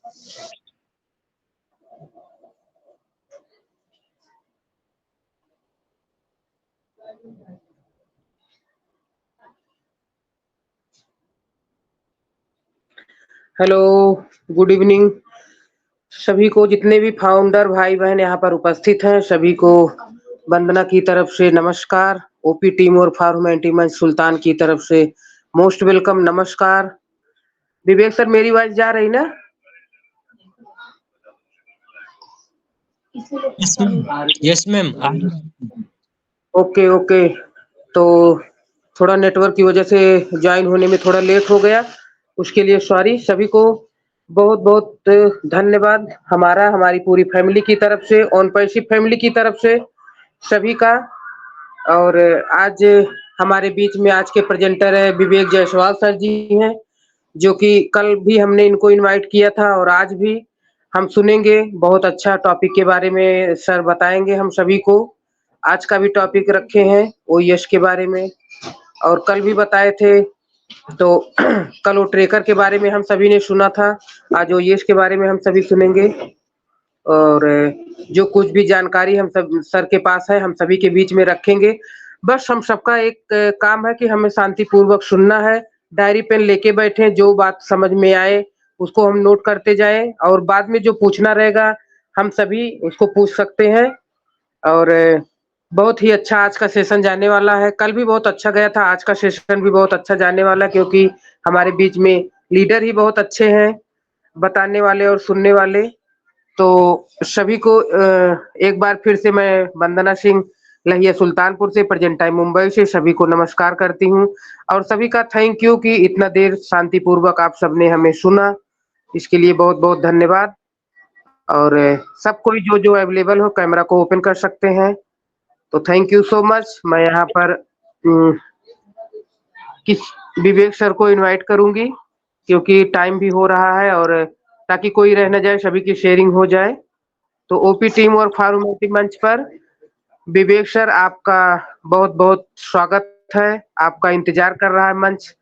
Hello, good evening सभी को। जितने भी फाउंडर भाई बहन यहाँ पर उपस्थित हैं सभी को वंदना की तरफ से नमस्कार। ओपी टीम और फार्मेंटी मंच सुल्तान की तरफ से मोस्ट वेलकम नमस्कार। विवेक सर, मेरी आवाज जा रही ना? Yes ma'am, yes ma'am. Okay okay. तो थोड़ा नेटवर्क की वजह से ज्वाइन होने में थोड़ा लेट हो गया, उसके लिए सॉरी। सभी को बहुत बहुत धन्यवाद हमारी पूरी फैमिली की तरफ से, ऑन पैसिव फैमिली की तरफ से सभी का। और आज हमारे बीच में आज के प्रेजेंटर है विवेक जायसवाल सर जी हैं, जो कि कल भी हमने इनको इनवाइट किया था और आज भी हम सुनेंगे। बहुत अच्छा टॉपिक के बारे में सर बताएंगे हम सभी को। आज का भी टॉपिक रखे हैं ओएस के बारे में, और कल भी बताए थे। तो कल वो ट्रेकर के बारे में हम सभी ने सुना था, आज ओएस के बारे में हम सभी सुनेंगे। और जो कुछ भी जानकारी हम सब सर के पास है हम सभी के बीच में रखेंगे। बस हम सबका एक काम है कि हमें शांतिपूर्वक सुनना है। डायरी पेन लेके बैठे, जो बात समझ में आए उसको हम नोट करते जाएं, और बाद में जो पूछना रहेगा हम सभी उसको पूछ सकते हैं। और बहुत ही अच्छा आज का सेशन जाने वाला है। कल भी बहुत अच्छा गया था, आज का सेशन भी बहुत अच्छा जाने वाला है, क्योंकि हमारे बीच में लीडर ही बहुत अच्छे हैं, बताने वाले और सुनने वाले। तो सभी को एक बार फिर से मैं वंदना सिंह लहिया सुल्तानपुर से, प्रेजेंट टाइम मुंबई से, सभी को नमस्कार करती हूँ। और सभी का थैंक यू कि इतना देर शांतिपूर्वक आप सबने हमें सुना, इसके लिए बहुत बहुत धन्यवाद। और सब कोई जो जो अवेलेबल हो कैमरा को ओपन कर सकते हैं। तो थैंक यू सो मच। मैं यहाँ पर किस विवेक सर को इनवाइट करूंगी, क्योंकि टाइम भी हो रहा है और ताकि कोई रह न जाए, सभी की शेयरिंग हो जाए। तो ओपी टीम और फार्मेटी मंच पर विवेक सर, आपका बहुत बहुत स्वागत है। आपका इंतजार कर रहा है मंच,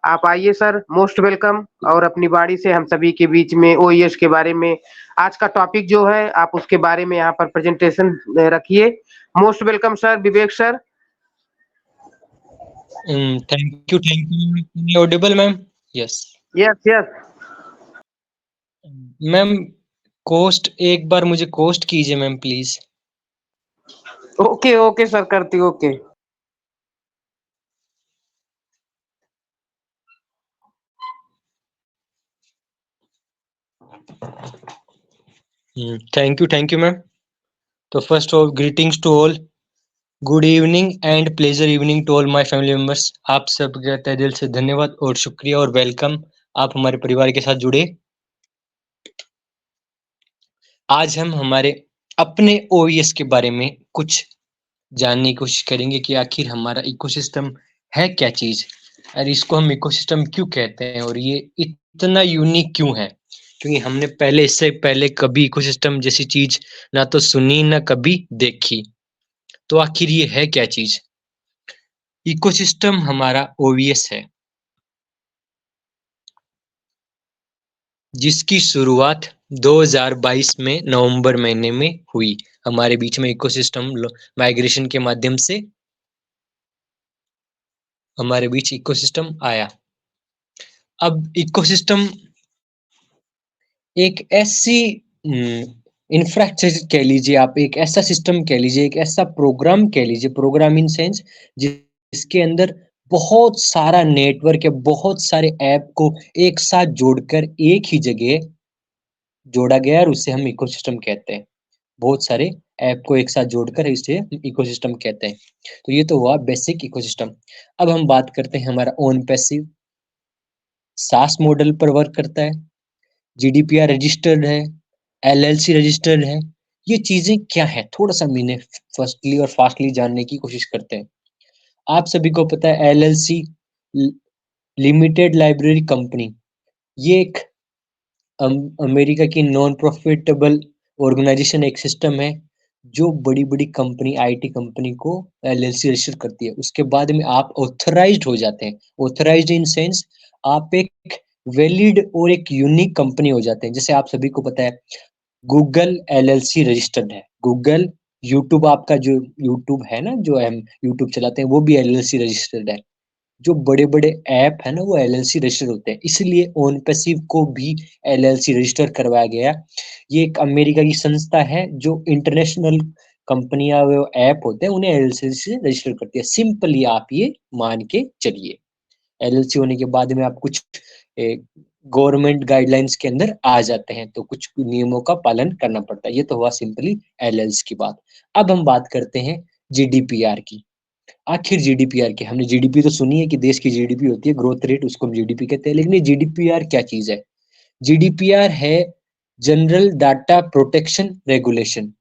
आप आइए सर, मोस्ट वेलकम। और अपनी बाड़ी से हम सभी के बीच में ओएस के बारे में आज का टॉपिक जो है आप उसके बारे में यहाँ पर प्रेजेंटेशन रखिए। Most welcome sir, Vivek sir. Thank you. Audible ma'am? Yes yes yes. Ma'am. कोस्ट एक बार मुझे कोस्ट कीजिए ma'am, please. Okay okay sir, करती ओके। Thank you ma'am. तो first of greetings to all, good evening and pleasure evening to all my family members. आप सब का तहे दिल से धन्यवाद और शुक्रिया और वेलकम, आप हमारे परिवार के साथ जुड़े। आज हम हमारे अपने ओएस के बारे में कुछ जानने की कोशिश करेंगे कि आखिर हमारा इकोसिस्टम है क्या चीज, और इसको हम इकोसिस्टम क्यों कहते हैं, और ये इतना यूनिक क्यों है, क्योंकि हमने इससे पहले कभी इकोसिस्टम जैसी चीज ना तो सुनी ना कभी देखी। तो आखिर ये है क्या चीज? इकोसिस्टम हमारा ओवीएस है, जिसकी शुरुआत 2022 में नवंबर महीने में हुई। हमारे बीच में इकोसिस्टम माइग्रेशन के माध्यम से हमारे बीच इकोसिस्टम आया। अब इकोसिस्टम एक ऐसी इंफ्रास्ट्रक्चर कह लीजिए, आप एक ऐसा सिस्टम कह लीजिए, एक ऐसा प्रोग्राम कह लीजिए, प्रोग्राम इन सेंस जिसके अंदर बहुत सारा नेटवर्क है, बहुत सारे ऐप को एक साथ जोड़कर एक ही जगह जोड़ा गया है, और उसे हम इकोसिस्टम कहते हैं। बहुत सारे ऐप को एक साथ जोड़कर इसे इकोसिस्टम कहते हैं। तो ये तो हुआ बेसिक इकोसिस्टम। अब हम बात करते हैं हमारा ओन पैसिव सास मॉडल पर वर्क करता है, जीडीपीआर रजिस्टर्ड है, एलएलसी रजिस्टर्ड है। ये चीजें क्या है, थोड़ा सा मैंने फर्स्टली और फास्टली जानने की कोशिश करते हैं। आप सभी को पता है एलएलसी लिमिटेड लाइब्रेरी कंपनी, ये एक अमेरिका की नॉन प्रॉफिटेबल ऑर्गेनाइजेशन, एक सिस्टम है जो बड़ी बड़ी कंपनी, आईटी कंपनी को एलएलसी रजिस्टर करती है। उसके बाद में आप ऑथराइज्ड हो जाते हैं। ऑथराइज्ड इन सेंस आप एक वैलिड और एक यूनिक कंपनी हो जाते हैं। जैसे आप सभी को पता है गूगल एलएलसी रजिस्टर्ड है, गूगल, यूट्यूब, आपका जो यूट्यूब है ना, जो हम यूट्यूब चलाते हैं, वो भी एलएलसी रजिस्टर्ड है। जो बड़े-बड़े ऐप है ना, वो एलएलसी रजिस्टर्ड होते हैं, इसलिए ओनपैसिव को भी एलएलसी रजिस्टर करवाया गया। ये एक अमेरिका की संस्था है जो इंटरनेशनल कंपनियां, वो ऐप होते हैं, उन्हें एलएलसी से रजिस्टर करती है। सिंपली आप ये मान के चलिए। एलएलसी होने के बाद में आप कुछ गवर्नमेंट गाइडलाइंस के अंदर आ जाते हैं, तो कुछ नियमों का पालन करना पड़ता है। ये तो हुआ सिंपली एलएलसी की बात। अब हम बात करते हैं जीडीपीआर की। आखिर जीडीपीआर क्या? हमने जीडीपी तो सुनी है कि देश की जीडीपी होती है, ग्रोथ रेट, उसको हम जीडीपी कहते हैं, लेकिन ये जीडीपीआर क्या चीज है? जीडीपीआर है general data protection regulation.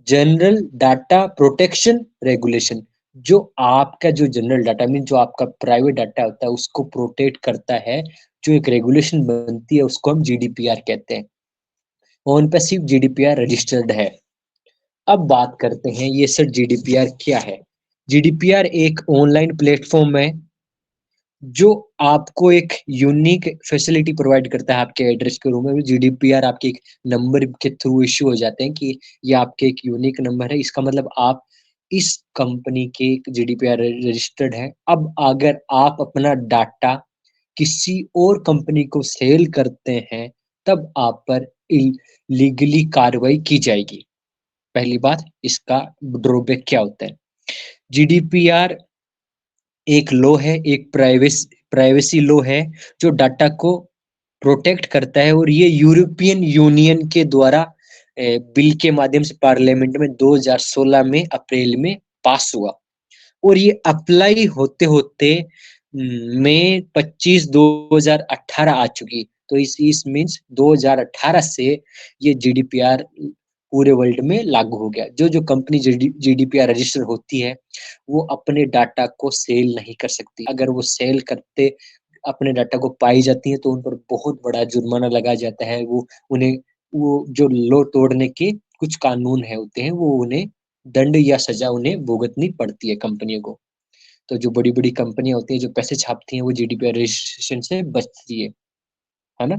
General data protection regulation, जो आपका जो जनरल डाटा मीन जो आपका प्राइवेट डाटा होता है उसको प्रोटेक्ट करता है। जो एक रेगुलेशन बनती है उसको हम जीडीपीआर कहते हैं। ऑन पैसिव जीडीपीआर रजिस्टर्ड है। अब बात करते हैं ये सर जीडीपीआर क्या है। जीडीपीआर एक ऑनलाइन प्लेटफॉर्म है जो आपको एक यूनिक फैसिलिटी प्रोवाइड करता है आपके एड्रेस के रूम में। जीडीपीआर आपके एक नंबर के थ्रू इश्यू हो जाते हैं कि ये आपके एक यूनिक नंबर है, इसका मतलब आप इस कंपनी के जीडीपीआर रजिस्टर्ड है। अब अगर आप अपना डाटा किसी और कंपनी को सेल करते हैं तब आप पर लीगली कार्रवाई की जाएगी। पहली बात, इसका ड्रॉबैक क्या होता है? जीडीपीआर एक लॉ है, एक प्राइवेसी लॉ है जो डाटा को प्रोटेक्ट करता है, और ये यूरोपियन यूनियन के द्वारा बिल के माध्यम से पार्लियामेंट में 2016 में अप्रैल में पास हुआ, और ये अप्लाई होते होते मई 25 2018 आ चुकी। तो इस मीन्स 2018 से ये जीडीपीआर पूरे वर्ल्ड में लागू हो गया। जो जो कंपनी जीडीपीआर रजिस्टर होती है वो अपने डाटा को सेल नहीं कर सकती। अगर वो सेल करते अपने डाटा को पाई जाती है तो उन पर बहुत बड़ा जुर्माना लगाया जाता है। वो उन्हें वो जो लॉ तोड़ने के कुछ कानून है होते हैं, वो उन्हें दंड या सजा उन्हें भुगतनी पड़ती है कंपनियों को। तो जो बड़ी-बड़ी कंपनियां होती हैं जो पैसे छापती हैं वो जीडीपीआर रजिस्ट्रेशन से बचती है ना?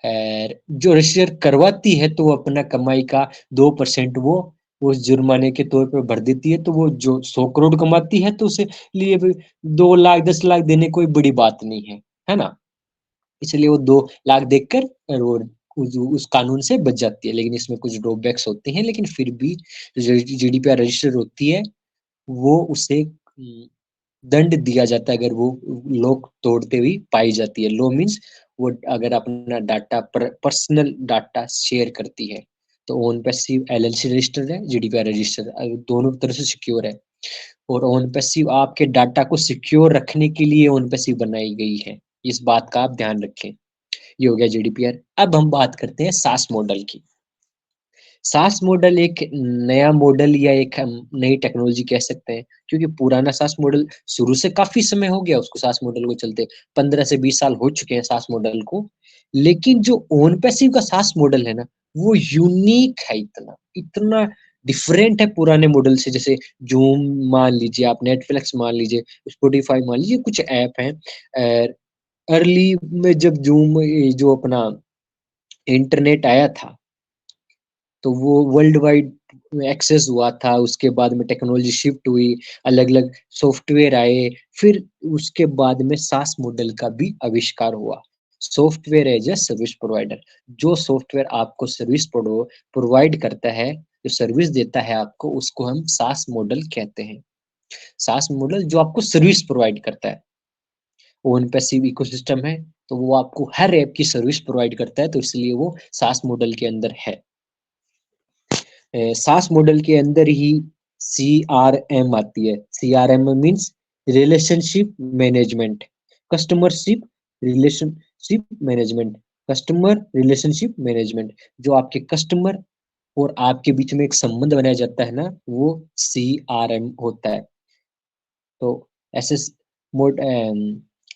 और जो रजिस्टर करवाती है तो वो अपना कमाई का 2% वो उस जुर्माने के तौर पर भर देती है। तो वो जो 100 करोड़ कमाती है तो उसे लिए 2 लाख 10 लाख देने कोई बड़ी बात नहीं है ना? इसलिए वो 2 लाख देकर और वो उस कानून से बच जाती है। लेकिन इसमें कुछ ड्रॉबैक्स होते हैं, लेकिन फिर भी जो जीडीपीआर रजिस्टर होती है वो उसे दंड दिया जाता है अगर वो लोग तोड़ते हुए पाई जाती है। लो मीन्स वो अगर अपना डाटा पर्सनल डाटा शेयर करती है। तो ओन पैसिव एलएलसी रजिस्टर्ड है, जीडीपीआर रजिस्टर, दोनों तरह से सिक्योर है। और ओन पैसिव आपके डाटा को सिक्योर रखने के लिए ओन पैसिव बनाई गई है। इस बात का आप ध्यान रखें। ये हो गया जीडीपीआर। अब हम बात करते हैं सास मॉडल की। सास मॉडल एक नया मॉडल या एक हम नई टेक्नोलॉजी कह सकते हैं, क्योंकि पुराना सास मॉडल शुरू से काफी समय हो गया उसको, सास मॉडल को चलते 15 से 20 साल हो चुके हैं सास मॉडल को। लेकिन जो ओन पैसिव का सास मॉडल है ना, वो यूनिक है, इतना इतना डिफरेंट है पुराने मॉडल से। जैसे जूम मान लीजिए, आप नेटफ्लिक्स मान लीजिए, स्पॉटिफाई मान लीजिए, कुछ ऐप हैं। अर्ली में जब जूम जो अपना इंटरनेट आया था तो वो वर्ल्ड वाइड एक्सेस हुआ था। उसके बाद में टेक्नोलॉजी शिफ्ट हुई, अलग-अलग सॉफ्टवेयर आए, फिर उसके बाद में सास मॉडल का भी आविष्कार हुआ। Software as a service provider, जो सॉफ्टवेयर आपको सर्विस प्रोवाइड करता है, जो सर्विस देता है आपको, उसको हम सास मॉडल कहते हैं। सास मॉडल जो आपको सर्विस प्रोवाइड करता है, ओन पैसिव इकोसिस्टम है, तो वो आपको हर ऐप की सर्विस प्रोवाइड करता है, तो इसलिए वो सास मॉडल के अंदर है। सास मॉडल के अंदर ही सीआरएम आती है। CRM means relationship management, customership relationship management, customer relationship management. जो आपके कस्टमर और आपके बीच में एक संबंध बनाया जाता है ना, वो सीआरएम होता है। तो ऐसे मोड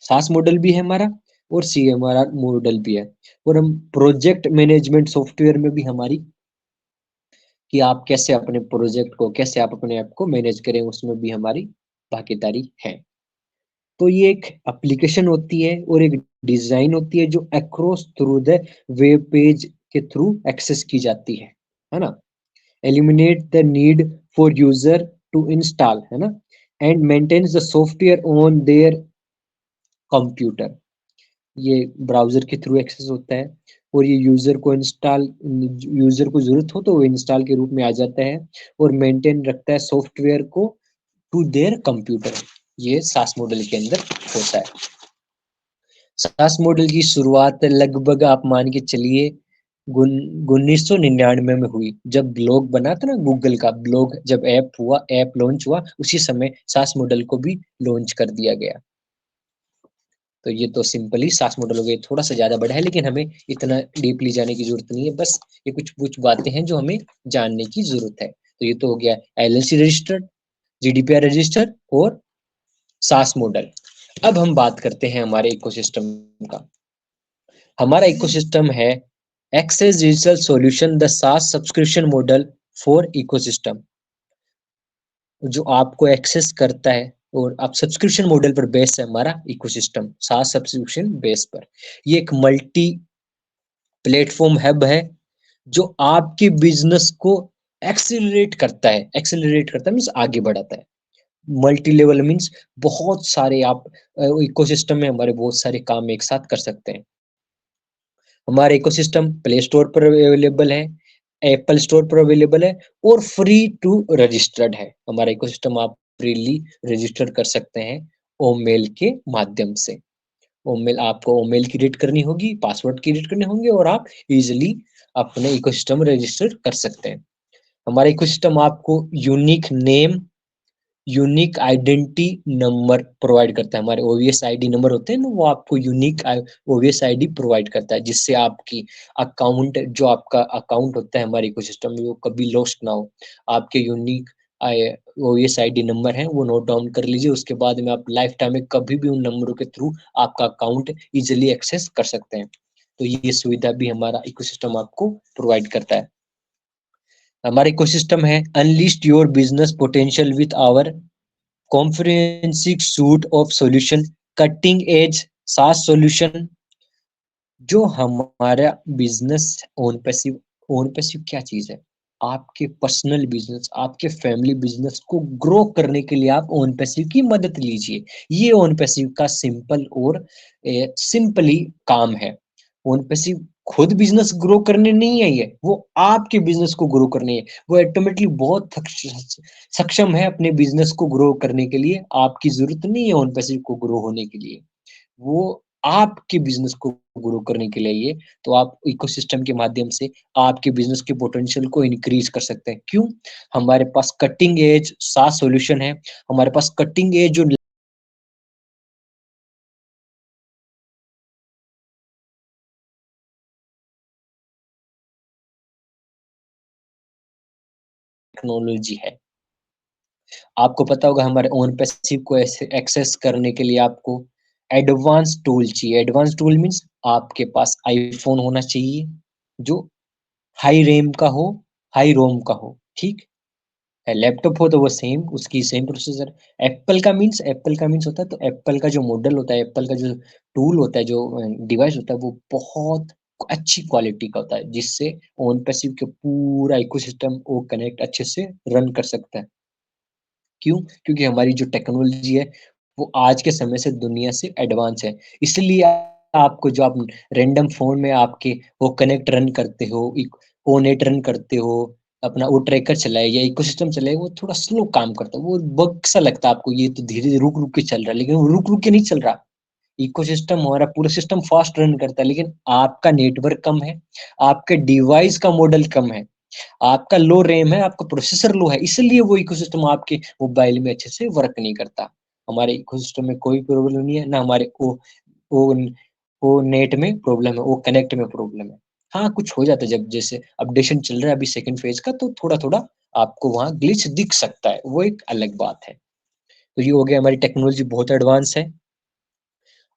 सास मॉडल भी है हमारा और सीएमआर मॉडल भी है। और हम प्रोजेक्ट मैनेजमेंट सॉफ्टवेयर में भी हमारी कि आप कैसे अपने प्रोजेक्ट को, कैसे आप अपने ऐप को मैनेज करें, उसमें भी हमारी भागीदारी है। तो ये एक एप्लीकेशन होती है और एक डिजाइन होती है जो across through the web page के थ्रू एक्सेस की जाती है ना। Eliminate the need for user to install, है ना, and maintains the software on their computer. ये ब्राउजर के थ्रू एक्सेस होता है और ये यूजर को जरूरत हो तो वो इंस्टॉल के रूप में आ जाता है और मेंटेन रखता है सॉफ्टवेयर को टू देयर कंप्यूटर। ये सास मॉडल के अंदर होता है। सास मॉडल की शुरुआत लगभग आप मान के चलिए 1999 में हुई, जब ब्लॉग बना था ना गूगल का ब्लॉग, जब ऐप लॉन्च हुआ उसी समय सास मॉडल को भी लॉन्च कर दिया गया। तो ये तो सिंपली सास मॉडल हो गया, थोड़ा सा ज्यादा बड़ा है लेकिन हमें इतना डीपली जाने की जरूरत नहीं है, बस ये कुछ कुछ बातें हैं जो हमें जानने की जरूरत है। तो ये तो हो गया एलएलसी रजिस्टर्ड, जीडीपीआर रजिस्टर और सास मॉडल। अब हम बात करते हैं हमारे इकोसिस्टम का। हमारा इकोसिस्टम है एक्सेस डिजिटल सॉल्यूशन द सास सब्सक्रिप्शन मॉडल फॉर इकोसिस्टम, जो आपको एक्सेस करता है और आप सब्सक्रिप्शन मॉडल पर बेस है हमारा इकोसिस्टम, सास सब्सक्रिप्शन बेस पर। ये एक मल्टी प्लेटफॉर्म हब है जो आपके बिजनेस को एक्सेलरेट करता है मीन्स आगे बढ़ाता है। मल्टी लेवल मीन्स बहुत सारे आप इकोसिस्टम में हमारे बहुत सारे काम एक साथ कर सकते हैं। हमारा इकोसिस्टम प्ले स्टोर पर अवेलेबल है, एप्पल स्टोर पर अवेलेबल है और फ्री टू रजिस्टर्ड है। हमारा इकोसिस्टम आप फ्रीली रजिस्टर कर सकते हैं ओमेल के माध्यम से। ओमेल आपको ओमेल क्रिएट करनी होगी, पासवर्ड क्रिएट करने होंगे और आप इजिली अपने इकोसिस्टम रजिस्टर कर सकते हैं। हमारा इकोसिस्टम आपको unique name, unique identity number provide करता है। हमारे ओवीएस आईडी नंबर होते हैं ना, वो आपको यूनिक ओवीएस आईडी प्रोवाइड करता है, जिससे आपकी अकाउंट, जो आपका अकाउंट होता है हमारे इकोसिस्टम में, वो कभी लॉस्ट ना हो। आपके यूनिक ओवीएस आईडी नंबर है वो नोट डाउन कर लीजिए, उसके बाद में आप लाइफ टाइम में कभी भी उन नंबरों के थ्रू आपका अकाउंट इजिली एक्सेस कर सकते हैं। तो ये सुविधा भी हमारा इकोसिस्टम आपको प्रोवाइड करता है। हमारा इकोसिस्टम है unleash your business potential with our comprehensive suite of solution, cutting edge SaaS solution। जो हमारा बिजनेस ओन पैसिव क्या चीज है? आपके पर्सनल बिजनेस, आपके फैमिली बिजनेस को ग्रो करने के लिए आप ओन पैसिव की मदद लीजिए। ये ओन पैसिव का सिंपल और सिंपली काम है। ओन पैसिव खुद बिजनेस ग्रो करने नहीं है, ये वो आपके बिजनेस को ग्रो करने है। वो ऑटोमेटिकली बहुत सक्षम है अपने बिजनेस को ग्रो करने के लिए। आपकी जरूरत नहीं है ओन पैसिव को ग्रो होने के लिए, वो आपके बिजनेस को ग्रो करने के लिए ये। तो आप इकोसिस्टम के माध्यम से आपके बिजनेस के पोटेंशियल को इंक्रीज कर सकते हैं। क्यों? हमारे पास कटिंग एज सास सॉल्यूशन है, हमारे पास कटिंग एज जो टेक्नोलॉजी है। आपको पता होगा हमारे ओन पैसिव को एक्सेस करने के लिए आपको एडवांस टूल चाहिए। एडवांस टूल मीन्स आपके पास आईफोन होना चाहिए जो हाई रैम का हो, हाई रोम का हो, ठीक है। लैपटॉप हो तो वो सेम, उसकी सेम प्रोसेसर। एप्पल का मीन्स होता है, तो एप्पल का जो मॉडल होता है, एप्पल का जो टूल होता है, जो डिवाइस होता है, वो बहुत अच्छी क्वालिटी का होता है, जिससे ओन पैसिव के पूरा इकोसिस्टम वो कनेक्ट अच्छे से रन कर सकता है। क्यों? क्योंकि हमारी जो टेक्नोलॉजी है वो आज के समय से दुनिया से एडवांस है। इसलिए आपको जो आप रैंडम फोन में आपके वो कनेक्ट रन करते हो, ओ नेट रन करते हो, अपना वो ट्रैकर चलाए या इकोसिस्टम चलाए, वो थोड़ा स्लो काम करता है, वो बग सा लगता है आपको, ये तो धीरे धीरे रुक रुक के चल रहा है, लेकिन वो रुक रुक के नहीं चल रहा। इकोसिस्टम हमारा पूरा सिस्टम फास्ट रन करता है, लेकिन आपका नेटवर्क कम है, आपके डिवाइस का मॉडल कम है, आपका लो रैम है, आपका प्रोसेसर लो है, इसलिए वो इकोसिस्टम आपके मोबाइल में अच्छे से वर्क नहीं करता। हमारे इकोसिस्टम में कोई प्रॉब्लम नहीं है ना, हमारे ओ वो नेट में प्रॉब्लम है, वो कनेक्ट में प्रॉब्लम है। हाँ, कुछ हो जाता है जब जैसे अपडेशन चल रहा है अभी सेकंड फेज का, तो थोड़ा थोड़ा आपको वहाँ ग्लिच दिख सकता है, वो एक अलग बात है। तो ये हो गया, हमारी टेक्नोलॉजी बहुत एडवांस है।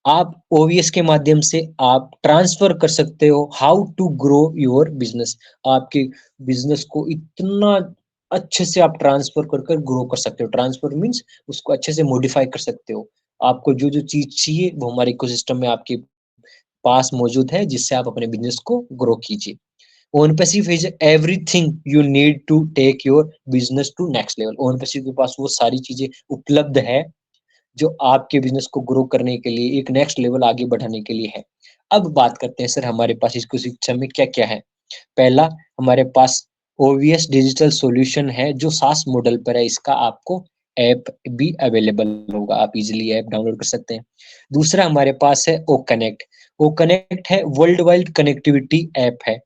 आप ओवीएस के माध्यम से आप ट्रांसफर कर सकते हो how to grow your business. आपके बिजनेस को इतना अच्छे से आप ट्रांसफर कर कर ग्रो कर सकते हो। ट्रांसफर मीन्स उसको अच्छे से मॉडिफाई कर सकते हो। आपको जो-जो चीज़ चाहिए वो हमारे इकोसिस्टम में आपके पास मौजूद है, जिससे आप अपने बिज़नेस को ग्रो कीजिए। Own Passive is everything you need to take your business to next level. Own Passive के पास वो सारी चीज़ें उपलब्ध है, जो आपके बिज़नेस को ग्रो करने के लिए, एक नेक्स्ट लेवल आगे बढ़ाने के लिए है। अब बात करते हैं सर हमारे पास इसको शिक्षा में क्या-क्या है? पहला, हमारे पास ओवीएस डिजिटल सॉल्यूशन है जो सास मॉडल पर है। इसका आपको ऐप भी अवेलेबल होगा, आप इजीली ऐप डाउनलोड कर सकते हैं। दूसरा हमारे पास है ओ कनेक्ट। ओ कनेक्ट है वर्ल्ड वाइड कनेक्टिविटी ऐप है,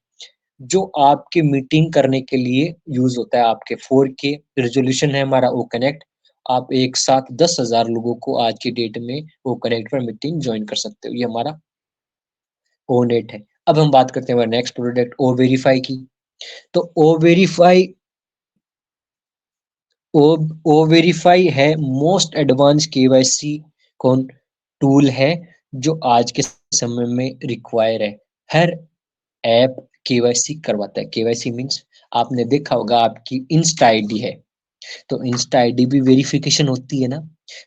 जो आपके मीटिंग करने के लिए यूज होता है। आपके 4K रेजोल्यूशन है हमारा ओ कनेक्ट। आप एक साथ 10,000 लोगों को आज की डेट में ओ कनेक्ट पर मीटिंग ज्वाइन कर सकते हो। ये हमारा ओ नेट है। अब हम बात करते हैं हमारे नेक्स्ट प्रोडक्ट ओ वेरीफाई की। तो ओ ओ वेरीफाई है मोस्ट एडवांस केवाईसी कौन टूल है, जो आज के समय में रिक्वायर है। हर ऐप केवाईसी करवाता है। केवाईसी मीन्स आपने देखा होगा आपकी इंस्टा आईडी है, तो इंस्टा आईडी भी वेरिफिकेशन होती है ना।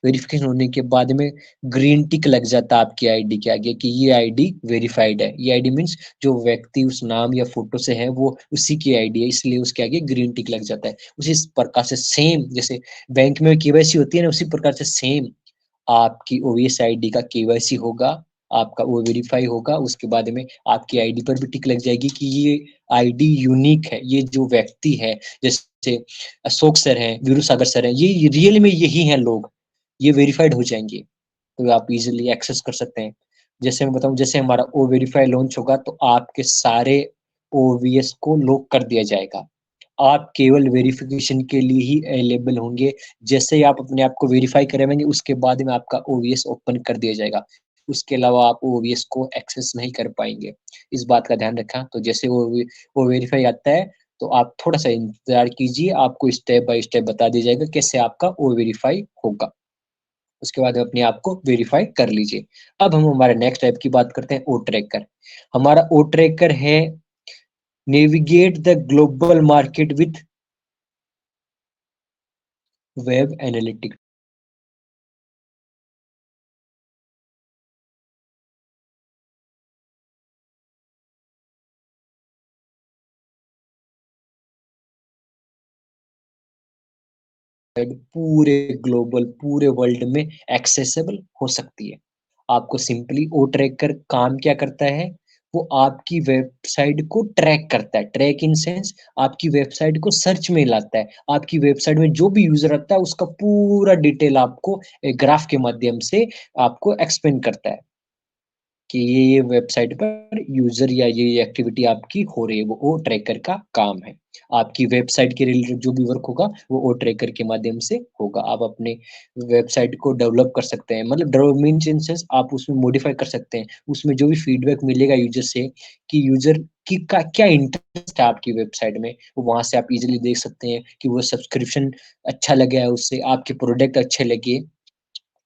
वेरिफिकेशन होने के बाद में ग्रीन टिक लग जाता है आपकी आईडी के आगे कि ये आईडी वेरीफाइड है। ये आईडी मीन्स जो व्यक्ति उस नाम या फोटो से है वो उसी की आईडी है, इसलिए उसके आगे ग्रीन टिक लग जाता है। उसी प्रकार से सेम जैसे बैंक में केवाईसी होती है ना, उसी प्रकार से सेम आपकी ओवीएस आईडी का केवाईसी होगा, आपका वो वेरीफाई होगा। उसके बाद में आपकी आईडी पर भी टिक लग जाएगी कि ये आईडी यूनिक है। ये जो व्यक्ति है, जैसे अशोक सर हैं, वीरू सागर सर हैं, ये रियल में यही हैं लोग, ये वेरिफाइड हो जाएँगे, तो आप इज़िली एक्सेस कर सकते हैं। जैसे मैं बताऊँ, जैसे हमारा ओ वेरीफाई लॉन्च होगा तो आपके सारे ओवीएस को लॉक कर दिया जाएगा। आप केवल वेरिफिकेशन के लिए ही अवेलेबल होंगे। जैसे ही आप अपने आप को वेरीफाई करवाएँगे, उसके बाद में आपका ओवीएस ओपन कर दिया जाएगा। उसके अलावा आप ओवीएस को एक्सेस नहीं कर पाएँगे। इस बात का ध्यान रखा, तो जैसे वो वेरीफाई आता है, तो आप थोड़ा-सा इंतज़ार कीजिए, आपको स्टेप बाय स्टेप बता दिया जाएगा कैसे आपका ओ वेरीफाई होगा। उसके बाद अपने आप को वेरीफाई कर लीजिए। अब हम हमारे नेक्स्ट ऐप की बात करते हैं, ओ ट्रैकर। हमारा ओ ट्रैकर है navigate the global market with web analytics. पूरे ग्लोबल, पूरे वर्ल्ड में एक्सेसिबल हो सकती है। आपको सिंपली ओ ट्रैकर काम क्या करता है, वो आपकी वेबसाइट को ट्रैक करता है। ट्रैक इन सेंस आपकी वेबसाइट को सर्च में लाता है। आपकी वेबसाइट में जो भी यूज़र आता है उसका पूरा डिटेल आपको ग्राफ के माध्यम से आपको एक्सप्लेन करता है। कि ये वेबसाइट पर यूज़र या ये एक्टिविटी आपकी हो रही है, वो ओ ट्रैकर का काम है। आपकी वेबसाइट के रिलेटेड जो भी वर्क होगा, वो ओ ट्रैकर के माध्यम से होगा। आप अपने वेबसाइट को डेवलप कर सकते हैं, मतलब डेवलप मीन्स इन सेंस आप उसमें मॉडिफाई कर सकते हैं। उसमें जो भी फीडबैक मिलेगा यूज़र से कि यूज़र की का क्या इंटरेस्ट है आपकी वेबसाइट में, वो वहाँ से आप इज़िली देख सकते हैं कि वो सब्सक्रिप्शन अच्छा लगा है उससे, आपके प्रोडक्ट अच्छे लगे।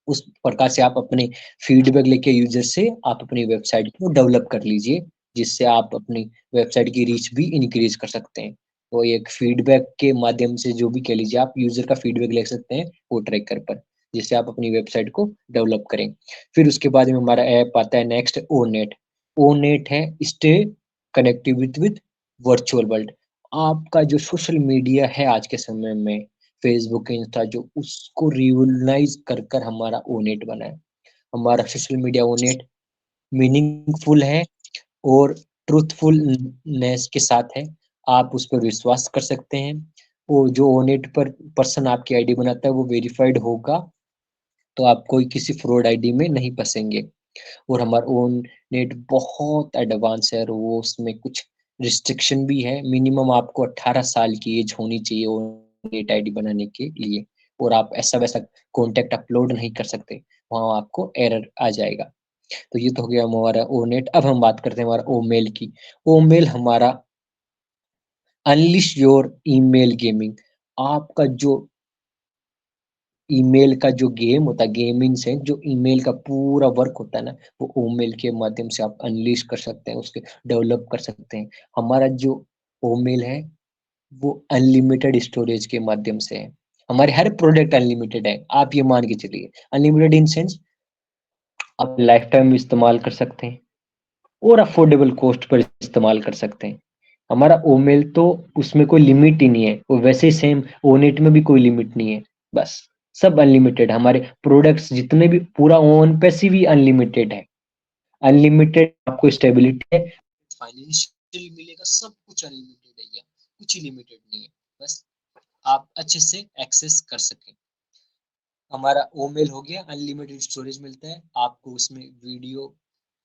उस प्रकार से आप अपने फीडबैक लेके यूज़र से आप अपनी वेबसाइट को डेवलप कर लीजिए, जिससे आप अपनी वेबसाइट की रीच भी इंक्रीज़ कर सकते हैं। तो एक फीडबैक के माध्यम से जो भी कह लीजिए, आप यूज़र का फीडबैक ले सकते हैं वो ट्रैकर पर, जिससे आप अपनी वेबसाइट को डेवलप करें। फिर उसके बाद में हमारा ऐप आता है नेक्स्ट, ओनेट। ओनेट है stay connected with virtual world. आपका जो सोशल मीडिया है आज के समय में, फेसबुक, इंस्टा, जो उसको रिवॉल्यूनाइज़ कर हमारा ओनेट बना है। हमारा सोशल मीडिया ओनेट मीनिंगफुल है और ट्रुथफुलनेस के साथ है। आप उस पर विश्वास कर सकते हैं। वो जो ओनेट पर पर्सन आपकी आईडी बनाता है वो वेरिफाइड होगा, तो आप कोई किसी फ्रॉड आईडी में नहीं फँसेंगे। और हमारा ओन नेट बहुत एडवांस है और वो उसमें कुछ रिस्ट्रिक्शन भी है। मिनिमम आपको 18 साल की एज होनी चाहिए ओन नेट आईडी बनाने के लिए, और आप ऐसा-वैसा कॉन्टेंट अपलोड नहीं कर सकते, वहाँ आपको एरर आ जाएगा। तो ये तो हो गया हमारा ओनेट। अब हम बात करते हैं हमारा ओमेल की। ओमेल हमारा अनलीश योर ईमेल गेमिंग। आपका जो ईमेल का जो गेम होता है, गेम इन सेंस जो ईमेल का पूरा वर्क होता है ना, वो ओमेल के माध्यम से आप अनलीश कर सकते हैं, उसके डेवलप कर सकते हैं। हमारा जो ओमेल है, वो अनलिमिटेड स्टोरेज के माध्यम से है। हमारे हर प्रोडक्ट अनलिमिटेड है, आप ये मान के चलिए। अनलिमिटेड इन सेंस आप लाइफ टाइम इस्तेमाल कर सकते हैं और अफोर्डेबल कॉस्ट पर इस्तेमाल कर सकते हैं। हमारा ओमेल तो उसमें कोई लिमिट ही नहीं है, वो वैसे ही सेम ओनेट में भी कोई लिमिट नहीं है, बस सब अनलिमिटेड। हमारे प्रोडक्ट्स जितने भी पूरा ओन पैसिव ही अनलिमिटेड है, अनलिमिटेड आपको स्टेबिलिटी है, फाइनेंशियल मिलेगा, सब कुछ अनलिमिटेड है, या कुछ ही लिमिटेड नहीं है, बस आप अच्छे से एक्सेस कर सकें। हमारा ओमेल हो गया, अनलिमिटेड स्टोरेज मिलता है आपको, उसमें वीडियो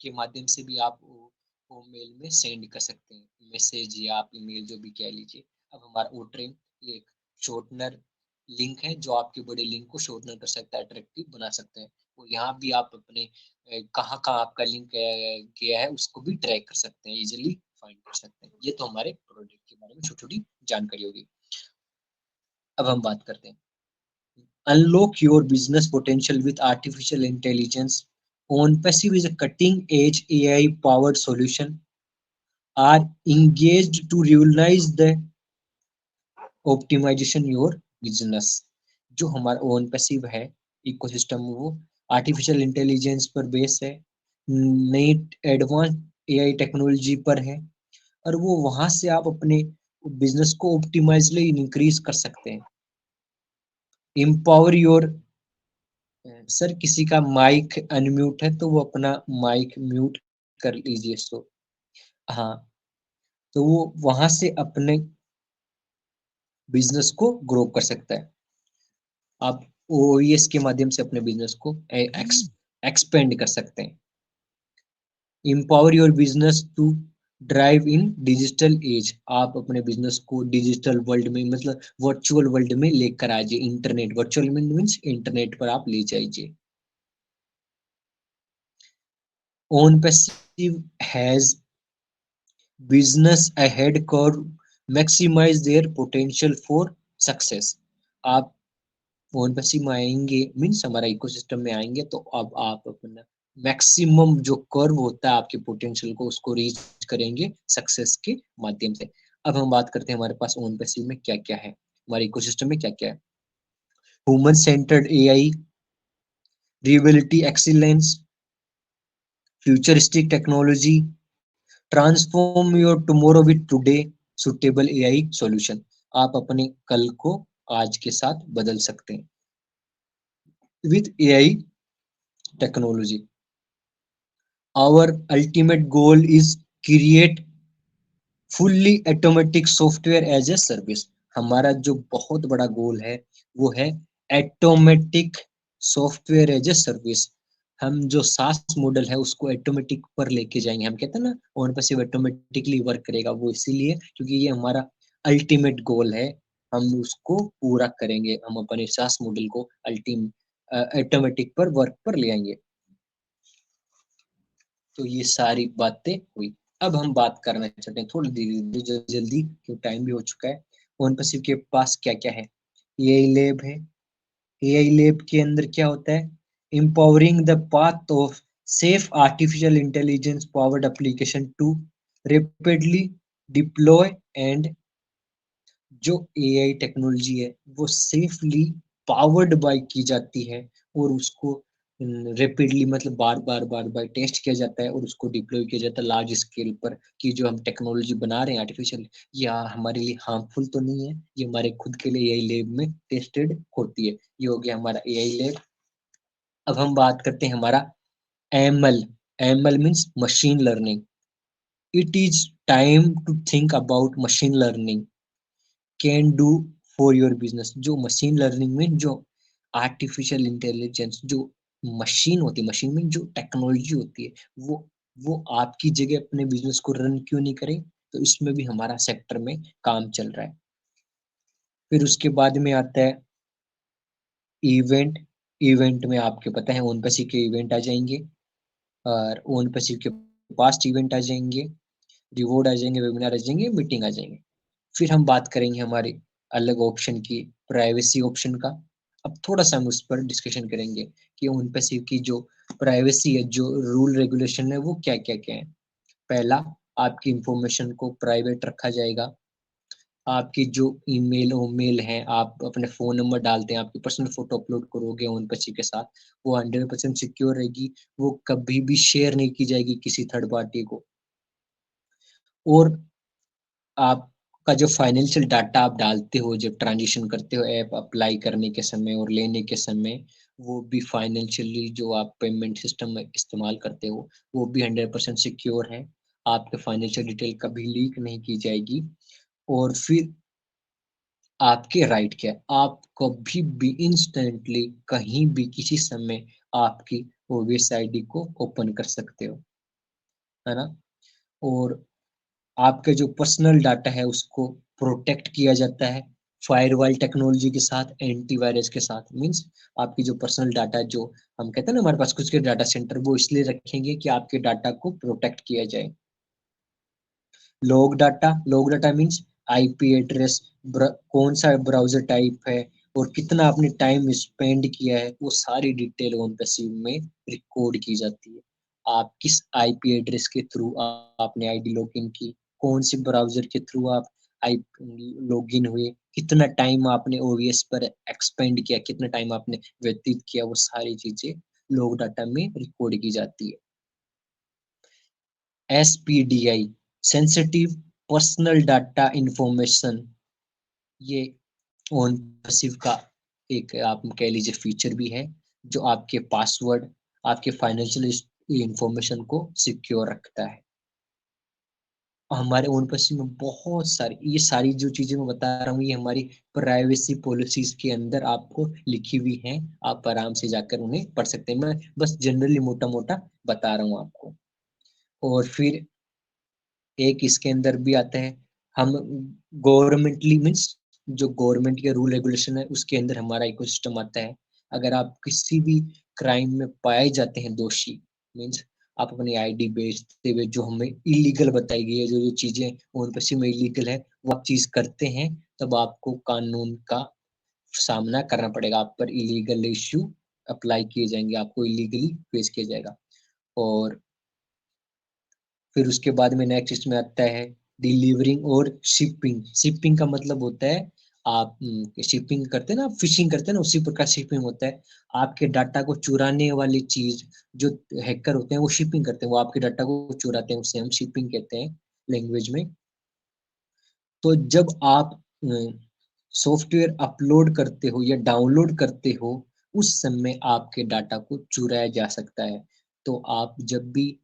के माध्यम से भी आप ओमेल में सेंड कर सकते हैं, मैसेज या आप ईमेल जो भी कह लीजिए। अब हमारा ओट्रेम ये एक शॉर्टनर लिंक है जो आपके बड़े लिंक को शॉर्टनर कर सकता है, अट्रैक्टिव बना सकते हैं। और यहाँ भी आप अपने कहाँ कहाँ आपका लिंक गया है उसको भी ट्रैक कर सकते हैं, इजिली फाइंड कर सकते हैं। ये तो हमारे प्रोडक्ट के बारे में छोटी छोटी जानकारी होगी। अब हम बात करते हैं unlock your business potential with artificial intelligence. OnPassive is a cutting-edge AI-powered solution are engaged to revolutionize the optimization your business. जो हमारा OnPassive है इकोसिस्टम, वो आर्टिफिशियल इंटेलिजेंस पर बेस है, नई एडवांस एआई टेक्नोलॉजी पर है, और वो वहां से आप अपने बिजनेस को ऑप्टिमाइजली इंक्रीज कर सकते हैं। एम्पावर योर, सर किसी का माइक अनम्यूट है तो वो अपना माइक म्यूट कर लीजिए। सो हाँ, तो वो वहां से अपने बिजनेस को ग्रो कर सकता है। आप ओईएस के माध्यम से अपने बिजनेस को एक्सपेंड कर सकते हैं। Empower your business to drive in digital age, आप अपने बिजनेस को डिजिटल वर्ल्ड में, मतलब वर्चुअल वर्ल्ड में लेकर आ जाइए। इंटरनेट, वर्चुअल मीन्स इंटरनेट पर आप ले जाइए। OnPassive has business ahead curve maximize their potential for success। आप OnPassive में आएंगे मीन्स हमारा इकोसिस्टम में आएंगे तो अब आप अपना मैक्सिमम जो कर्व होता है आपके पोटेंशियल को, उसको रीच करेंगे सक्सेस के माध्यम से। अब हम बात करते हैं हमारे पास OnPassive में क्या क्या है, हमारे इकोसिस्टम में क्या क्या है। Human centred AI, reality excellence, futuristic technology, transform your tomorrow with today suitable AI solution. आप अपने कल को आज के साथ बदल सकते हैं with AI technology. Our ultimate goal is create fully automatic software as a service. हमारा जो बहुत बड़ा गोल है वो है automatic software as a service. हम जो सास मॉडल है उसको ऑटोमेटिक पर लेके जाएंगे। हम कहते हैं ना ऑन पैसिव ऑटोमेटिकली वर्क करेगा, वो इसीलिए क्योंकि ये हमारा अल्टीमेट गोल है, हम उसको पूरा करेंगे। हम अपने सास मॉडल को ऑटोमेटिक पर वर्क पर ले आएंगे। तो ये सारी बातें हुई। अब हम बात करना चाहते हैं थोड़ी धीरे जल्दी क्योंकि टाइम भी हो चुका है। OnPassive के पास क्या क्या है। एआई लैब है। एआई लैब के अंदर क्या होता है, empowering the path of safe artificial intelligence powered application to rapidly deploy and जो एआई टेक्नोलॉजी है वो सेफली पावर्ड बाय की जाती है और उसको रेपिडली मतलब बार बार टेस्ट किया जाता है और उसको डिप्लॉय किया जाता है लार्ज स्केल पर कि जो हम टेक्नोलॉजी बना रहे हैं आर्टिफिशियल, या हमारे लिए हार्मफुल तो नहीं है, ये हमारे खुद के लिए एआई लैब में टेस्टेड होती है। ये हो गया हमारा एआई लैब। अब हम बात करते हैं हमारा ML. ML means machine learning. It is time to think about machine learning can do for your business. जो मशीन लर्निंग में जो आर्टिफिशियल इंटेलिजेंस जो मशीन होती है, मशीन में जो टेक्नोलॉजी होती है, वो आपकी जगह अपने बिजनेस को रन क्यों नहीं करे। तो इसमें भी हमारा सेक्टर में काम चल रहा है। फिर उसके बाद में आता है इवेंट। इवेंट में आपके पता है OnPassive के इवेंट आ जाएंगे और OnPassive के पास्ट इवेंट आ जाएंगे, रिवॉर्ड आ जाएंगे, वेबिनार आ जाएंगे, मीटिंग आ जाएंगे। फिर हम बात करेंगे हमारे अलग ऑप्शन की, प्राइवेसी ऑप्शन का। अब थोड़ा सा हम उस पर डिस्कशन करेंगे कि OnPassive की जो प्राइवेसी है, जो रूल रेगुलेशन है, वो क्या क्या क्या है। पहला, आपकी इंफॉर्मेशन को प्राइवेट रखा जाएगा। आपकी जो ईमेल है, आप अपने फ़ोन नंबर डालते हैं, आपकी पर्सनल फ़ोटो अपलोड करोगे ओन पैसिव के साथ, वो 100% सिक्योर रहेगी, वो कभी भी शेयर नहीं की जाएगी किसी थर्ड पार्टी को। और आपका जो फाइनेंशियल डाटा आप डालते हो, जब ट्रांज़िशन करते हो ऐप अप्लाई करने के समय और लेने के समय, वो भी फाइनेंशियली जो आप पेमेंट सिस्टम में इस्तेमाल करते हो, वो भी 100% सिक्योर है। आपके फाइनेंशियल डिटेल कभी लीक नहीं की जाएगी। और फिर आपके राइट क्या है, आप कभी भी इंस्टेंटली कहीं भी किसी समय आपकी ओवीएस आईडी को ओपन कर सकते हो, है ना? और आपके जो पर्सनल डाटा है उसको प्रोटेक्ट किया जाता है फायरवॉल टेक्नोलॉजी के साथ, एंटीवायरस के साथ। मीन्स आपकी जो पर्सनल डाटा जो हम कहते हैं ना हमारे पास कुछ के डाटा सेंटर, वो इसलिए रखेंगे कि आपके डाटा को प्रोटेक्ट किया जाए। Log data means IP address, कौन सा ब्राउज़र टाइप है और कितना आपने टाइम स्पेंड किया है, वो सारी डिटेल ऑन पैसिव में रिकॉर्ड की जाती है। आप किस आईपी एड्रेस के थ्रू आपने आईडी लॉगिन की, कौन से ब्राउज़र के थ्रू आप आई लॉगिन हुए, कितना टाइम आपने ओवीएस पर एक्सपेंड किया, कितना टाइम आपने व्यतीत किया, वो सारी चीज़ें लॉग डाटा में रिकॉर्ड की जाती है। एसपीडीआई सेंसिटिव पर्सनल डाटा इंफॉर्मेशन, ये ओन पैसिव का एक आप कह लीजिए फीचर भी है, जो आपके पासवर्ड, आपके फाइनेंशियल इंफॉर्मेशन को सिक्योर रखता है। हमारे ओन पैसिव में बहुत सारी ये सारी जो चीज़ें मैं बता रहा हूँ, ये हमारी प्राइवेसी पॉलिसीज़ के अंदर आपको लिखी हुई हैं। आप आराम से जाकर उन्हें पढ़ सकते हैं। मैं बस जनरली मोटा-मोटा बता रहा हूँ आपको। और फिर एक इसके अंदर भी आता है, हम गवर्नमेंटली मीन्स जो गवर्नमेंट के रूल रेगुलेशन है उसके अंदर हमारा इकोसिस्टम आता है। अगर आप किसी भी क्राइम में पाए जाते हैं दोषी, मीन्स आप अपनी आईडी बेचते हुए जो हमें इलीगल बताई गई है, जो चीज़ें ओन पैसिव में इलीगल है, वो आप चीज़ करते हैं, तब आपको कानून का सामना करना पड़ेगा। आप पर इलीगल इश्यू अप्लाई किए जाएँगे, आपको इलीगली पेश किया जाएगा। और फिर उसके बाद में नेक्स्ट इसमें आता है डिलीवरिंग और शिपिंग। शिपिंग का मतलब होता है आप शिपिंग करते हैं ना, आप फिशिंग करते हैं ना, उसी प्रकार शिपिंग होता है। आपके डाटा को चुराने वाली चीज़ जो हैकर होते हैं वो शिपिंग करते हैं, वो आपके डाटा को चुराते हैं, उसे हम शिपिंग कहते हैं लैंग्वेज में। तो जब आप सॉफ्टवेयर अपलोड करते हो या डाउनलोड करते हो, उस समय आपके डाटा को चुराया जा सकता है। तो आप जब भी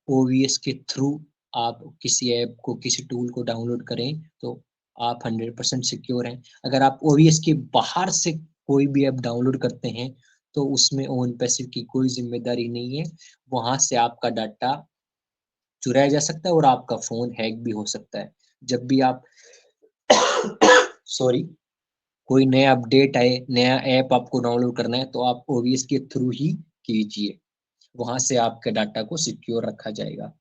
ओवीएस के थ्रू आप किसी ऐप को, किसी टूल को डाउनलोड करें, तो आप 100% सिक्योर हैं। अगर आप ओवीएस के बाहर से कोई भी ऐप डाउनलोड करते हैं, तो उसमें ओन पैसिव की कोई ज़िम्मेदारी नहीं है। वहाँ से आपका डाटा चुराया जा सकता है और आपका फ़ोन हैक भी हो सकता है। जब भी आप सॉरी, कोई नया अपडेट आए, नया ऐप आपको डाउनलोड करना है, तो आप ओवीएस के थ्रू ही कीजिए। वहाँ से आपके डाटा को सिक्योर रखा जाएगा।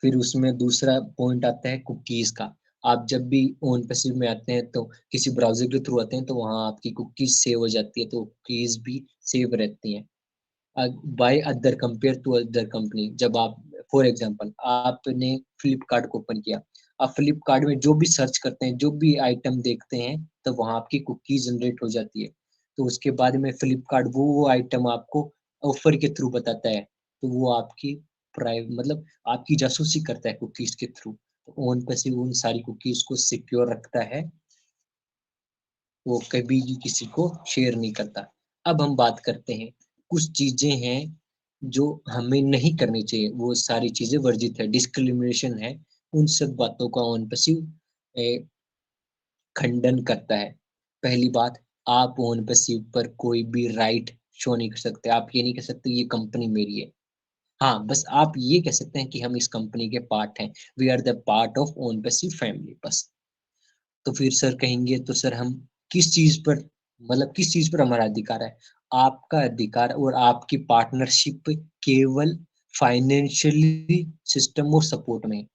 फिर उसमें दूसरा पॉइंट आता है कुकीज़ का। आप जब भी ओन पैसिव में आते हैं, तो किसी ब्राउज़र के थ्रू आते हैं, तो वहाँ आपकी कुकीज़ सेव हो जाती है, तो कुकीज़ भी सेव रहती हैं। By other compare to other company. जब आप फॉर एग्जांपल आपने फ्लिपकार्ट को ओपन किया, आप फ्लिपकार्ट में जो भी सर्च करते हैं, जो भी आइटम देखते हैं, तो वहाँ आपकी कुकी जनरेट हो जाती है। तो उसके बाद में फ्लिपकार्ट वो आइटम आपको ऑफर के थ्रू बताता है, तो वो आपकी मतलब आपकी जासूसी करता है कुकीज़ के थ्रू। तो ओन पैसिव उन सारी कुकीज़ को सिक्योर रखता है, वो कभी भी किसी को शेयर नहीं करता। अब हम बात करते हैं, कुछ चीज़ें हैं जो हमें नहीं करनी चाहिए, वो सारी चीज़ें वर्जित है, डिस्क्रिमिनेशन है, उन सब बातों का ऑन पैसिव खंडन करता है। पहली बात, आप ऑन पैसिव पर कोई भी राइट शो नहीं कर सकते, आप ये नहीं कह सकते ये कंपनी मेरी है। हाँ, बस आप ये कह सकते हैं कि हम इस कंपनी के पार्ट हैं, we are the part of Own Passive family, बस। तो फिर सर कहेंगे, तो सर हम किस चीज़ पर, मतलब किस चीज़ पर हमारा अधिकार है? आपका अधिकार और आपकी पार्टनरशिप केवल फाइनेंशियली सिस्टम और सपोर्ट में है।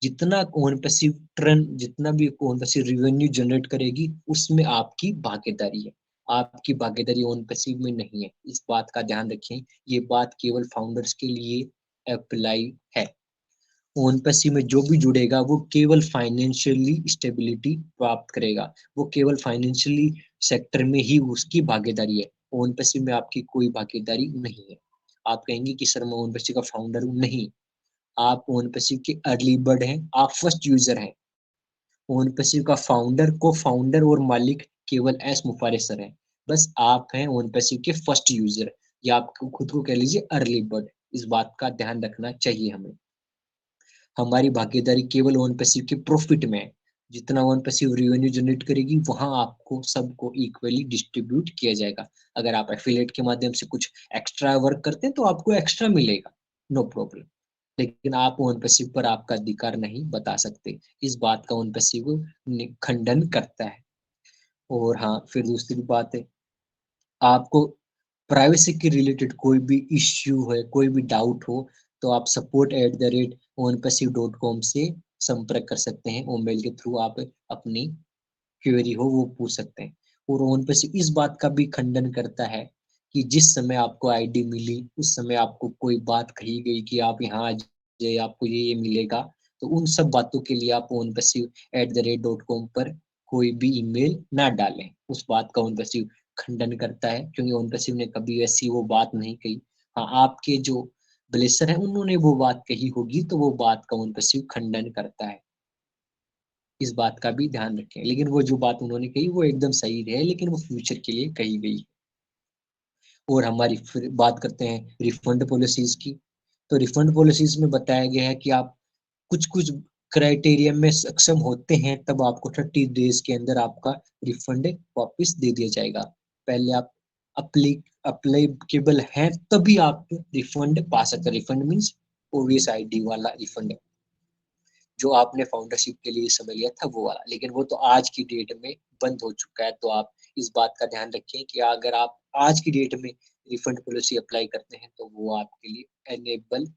जितना ओन पैसिव जितना भी ओन पैसिव रेवेन्यू जनरेट करेगी, उसमें आपकी भागीदारी है। आपकी भागीदारी ओन पैसिव में नहीं है। इस बात का ध्यान रखें, ये बात केवल फाउंडर्स के लिए अप्लाई है। ओन पैसिव में जो भी जुड़ेगा वो केवल फाइनेंशियली स्टेबिलिटी प्राप्त करेगा, वो केवल फाइनेंशियली सेक्टर में ही उसकी भागीदारी है। ओन पैसिव में आपकी कोई भागीदारी नहीं है। आप कहेंगे कि सर मैं ओन पैसिव का फाउंडर हूँ, नहीं, आप ओन पैसिव के अर्ली बर्ड हैं, आप फर्स्ट यूजर हैं। ओन पैसिव का फाउंडर और मालिक केवल एस मुफारिस सर हैं। बस आप हैं ओन पैसिव के फर्स्ट यूजर, या आप खुद को कह लीजिए अर्ली बर्ड। इस बात का ध्यान रखना चाहिए हमें। हमारी भागीदारी केवल ओन पैसिव के प्रॉफिट में है। जितना ओन पैसिव रेवेन्यू जनरेट करेगी वहां आपको सबको इक्वली डिस्ट्रीब्यूट किया जाएगा। अगर आप एफिलिएट के माध्यम से कुछ एक्स्ट्रा वर्क करते हैं तो आपको एक्स्ट्रा मिलेगा, नो प्रॉब्लम। लेकिन आप ओन पैसिव पर आपका अधिकार नहीं बता सकते। इस बात का ओन पैसिव खंडन करता है। और हाँ, फिर दूसरी बात है, आपको प्राइवेसी के रिलेटेड कोई भी इश्यू है, कोई भी डाउट हो, तो आप support@onpassive.com से संपर्क कर सकते हैं। वो मेल के थ्रू आप अपनी क्वेरी हो वो पूछ सकते हैं। और ओनपैसिव इस बात का भी खंडन करता है कि जिस समय आपको आईडी मिली उस समय आपको कोई बात कही गई कि आप यहाँ आ जाइए, आपको ये मिलेगा, तो उन सब बातों के लिए आप onpassive@.com पर कोई भी ईमेल ना डालें। उस बात का ओनपैसिव खंडन करता है, क्योंकि ओनपैसिव ने कभी ऐसी वो बात नहीं कही। हाँ, आपके जो ब्लेसर है उन्होंने वो बात कही होगी, तो वो बात का ओनपैसिव खंडन करता है। इस बात का भी ध्यान रखें। लेकिन वो जो बात उन्होंने कही वो एकदम सही है, लेकिन वो फ्यूचर के लिए कही गई। और हमारी फिर बात करते हैं रिफंड पॉलिसीज की। तो रिफंड पॉलिसीज में बताया गया है कि आप कुछ कुछ क्राइटेरिया में सक्षम होते हैं तब आपको 30 डेज के अंदर आपका रिफंड वापस दे दिया जाएगा। पहले आप अप्लीकेबल हैं तभी आप रिफंड पा सकते हैं। रिफंड मीन्स ओवीएस आईडी वाला रिफंड, जो आपने फाउंडरशिप के लिए समय लिया था वो वाला। लेकिन वो तो आज की डेट में बंद हो चुका है। तो आप इस बात का ध्यान रखें कि अगर आप आज की डेट में रिफंड पॉलिसी अप्लाई करते हैं तो वो आपके लिए एनेबल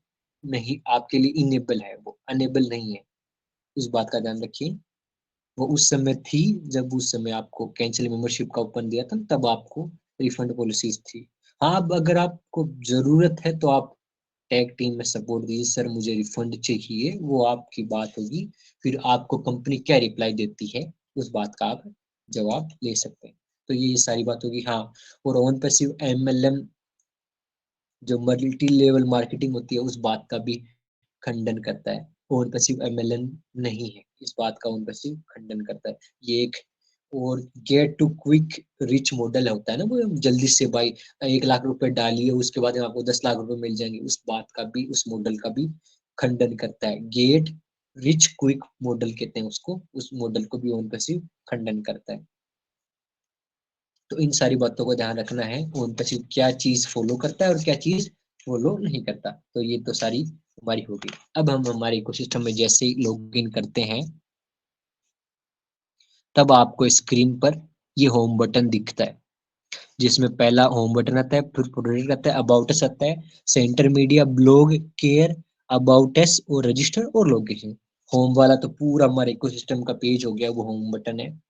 नहीं, आपके लिए इनेबल है, वो अनेबल नहीं है। इस बात का ध्यान रखिए। वो उस समय थी जब उस समय आपको कैंसिल मेंबरशिप का ओपन दिया था, तब आपको रिफंड पॉलिसीज थी। हाँ, अब अगर आपको जरूरत है तो आप टैग टीम में सपोर्ट दीजिए, सर मुझे रिफंड चाहिए, वो आपकी बात होगी। फिर आपको कंपनी क्या रिप्लाई देती है उस बात का आप जवाब ले सकते हैं। तो ये सारी बात होगी। हाँ, और ऑन पैसिव एमएलएम जो मल्टी लेवल मार्केटिंग होती है उस बात का भी खंडन करता है। ऑन पैसिव एमएलएम नहीं है, इस बात का ऑन पैसिव खंडन करता है। ये एक और get to quick rich model होता है ना, वो जल्दी से भाई 1 लाख रुपए डालिए उसके बाद आपको 10 लाख रुपए मिल जाएंगे, उस बात का भी, उस मॉडल का भी खंडन करता है। गेट रिच क्विक मॉडल कहते हैं उसको, उस मॉडल को भी ऑन पैसिव खंडन करता है। तो इन सारी बातों को ध्यान रखना है, ऑन पैसिव क्या चीज फॉलो करता है और क्या चीज फॉलो नहीं करता। तो ये तो सारी हमारी होगी। अब हम हमारे इकोसिस्टम में जैसे ही लॉग इन करते हैं तब आपको स्क्रीन पर ये होम बटन दिखता है, जिसमें पहला होम बटन आता है, फिर प्रोडक्ट आता है, अबाउट अस आता है, centre media, blog, care, about us और रजिस्टर और लोकेशन। होम वाला तो पूरा हमारे इकोसिस्टम का पेज हो गया, वो होम बटन है।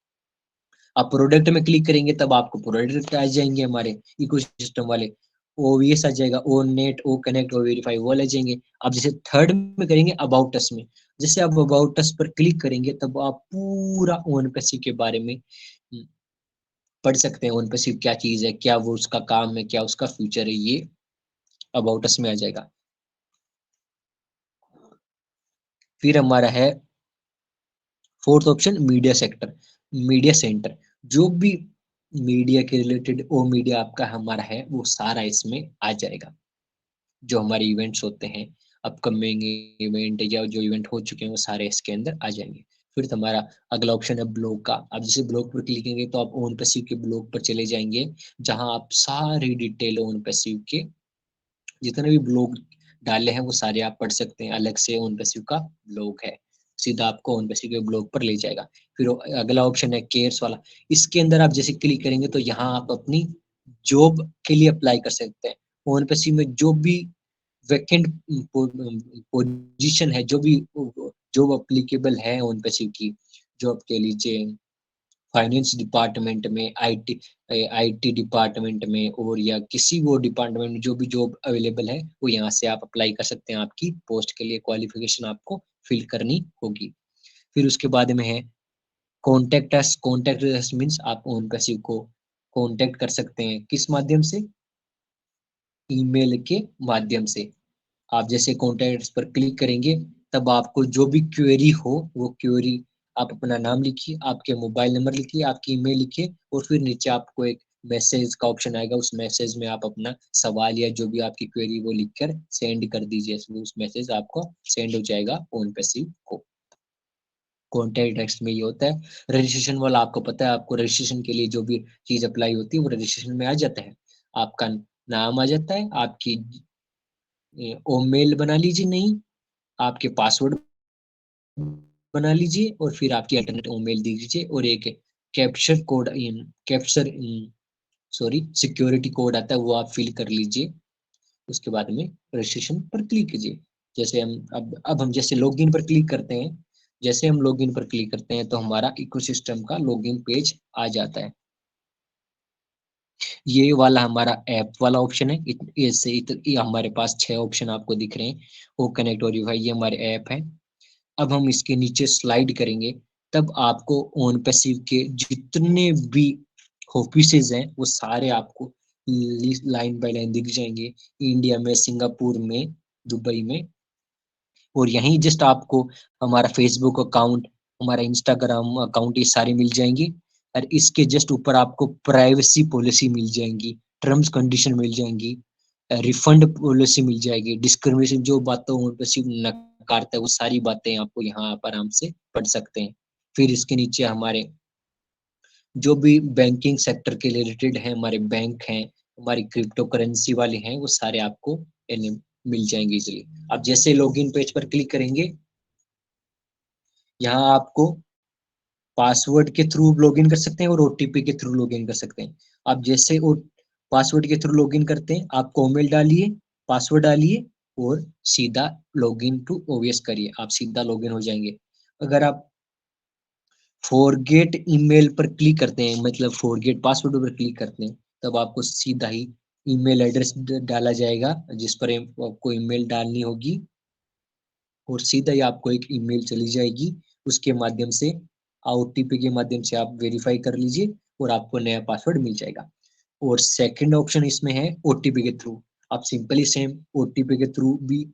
आप प्रोडक्ट में क्लिक करेंगे तब आपको प्रोडक्ट आ जाएंगे हमारे इकोसिस्टम वाले। ओवीएस आ जाएगा, ओ नेट, ओ कनेक्ट, ओ वेरीफाई, वो ले जाएंगे। आप जैसे थर्ड में करेंगे अबाउट अस में, जैसे आप अबाउट अस पर क्लिक करेंगे तब आप पूरा ओन पैसिव के बारे में पढ़ सकते हैं। ओन पैसिव क्या चीज है, क्या वो उसका काम है, क्या उसका फ्यूचर है, ये अबाउट अस में आ जाएगा। फिर हमारा है fourth option media sector, media centre. जो भी मीडिया के रिलेटेड वो मीडिया आपका हमारा है वो सारा इसमें आ जाएगा। जो हमारे इवेंट्स होते हैं, अपकमिंग इवेंट या जो इवेंट हो चुके हैं वो सारे इसके अंदर आ जाएंगे। फिर हमारा अगला ऑप्शन है ब्लॉग का। आप जैसे ब्लॉग पर क्लिक करेंगे तो आप ओन पैसिव के ब्लॉग पर चले जाएंगे, जहां आप सारी डिटेल ओन पैसिव के जितने भी ब्लॉग डाले हैं वो सारे आप पढ़ सकते हैं। अलग से ओन पैसिव का ब्लॉग है, सीधा आपको ओन पैसिव के ब्लॉग पर ले जाएगा। फिर अगला ऑप्शन है केयर्स वाला। इसके अंदर आप जैसे क्लिक करेंगे तो यहाँ आप अपनी जॉब के लिए अप्लाई कर सकते हैं। ओन पैसिव में जो भी वैकेंट पोजीशन है, जो भी जॉब अप्लीकेबल है ओन पैसिव की, जॉब के लीजिए फाइनेंस डिपार्टमेंट में, आईटी डिपार्टमेंट में, और या किसी वो डिपार्टमेंट में जो भी जॉब अवेलेबल है, वो यहाँ से आप अप्लाई कर सकते हैं। आपकी पोस्ट के लिए क्वालिफिकेशन आपको फिल करनी होगी। फिर उसके बाद में है कॉन्टैक्ट अस मीन्स आप ओन पैसिव को कॉन्टैक्ट कर सकते हैं। किस माध्यम से? ईमेल के माध्यम से। आप जैसे कॉन्टैक्ट्स पर क्लिक करेंगे, तब आपको जो भी क्वेरी हो, वो क्वेरी आप अपना नाम लिखिए, आपके मोबाइल नंबर लिखिए, आपकी ईमेल लिखिए, और फिर नीचे आपको एक मैसेज का ऑप्शन आएगा। उस मैसेज में आप अपना सवाल या जो भी आपकी क्वेरी वो लिखकर सेंड कर दीजिए। उस मैसेज आपको सेंड हो जाएगा ओन पैसिव को। कॉन्टैक्ट टेक्स्ट में ये होता है। रजिस्ट्रेशन वाला आपको पता है, आपको रजिस्ट्रेशन के लिए जो भी चीज अप्लाई होती है वो रजिस्ट्रेशन में आ जाता है। आपका नाम आ जाता है, आपकी मेल बना लीजिए, नहीं आपके पासवर्ड बना लीजिए, और फिर आपकी अल्टरनेट मेल दे दीजिए, और एक capture code capture sorry security code आता है, वो आप फिल कर लीजिए। उसके बाद में रजिस्ट्रेशन पर क्लिक कीजिए। जैसे हम अब हम जैसे लॉगिन पर क्लिक करते हैं, जैसे हम लॉगिन पर क्लिक करते हैं तो हमारा इकोसिस्टम का लॉगिन पेज आ जाता है। ये वाला हमारा ऐप वाला ऑप्शन है। ये हमारे पास 6 ऑप्शन आपको दिख रहे हैं। वो कनेक्ट और वेरीफाई, ये हमारे ऐप है। अब हम इसके नीचे स्लाइड करेंगे, तब आपको ओन पैसिव के जितने भी ऑफिसेज हैं वो सारे आपको लाइन बाय लाइन दिख जाएंगे। इंडिया में, सिंगापुर में, दुबई में, और यहीं जस्ट आपको हमारा फेसबुक अकाउंट, हमारा इंस्टाग्राम अकाउंट, ये सारे मिल जाएंगे। और इसके जस्ट ऊपर आपको प्राइवेसी पॉलिसी मिल जाएंगी, टर्म्स कंडीशन मिल जाएंगी, रिफंड पॉलिसी मिल जाएगी, डिस्क्रिमिनेशन जो बातों पे सिर्फ नकारता है वो सारी बातें आपको यहाँ पर आराम से पढ़ सकते हैं। फिर इसके नीचे हमारे जो भी बैंकिंग सेक्टर के रिलेटेड है, हमारे बैंक हैं, हमारी क्रिप्टो करेंसी वाले हैं, वो सारे आपको मिल जाएंगे इजिली। आप जैसे लॉगिन पेज पर क्लिक करेंगे, यहाँ आपको पासवर्ड के थ्रू लॉगिन कर सकते हैं और ओटीपी के थ्रू लॉगिन कर सकते हैं। आप जैसे पासवर्ड के थ्रू लॉगिन करते हैं, आप ईमेल डालिए, पासवर्ड डालिए, और सीधा लॉगिन टू ओवीएस करिए, आप सीधा लॉगिन हो जाएंगे। अगर आप फॉरगेट ईमेल पर क्लिक करते हैं, मतलब फॉरगेट पासवर्ड पर क्लिक करते हैं, तब आपको सीधा ही ईमेल एड्रेस डाला जाएगा जिस पर आपको ईमेल डालनी होगी, और सीधा ही आपको एक ईमेल चली जाएगी। उसके माध्यम से, ओटीपी के माध्यम से आप वेरीफाई कर लीजिए, और आपको नया पासवर्ड मिल जाएगा। और सेकंड ऑप्शन इसमें है ओटीपी के थ्रू। आप सिंपली सेम ओटीपी के थ्रू भी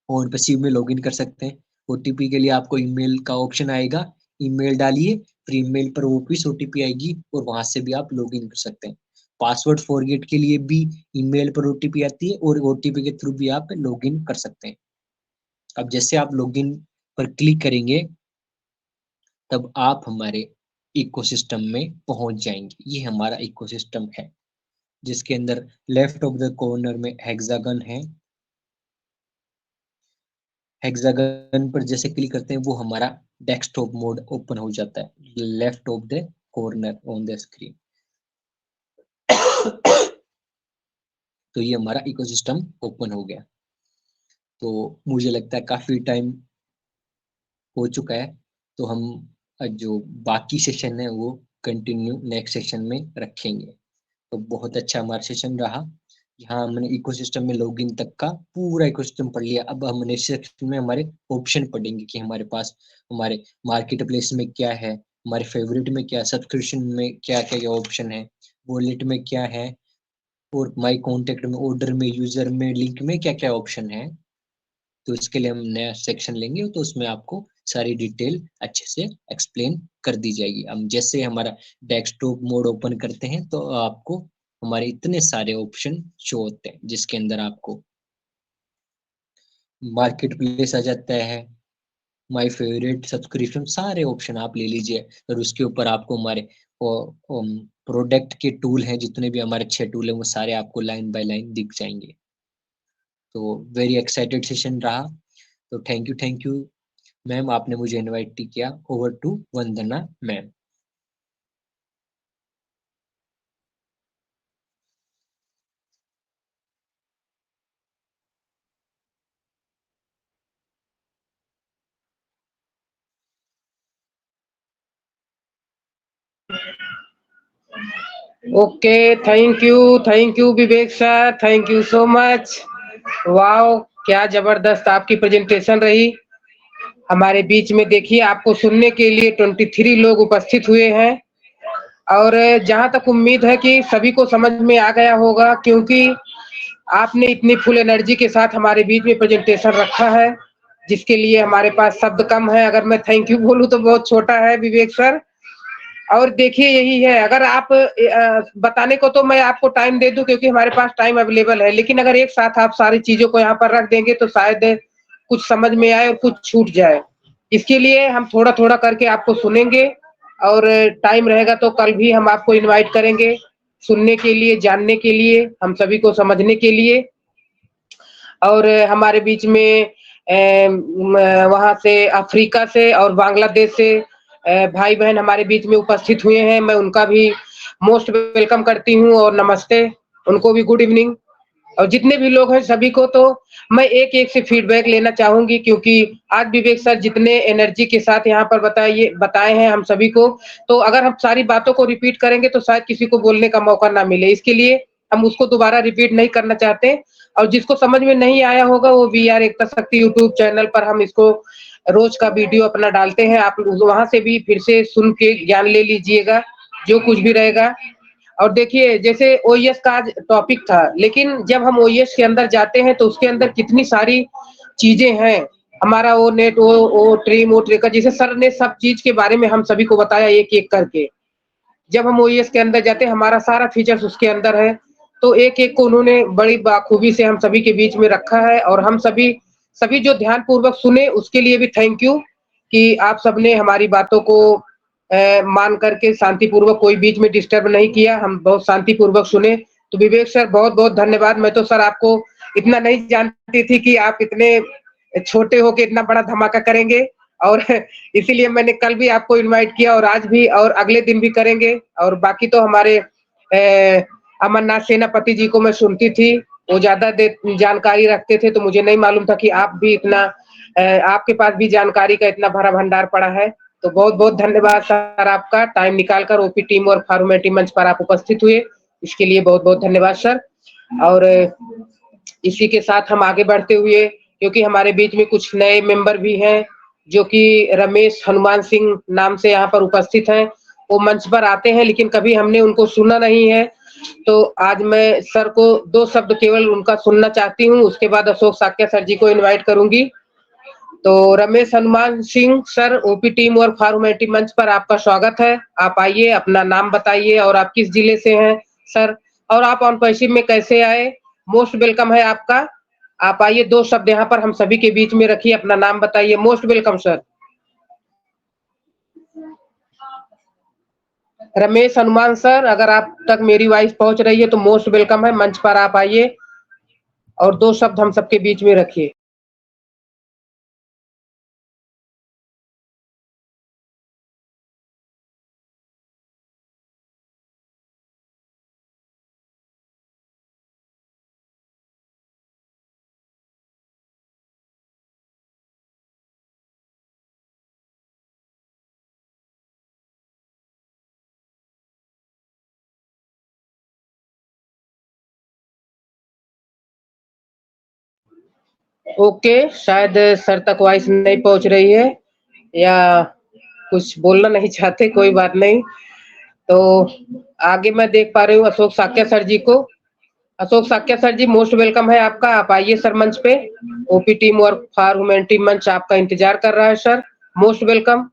फोन पे सिम में लॉगिन कर सकते हैं। ओटीपी के लिए आपको ईमेल का ऑप्शन आएगा, ईमेल डालिए, फिर ईमेल पर वापिस ओटीपी आएगी, और वहां से भी आप लॉगिन कर सकते हैं। पासवर्ड फॉरगेट के लिए भी ईमेल पर ओटीपी आती है, और ओटीपी के थ्रू भी आप लॉगिन कर सकते हैं। अब जैसे आप लॉगिन पर क्लिक करेंगे, तब आप हमारे इकोसिस्टम में पहुंच जाएंगे। ये हमारा इकोसिस्टम है, जिसके अंदर लेफ्ट ऑफ द कॉर्नर में हेक्सागन है। हेक्सागन पर जैसे क्लिक करते हैं, वो हमारा डेस्कटॉप मोड ओपन हो जाता है left of the corner on the screen. तो ये हमारा इकोसिस्टम ओपन हो गया। तो मुझे लगता है काफी टाइम हो चुका है, तो हम जो बाकी सेशन है वो कंटिन्यू नेक्स्ट सेशन में रखेंगे। तो बहुत अच्छा हमारा सेशन रहा। यहाँ हमने इकोसिस्टम में लॉगिन तक का पूरा इकोसिस्टम पढ़ लिया। अब हम नेक्स्ट सेक्शन में हमारे ऑप्शन पढ़ेंगे कि हमारे पास हमारे मार्केट प्लेस में क्या है, हमारे फेवरेट में क्या, सब्सक्रिप्शन में क्या क्या ऑप्शन है, वॉलेट में क्या है, और माई कॉन्टेक्ट में, ऑर्डर में, यूजर में, लिंक में क्या क्या ऑप्शन है। तो इसके लिए हम नया सेक्शन लेंगे, तो उसमें आपको सारी डिटेल अच्छे से एक्सप्लेन कर दी जाएगी। हम जैसे हमारा डेस्कटॉप मोड ओपन करते हैं, तो आपको हमारे इतने सारे ऑप्शन शो होते हैं, जिसके अंदर आपको मार्केट प्लेस आ जाता है, माय फेवरेट, सब्सक्रिप्शन, सारे ऑप्शन आप ले लीजिए। और उसके ऊपर आपको हमारे प्रोडक्ट के टूल हैं, जितने भी हमारे 6 टूल हैं, वो सारे आपको लाइन बाय लाइन दिख जाएंगे। तो वेरी एक्साइटेड सेशन रहा। तो थैंक यू मैम, आपने मुझे इनवाइट किया। Over to Vandana ma'am. Okay, thank you Vivek sir, thank you so much. Wow, क्या जबरदस्त आपकी प्रेजेंटेशन रही। हमारे बीच में देखिए आपको सुनने के लिए 23 लोग उपस्थित हुए हैं और जहाँ तक उम्मीद है कि सभी को समझ में आ गया होगा, क्योंकि आपने इतनी फुल एनर्जी के साथ हमारे बीच में प्रेजेंटेशन रखा है, जिसके लिए हमारे पास शब्द कम है। अगर मैं थैंक यू बोलूँ तो बहुत छोटा है विवेक सर। और देखिए यही है, अगर आप बताने को तो मैं आपको टाइम दे दूं क्योंकि हमारे पास टाइम अवेलेबल है, लेकिन अगर एक साथ आप सारी चीजों को यहाँ पर रख देंगे तो शायद कुछ समझ में आए और कुछ छूट जाए। इसके लिए हम थोड़ा थोड़ा करके आपको सुनेंगे और टाइम रहेगा तो कल भी हम आपको इनवाइट करेंगे सुनने के लिए, जानने के लिए, हम सभी को समझने के लिए। और हमारे बीच में वहां से अफ्रीका से और बांग्लादेश से भाई बहन हमारे बीच में उपस्थित हुए हैं। मैं उनका भी मोस्ट वेलकम करती हूँ और नमस्ते, उनको भी गुड इवनिंग। और जितने भी लोग हैं सभी को तो मैं एक एक से फीडबैक लेना चाहूंगी, क्योंकि आज विवेक सर जितने एनर्जी के साथ यहाँ पर बताए हैं हम सभी को, तो अगर हम सारी बातों को रिपीट करेंगे तो शायद किसी को बोलने का मौका ना मिले। इसके लिए हम उसको दोबारा रिपीट नहीं करना चाहते। और जिसको समझ में नहीं आया होगा वो वी आर एकता शक्ति यूट्यूब चैनल पर हम इसको रोज का वीडियो अपना डालते हैं, आप वहां से भी फिर से सुन के ज्ञान ले लीजिएगा जो कुछ भी रहेगा। और देखिए जैसे ओईएस का आज टॉपिक था, लेकिन जब हम ओईएस के अंदर जाते हैं तो उसके अंदर कितनी सारी चीजें हैं। हमारा वो नेट वो ट्रीम वो ट्रेकर, जैसे सर ने सब चीज के बारे में हम सभी को बताया एक एक करके। जब हम ओईएस के अंदर जाते हैं हमारा सारा फीचर्स उसके अंदर है, तो एक एक को उन्होंने बड़ी बाखूबी से हम सभी के बीच में रखा है। और हम सभी सभी जो ध्यान पूर्वक सुने उसके लिए भी थैंक यू कि आप सबने हमारी बातों को मान करके शांतिपूर्वक, कोई बीच में डिस्टर्ब नहीं किया, हम बहुत शांतिपूर्वक सुने। तो विवेक सर बहुत बहुत धन्यवाद। मैं तो सर आपको इतना नहीं जानती थी कि आप इतने छोटे होके इतना बड़ा धमाका करेंगे, और इसीलिए मैंने कल भी आपको इनवाइट किया और आज भी और अगले दिन भी करेंगे। और बाकी तो हमारे अमरनाथ सेनापति जी को मैं सुनती थी, वो ज्यादा जानकारी रखते थे, तो मुझे नहीं मालूम था कि आप भी इतना आपके पास भी जानकारी का इतना भरा भंडार पड़ा है। तो बहुत बहुत धन्यवाद सर, आपका टाइम निकालकर ओपी टीम और फॉर्मेटिव मंच पर आप उपस्थित हुए, इसके लिए बहुत बहुत धन्यवाद सर। और इसी के साथ हम आगे बढ़ते हुए, क्योंकि हमारे बीच में कुछ नए मेंबर भी हैं जो कि रमेश हनुमान सिंह नाम से यहाँ पर उपस्थित हैं। वो मंच पर आते हैं लेकिन कभी हमने उनको सुना नहीं है, तो आज मैं सर को दो शब्द केवल उनका सुनना चाहती हूँ, उसके बाद अशोक साक्य सर जी को इनवाइट करूंगी। तो Ramesh Hanuman Singh sir, OP team और फॉर्मेटिव मंच पर आपका स्वागत है। आप आइए, अपना नाम बताइए और आप किस जिले से हैं सर, और आप ऑन पैसिव में कैसे आए। मोस्ट वेलकम है आपका। आप आइए, दो शब्द यहाँ पर हम सभी के बीच में रखिए, अपना नाम बताइए। Most welcome sir. Ramesh Hanuman sir, अगर आप तक मेरी वॉइस पहुंच रही है तो मोस्ट वेलकम है, मंच पर आप आइए और दो शब्द हम सबके बीच में रखिए। ओके, शायद सर तक वॉइस नहीं पहुंच रही है या कुछ बोलना नहीं चाहते, कोई बात नहीं। तो आगे मैं देख पा रही हूँ अशोक साक्य सर जी को। Ashok Shakya sir ji, most welcome है आपका, आप आइए सर मंच पे। ओपी टीम और फॉर ह्यूमैनिटी मंच आपका इंतजार कर रहा है सर, मोस्ट वेलकम।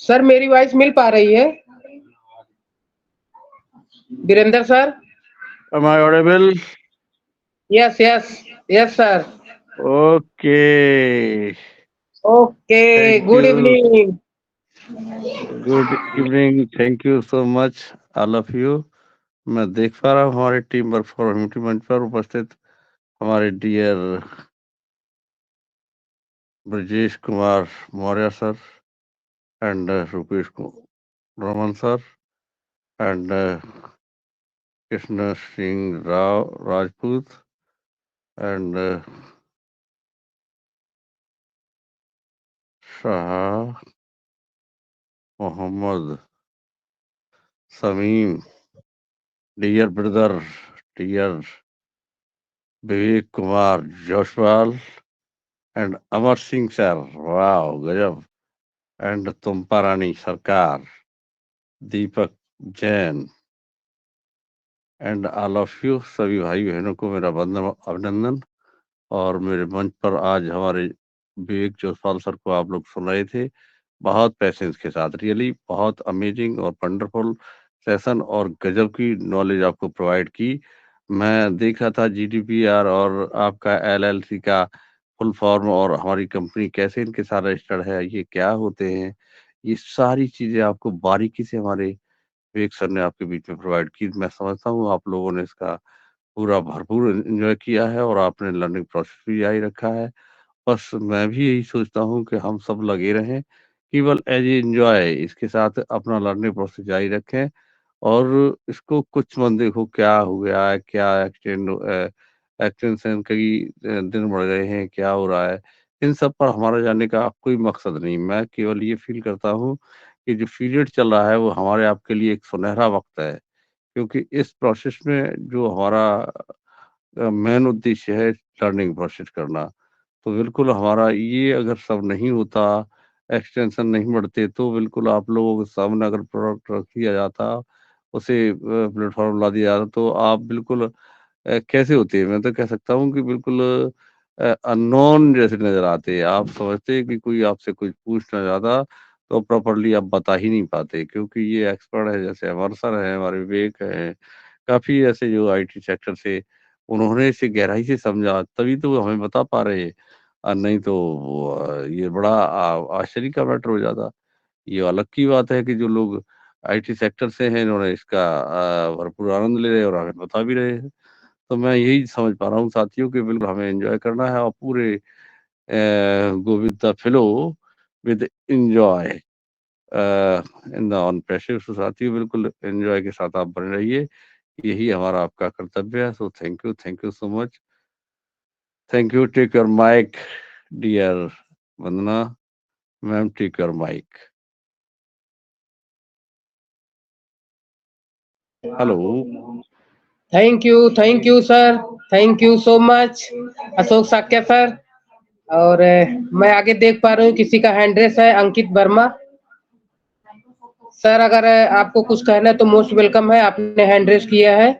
सर मेरी वॉइस मिल पा रही है? Virendra sir? Am I audible? Yes yes yes sir. Okay. Okay, Thank good you. Evening. Good evening. Thank you so much, all of you. मैं देख पा रहा हूँ हमारे टीम वर्क फॉर ह्यूमैनिटी मंच पर उपस्थित हमारे dear Brajesh Kumar Maurya sir and Rupesh Raman sir and Krishna Singh Rao Rajput and Shah Mohammad Samim, dear brother, dear Vivek Kumar Joshwal and Amar Singh sir, wow गजब, and Tumpa Rani Sarkar, Deepak Jain and all of you, सभी भाई बहनों को मेरा वंदन अभिनंदन। और मेरे मंच पर आज हमारे विवेक जोसवाल सर को आप लोग सुन रहे थे बहुत पेशेंस के साथ, रियली बहुत अमेजिंग और वंडरफुल सेशन और गजब की नॉलेज आपको प्रोवाइड की। मैं देख रहा था जीडीपीआर और आपका एलएलसी का फुल फॉर्म और हमारी कंपनी कैसे इनके साथ रजिस्टर्ड है, ये क्या होते हैं, ये सारी चीजें आपको बारीकी से हमारे विवेक सर ने आपके बीच में प्रोवाइड की। मैं समझता हूँ आप लोगों ने इसका पूरा भरपूर एंजॉय किया है और आपने लर्निंग प्रोसेस भी जारी रखा है। बस मैं भी यही सोचता हूँ कि हम सब लगे रहें, केवल एज ए एंजॉय इसके साथ अपना लर्निंग प्रोसेस जारी रखें। और इसको कुछ मत देखो क्या हो गया है, क्या एक्सटेंशन कई दिन बढ़ गए हैं, क्या हो रहा है, इन सब पर हमारा जाने का कोई मकसद नहीं। मैं केवल ये फील करता हूँ कि जो पीरियड चल रहा है वो हमारे आपके लिए एक सुनहरा वक्त है, क्योंकि इस प्रोसेस में जो हमारा मेन उद्देश्य है लर्निंग प्रोसेस करना, तो बिल्कुल हमारा ये अगर सब नहीं होता, एक्सटेंशन नहीं बढ़ते, तो बिल्कुल आप लोगों के सामने अगर प्रोडक्ट रख दिया जाता, उसे प्लेटफॉर्म ला दिया जाता, तो आप बिल्कुल कैसे होते? मैं तो कह सकता हूँ कि बिल्कुल अननोन जैसे नज़र आते। आप समझते कि कोई आपसे कुछ पूछना चाहता, तो प्रॉपर्ली आप बता ही नहीं पाते, क्योंकि ये एक्सपर्ट है, जैसे अमर सर हैं, हमारे विवेक हैं, काफ़ी ऐसे जो आईटी सेक्टर से उन्होंने इसे गहराई से समझा, तभी तो वो हमें बता पा रहे हैं। नहीं तो वो ये बड़ा आश्चर्य का मैटर हो जाता। ये अलग की बात है कि जो लोग आईटी सेक्टर से हैं, इन्होंने इसका भरपूर आनंद ले रहे हैं और हमें बता भी रहे हैं। तो मैं यही समझ पा रहा हूँ साथियों कि बिल्कुल हमें एन्जॉय करना है और पूरे go with the flow with enjoy in the on passive. So साथियों बिल्कुल एन्जॉय के साथ आप बने रहिए, यही हमारा आपका कर्तव्य है। So thank you so much, thank you. Take your mic dear Vandana ma'am, take your mic. Hello. Thank you sir, thank you so much Ashok Shakya sir. और मैं आगे देख पा रहा हूँ किसी का हैंड रेस है, अंकित वर्मा सर। अगर आपको कुछ कहना है तो मोस्ट वेलकम है, आपने हैंड रेस किया है।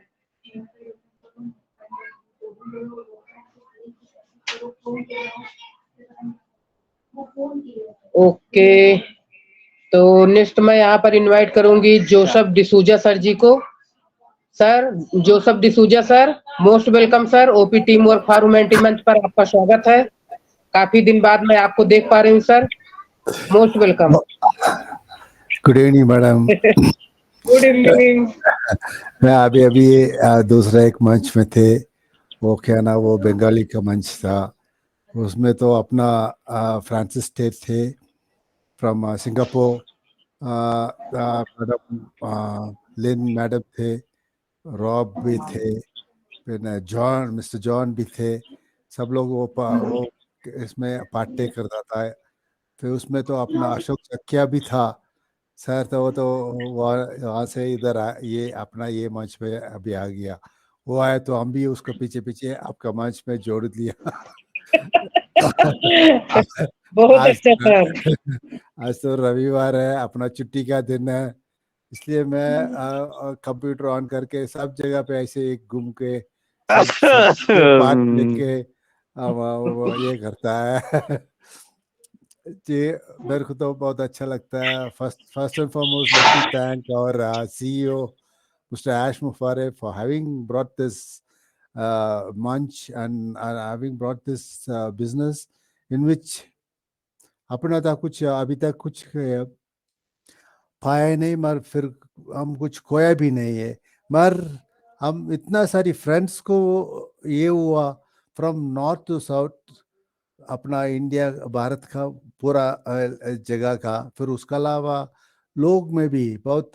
ओके, तो नेक्स्ट मैं यहाँ पर इनवाइट करूंगी जोसेफ डिसूजा सर जी को। Sir Joseph D'Souza sir, most welcome sir. OP team work for humanity मंच पर आपका स्वागत है। काफी दिन बाद मैं आपको देख पा रही हूँ sir, most welcome. Good evening madam. Good evening. मैं अभी अभी दूसरा एक मंच में थे, वो क्या ना, वो बंगाली का मंच था। उसमें तो अपना फ्रांसिस टेट थे from Singapore, madam Lin madam थे, रॉब भी थे, फिर मिस्टर जॉन भी थे। सब लोग वो इसमें पार्टे करता था। फिर उसमें तो अपना अशोक चकिया भी था सर। तो वो तो वहाँ से इधर ये अपना ये मंच पे अभी आ गया। वो आए तो हम भी उसको पीछे पीछे आपका मंच में जोड़ दिया। बहुत आज अच्छा सर। आज तो रविवार है, अपना छुट्टी का दिन है, इसलिए मैं कंप्यूटर ऑन करके सब जगह पे ऐसे एक घूम के सब सबके पार्ट लेके वो ये करता है। जी, मेरे को तो बहुत अच्छा लगता है। First and foremost let me thank our CEO Mr. Ash Mufare for having brought this munch and having brought this business in which अपना था कुछ अभी तक कुछ पाया नहीं, मगर फिर हम कुछ खोया भी नहीं है। मगर हम इतना सारी फ्रेंड्स को ये हुआ फ्रॉम नॉर्थ टू साउथ, अपना इंडिया भारत का पूरा जगह का। फिर उसके अलावा लोग में भी बहुत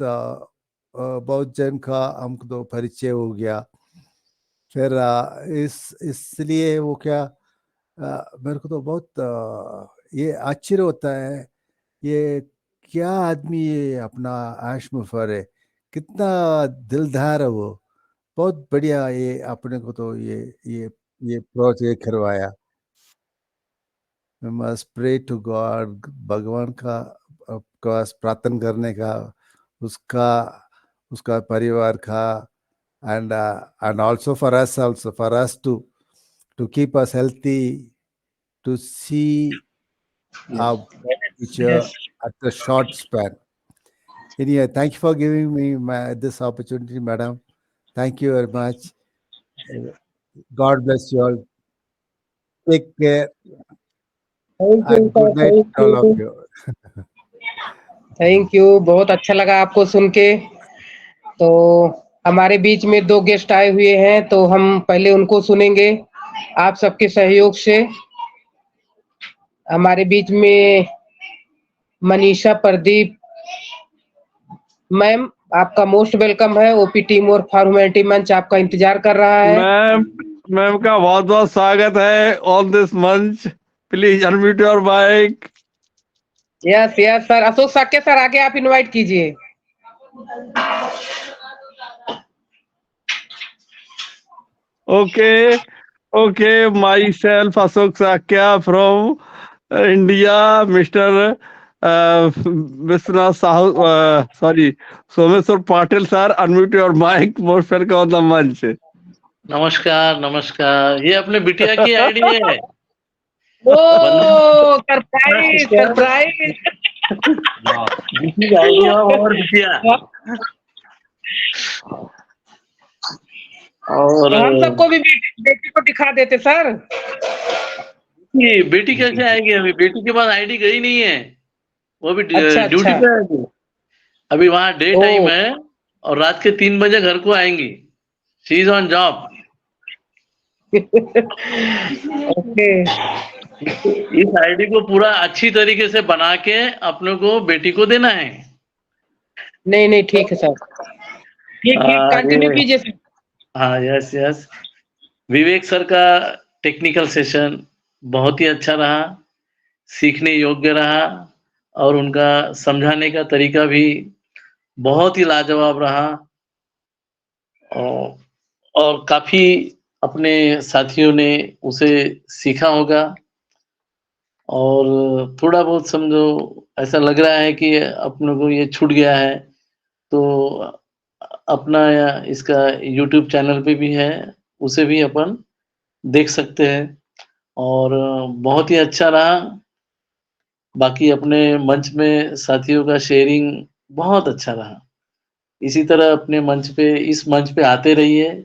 जन का हमको तो परिचय हो गया। फिर इसलिए वो क्या मेरे को तो बहुत ये आश्चर्य होता है, ये क्या आदमी, ये अपना आश मुफर है, कितना दिलदार है वो, बहुत बढ़िया। ये अपने को तो ये प्रोजेक्ट करवाया। मस्ट प्रे टू गॉड, भगवान का प्रार्थना करने का, उसका उसका परिवार का, and also for us to keep us healthy, to see our future at a short span. Anyway, thank you for giving me this opportunity, madam. Thank you very much. God bless you all. Take care thank you and sir, good night thank to all of you, you. Thank you. बहुत अच्छा लगा आपको सुन के। तो हमारे बीच में 2 guest आए हुए हैं, तो हम पहले उनको सुनेंगे आप सबके सहयोग से। हमारे बीच में मनीषा प्रदीप मैम, आपका मोस्ट वेलकम है। ओपी टीम और फॉर्मेलिटी मंच आपका इंतजार कर रहा है। मैम मैम का बहुत बहुत स्वागत है ऑन दिस मंच। Please unmute your mic. Yes yes sir. Ashok Shakya sir, आगे आप इनवाइट कीजिए। Okay, okay, myself Ashok Sakya from India, Mr. Vishwanath Sahu, sorry, Someshwar Patil sir, unmute your mic, most welcome on the मंच। नमस्कार नमस्कार, ये अपने बिटिया की आईडी है। ओ सरप्राइज सरप्राइज। आईडी और बिटिया और हम सबको भी बेटी को दिखा देते सर। ये बेटी कैसे आएगी? अभी बेटी के पास आईडी गई नहीं है, वो भी अच्छा ड्यूटी अच्छा। पे है अभी। वहाँ डे ओ टाइम है और रात के 3 बजे घर को आएंगी। She is on job. Okay. इस आईडी को पूरा अच्छी तरीके से बना के अपने को बेटी को देना है। नहीं नहीं ठीक है सर, ठीक ठीक कंटिन्यू ये कीजिए सर। हाँ, यस यस। विवेक सर का टेक्निकल सेशन बहुत ही अच्छा रहा, सीखने योग्य रहा और उनका समझाने का तरीका भी बहुत ही लाजवाब रहा। और काफी अपने साथियों ने उसे सीखा होगा और थोड़ा बहुत समझो ऐसा लग रहा है कि अपने को ये छूट गया है, तो अपना इसका यूट्यूब चैनल पे भी है, उसे भी अपन देख सकते हैं और बहुत ही अच्छा रहा। बाकी अपने मंच में साथियों का शेयरिंग बहुत अच्छा रहा। इसी तरह अपने मंच पे, इस मंच पे आते रहिए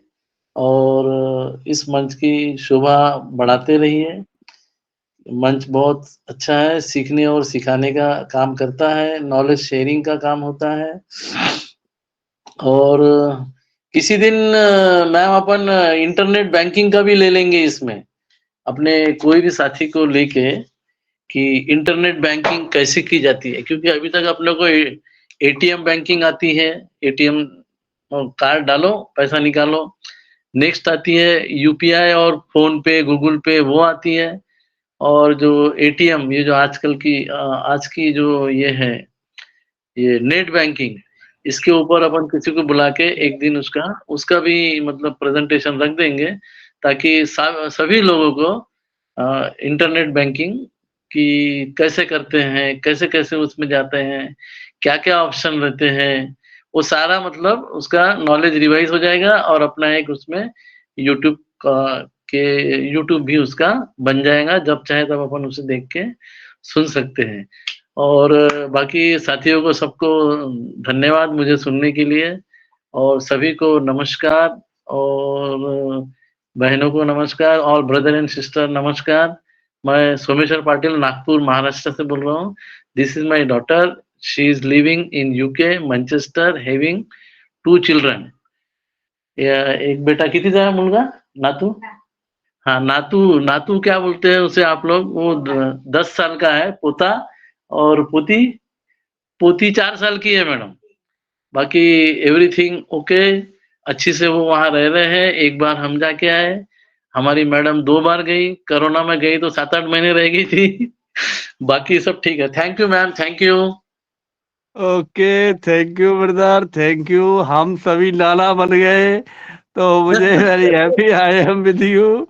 और इस मंच की शोभा बढ़ाते रहिए। मंच बहुत अच्छा है, सीखने और सिखाने का काम करता है, नॉलेज शेयरिंग का काम होता है। और किसी दिन मैम अपन इंटरनेट बैंकिंग का भी ले लेंगे इसमें, अपने कोई भी साथी को लेके कि इंटरनेट बैंकिंग कैसे की जाती है, क्योंकि अभी तक अपने को एटीएम बैंकिंग आती है, एटीएम कार्ड डालो पैसा निकालो। नेक्स्ट आती है यूपीआई और फोन पे, गूगल पे, वो आती है। और जो एटीएम, ये जो आजकल की आज की जो ये है, ये नेट बैंकिंग, इसके ऊपर अपन किसी को बुला के एक दिन उसका उसका भी मतलब प्रेजेंटेशन रख देंगे, ताकि सभी लोगों को इंटरनेट बैंकिंग की कैसे करते हैं, कैसे कैसे उसमें जाते हैं, क्या क्या ऑप्शन रहते हैं, वो सारा मतलब उसका नॉलेज रिवाइज हो जाएगा और अपना एक उसमें यूट्यूब के यूट्यूब भी उसका बन जाएगा। जब चाहे तब अपन उसे देख के सुन सकते हैं। और बाकी साथियों को सबको धन्यवाद मुझे सुनने के लिए, और सभी को नमस्कार, और बहनों को नमस्कार, और ब्रदर एंड सिस्टर नमस्कार। मैं सोमेश्वर पाटिल नागपुर महाराष्ट्र से बोल रहा हूँ। This is my daughter, she is living in UK Manchester, having 2 children. एक बेटा, किती आहे मुलगा? नातू? हाँ, नातू। नातू क्या बोलते हैं उसे आप लोग? वो 10 साल का है पोता, और पोती 4 साल की है मैडम। बाकी एवरीथिंग ओके, अच्छी से वो वहाँ रह रहे हैं। एक बार हम जाके आए, हमारी मैडम 2 बार गई, कोरोना में गई तो 7-8 महीने रह गई थी। बाकी सब ठीक है। Thank you ma'am, thank you. Okay, thank you brother, thank you. हम सभी नाना बन गए, तो मुझे very happy I am with you.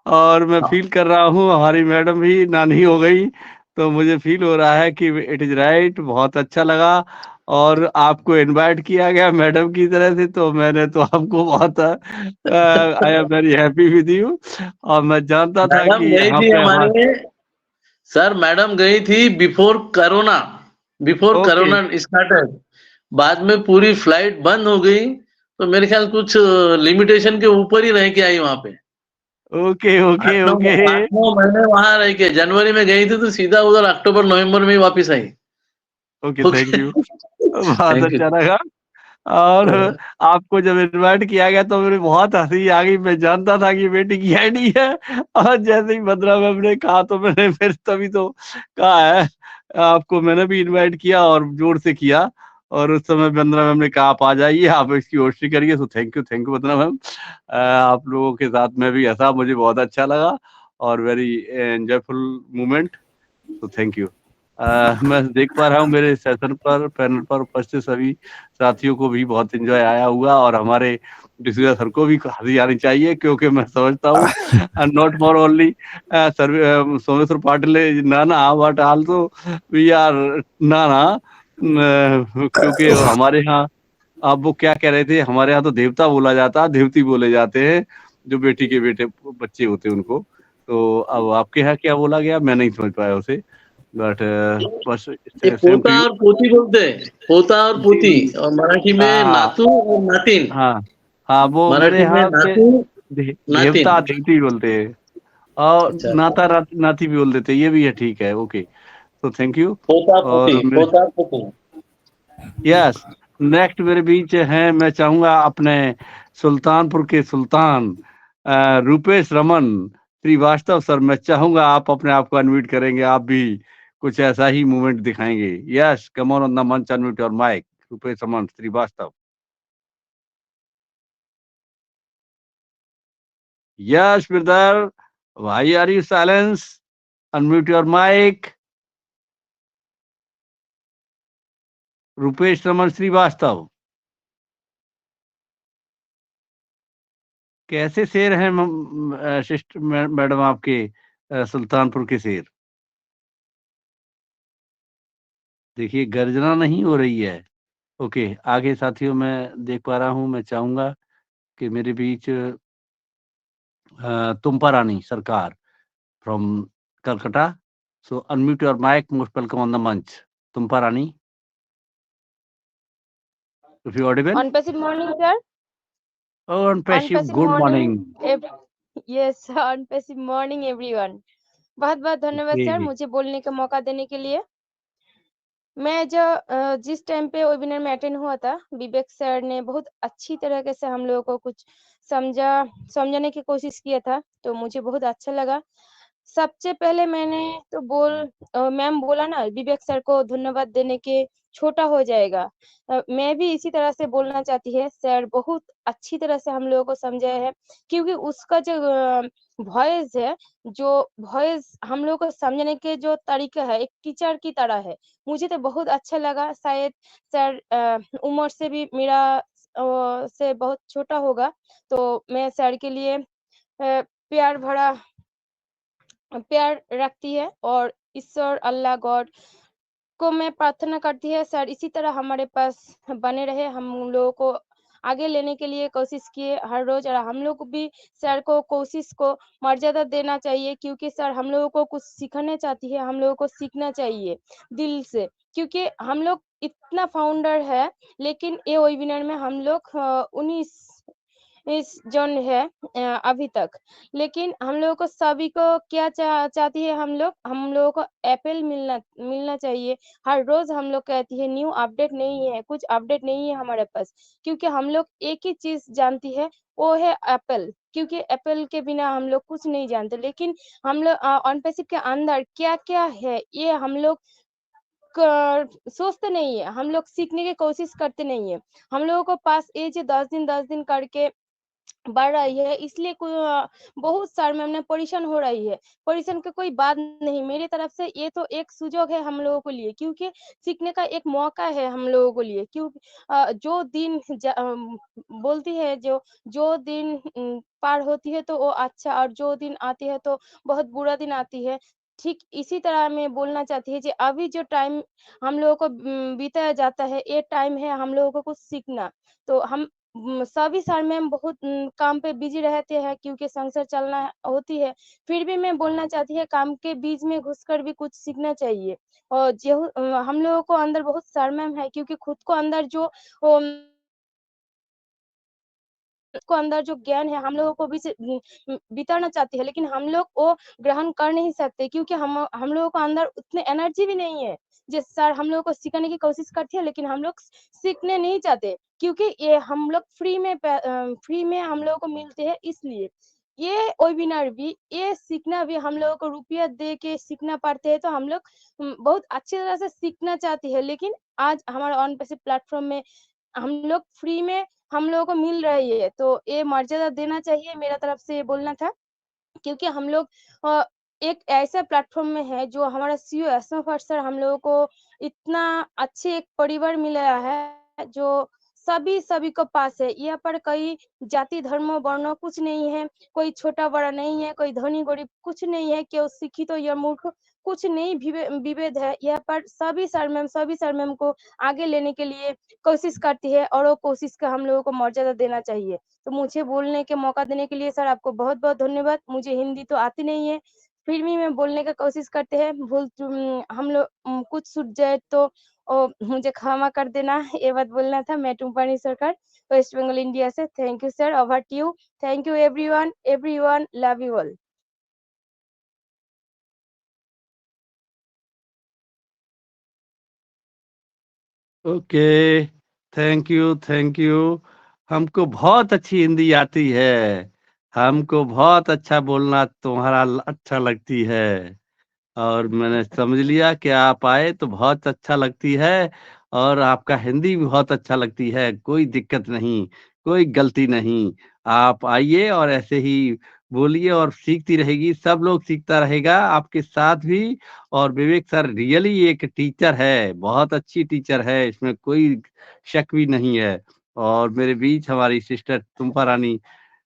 और मैं फील कर रहा हूँ हमारी मैडम भी नानी हो गई, तो मुझे फील हो रहा है कि इट इज राइट। बहुत अच्छा लगा। और आपको इनवाइट किया गया मैडम की तरह से, तो मैंने तो आपको बहुत I am very happy with you. और मैं जानता था मैडम कि गई यहाँ थी पे हमारे हमारे, सर मैडम गई थी बिफोर ओके कोरोना स्टार्टेड। बाद में पूरी फ्लाइट बंद हो गई, तो मेरे ख्याल कुछ लिमिटेशन के ऊपर ही रह के आई वहां पे। ओके ओके ओके 8-9 महीने वहां रह के जनवरी में गई थी, तो सीधा उधर अक्टूबर नवंबर में ही वापस आई। Okay, thank okay. यू। बहुत थैंक यू। अच्छा लगा। और आपको जब इनवाइट किया गया तो मेरे बहुत हंसी आ गई। मैं जानता था कि बेटी की आईडी है, और जैसे ही भद्रा मैम ने कहा तो मैंने फिर तभी तो कहा है आपको। मैंने भी इनवाइट किया और जोर से किया, और उस समय वंदना मैम ने कहा आप आ जाइए, आप इसकी होस्टिंग करिए। तो थैंक यू वंदना मैम। आप लोगों के साथ मैं भी हंसा, मुझे बहुत अच्छा लगा, और वेरी एंजॉयफुल मोमेंट। तो थैंक यू। मैं देख पा रहा हूँ मेरे सेशन पर, पैनल पर उपस्थित सभी साथियों को भी बहुत एंजॉय आया हुआ, और हमारे डिसूजा सर को भी हंसी आनी चाहिए, क्योंकि मैं समझता हूँ not for only Someshwar Patil Nana, but also we are नाना। क्योंकि हमारे यहाँ, अब वो क्या कह रहे थे, हमारे यहाँ तो देवता बोला जाता है, देवती बोले जाते हैं जो बेटी के बेटे बच्चे होते हैं उनको। तो अब आपके यहाँ क्या बोला गया, मैं नहीं समझ पाया उसे, बट बस ये सेम टू पोता यू। और पोती बोलते हैं, पोता और जी पोती, जी। और मराठी में हाँ नातू और नातिन। हाँ हाँ, वो मेरे मराठी में यहाँ के नातू, नातिन। देवता देवती बोलते हैं, और अच्छा, नाता नाती भी बोल देते हैं, ये भी है, ठीक है, ओके। तो थैंक यू। पोता पोती, और मेरे, पोता पोती। यस, नेक्स्ट मेरे बीच हैं, मैं चाहूंगा अपने सुल्तानपुर के सुल्तान रूपेश रमन श्रीवास्तव सर, मैं चाहूंगा आप अपने आप को अनम्यूट करेंगे, आप भी कुछ ऐसा ही मूवमेंट दिखाएंगे। यस, कम ऑन द मंच, unmute your mic, Rupesh Raman Shrivastava. Yes brother, why are you silence, unmute your mic, Rupesh Raman Shrivastava. कैसे शेर हैं सिस्टर मैडम आपके सुल्तानपुर के शेर? देखिए गर्जना नहीं हो रही है। ओके, आगे साथियों मैं देख पा रहा हूँ, मैं चाहूंगा कि मेरे बीच Tumpa Rani Sarkar from Calcutta. So unmute your mic, most welcome on the मंच, Tumpa Rani, if you audible. On passive morning, sir. On On passive, passive good morning, morning. yes, on passive morning, everyone. बहुत बहुत धन्यवाद सर जी मुझे बोलने का मौका देने के लिए। मैं जो जिस टाइम पे वेबिनार में अटेंड हुआ था, विवेक सर ने बहुत अच्छी तरीके से हम लोगों को कुछ समझाने की कोशिश किया था, तो मुझे बहुत अच्छा लगा। सबसे पहले मैंने तो मैम बोला ना विवेक सर को धन्यवाद देने के छोटा हो जाएगा। मैं भी इसी तरह से बोलना चाहती है, सर बहुत अच्छी तरह से हम लोगों को समझाया है, क्योंकि उसका जो वॉइस है, जो वॉइस हम लोग को समझने के जो तरीका है, एक टीचर की तरह है। मुझे तो बहुत अच्छा लगा। शायद सर उम्र से भी मेरा से बहुत छोटा होगा, तो मैं सर के लिए प्यार रखती है, और ईश्वर अल्लाह गॉड को मैं प्रार्थना करती है सर इसी तरह हमारे पास बने रहे, हम लोगों को आगे लेने के लिए कोशिश किए हर रोज, और हम लोग भी सर को कोशिश को मर्यादा देना चाहिए, क्योंकि सर हम लोगों को कुछ सिखाना चाहती है, हम लोगों को सीखना चाहिए दिल से, क्योंकि हम लोग इतना फाउंडर है, लेकिन ये वेबिनार में हम लोग 19 जन है अभी तक। लेकिन हम लोगों को सभी को क्या चाहती है, हम लोगों को एप्पल मिलना चाहिए। हर रोज हम लोग कहती है न्यू अपडेट नहीं है, कुछ अपडेट नहीं है हमारे पास, क्योंकि हम लोग एक ही चीज जानती है, वो है एप्पल, क्योंकि एप्पल के बिना हम लोग कुछ नहीं जानते। लेकिन हम लोग ऑन पैसिव के अंदर क्या क्या है ये हम लोग सोचते नहीं है, हम लोग सीखने की कोशिश करते नहीं है। हम लोगों को पास ये जो 10 दिन करके बढ़ रही है, इसलिए बहुत सारे मैम परेशान हो रही है। परेशान की कोई बात नहीं, मेरी तरफ से ये तो एक सुजोग है हम लोगों के लिए, क्योंकि सीखने का एक मौका है हम लोगों के लिए। जो दिन बोलती है, जो दिन पार होती है तो वो अच्छा, और जो दिन आती है तो बहुत बुरा दिन आती है। ठीक इसी तरह मैं बोलना चाहती हूँ कि अभी जो टाइम हम लोगों को बिताया जाता है, ये टाइम है हम लोगों को कुछ सीखना। तो हम सभी सर मैम बहुत काम पे बिजी रहते हैं, क्योंकि संसार चलना होती है। फिर भी मैं बोलना चाहती है, काम के बीच में घुसकर भी कुछ सीखना चाहिए। और जो हम लोगों को अंदर बहुत सर मैम है, क्योंकि खुद को अंदर जो ज्ञान है हम लोगों को भी बिताना चाहती है, लेकिन हम लोग वो ग्रहण कर नहीं सकते, क्योंकि हम लोगों को अंदर उतने एनर्जी भी नहीं है। जिस सर हम लोगों को सिखाने की कोशिश करती है, लेकिन हम लोग सीखने नहीं चाहते, क्योंकि ये हम लोग फ्री में हम लोगों को मिलते हैं, इसलिए ये वेबिनार भी, ये सीखना भी हम लोगों को रुपया दे के सीखना पड़ते है। तो हम लोग बहुत अच्छी तरह से सीखना चाहती है, लेकिन आज हमारे ऑन पैसिव प्लेटफॉर्म में हम लोग फ्री में हम लोगों को मिल रही है, तो ये मर्यादा देना चाहिए, मेरा तरफ से ये बोलना था। क्योंकि हम लोग एक ऐसा प्लेटफॉर्म में है, जो हमारा सीईओ एसएम सर हम लोगों को इतना अच्छे एक परिवार मिला है, जो सभी को पास है। यहाँ पर कोई जाति धर्म वर्ण कुछ नहीं है, कोई छोटा बड़ा नहीं है, कोई धनी गरीब कुछ नहीं है, केवल शिक्षित या मूर्ख कुछ नहीं, विभेद है। यहाँ पर सभी सर मैम को आगे लेने के लिए कोशिश करती है, और वो कोशिश का हम लोगों को मर्यादा देना चाहिए। तो मुझे बोलने के मौका देने के लिए सर आपको बहुत-बहुत धन्यवाद। मुझे हिंदी तो आती नहीं है, फिर भी मैं बोलने का कोशिश करते हैं। हम लोग कुछ छूट जाए तो मुझे क्षमा कर देना। ये बात बोलना था। मैं टुम्पानी सरकार, वेस्ट बंगाल, इंडिया से। Thank you sir, over to you. Thank you everyone, love you all. Okay, thank you. हमको बहुत अच्छी हिंदी आती है, हमको बहुत अच्छा बोलना तुम्हारा अच्छा लगती है, और मैंने समझ लिया कि आप आए तो बहुत अच्छा लगती है, और आपका हिंदी भी बहुत अच्छा लगती है। कोई दिक्कत नहीं, कोई गलती नहीं। आप आइए और ऐसे ही बोलिए, और सीखती रहेगी, सब लोग सीखता रहेगा आपके साथ भी। और विवेक सर रियली एक टीचर है, बहुत अच्छी टीचर है, इसमें कोई शक भी नहीं है। और मेरे बीच हमारी सिस्टर टुम्पा रानी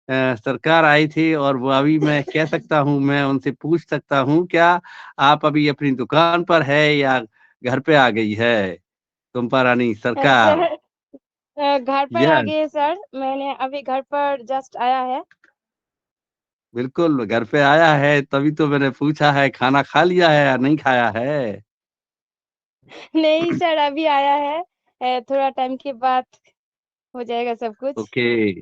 सरकार आई थी, और वो अभी मैं कह सकता हूँ, मैं उनसे पूछ सकता हूँ, क्या आप अभी अपनी दुकान पर है या घर पे आ गई है टुम्पा रानी सर सरकार? घर पर आ यस, गए सर, मैंने अभी घर पर जस्ट आया है। बिल्कुल घर पे आया है, तभी तो मैंने पूछा है खाना खा लिया है या नहीं खाया है। नहीं सर, अभी आया है। थोड़ा टाइम के बाद हो जाएगा सब कुछ। ओके,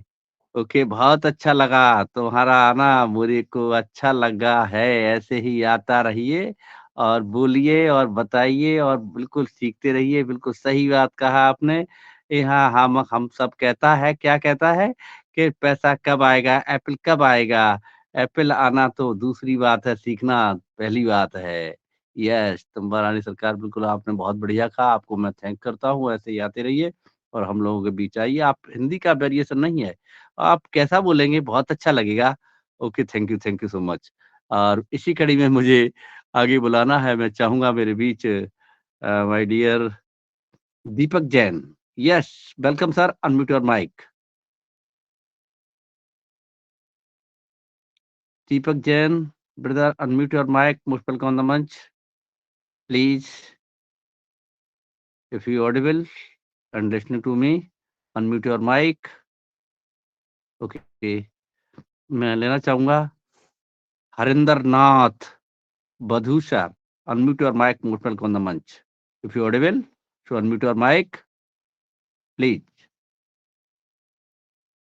ओके, बहुत अच्छा लगा तुम्हारा आना, मुझे को अच्छा लगा है। ऐसे ही आता रहिए और बोलिए और बताइए और बिल्कुल सीखते रहिए। बिल्कुल सही बात कहा आपने। यहाँ हम सब कहता है, क्या कहता है कि पैसा कब आएगा, एप्पल कब आएगा। एप्पल आना तो दूसरी बात है, सीखना पहली बात है। यस, तुम्बारानी सरकार, बिल्कुल आपने बहुत बढ़िया कहा, आपको मैं थैंक करता हूँ। ऐसे ही आते रहिए और हम लोगों के बीच आइए। आप हिंदी का वेरिएशन नहीं है, आप कैसा बोलेंगे बहुत अच्छा लगेगा। Okay, thank you so much. और इसी कड़ी में मुझे आगे बुलाना है, मैं चाहूँगा मेरे बीच my dear Deepak Jain. Yes, welcome sir, unmute your mic. Deepak Jain, brother, unmute your mic, most welcome on the मंच, please, if you audible and listening to me, unmute your mic. Okay, मैं लेना चाहूँगा Harinder Nath Badhu sir, unmute your mic, most welcome on the munch. If you audible, so unmute your mic, please.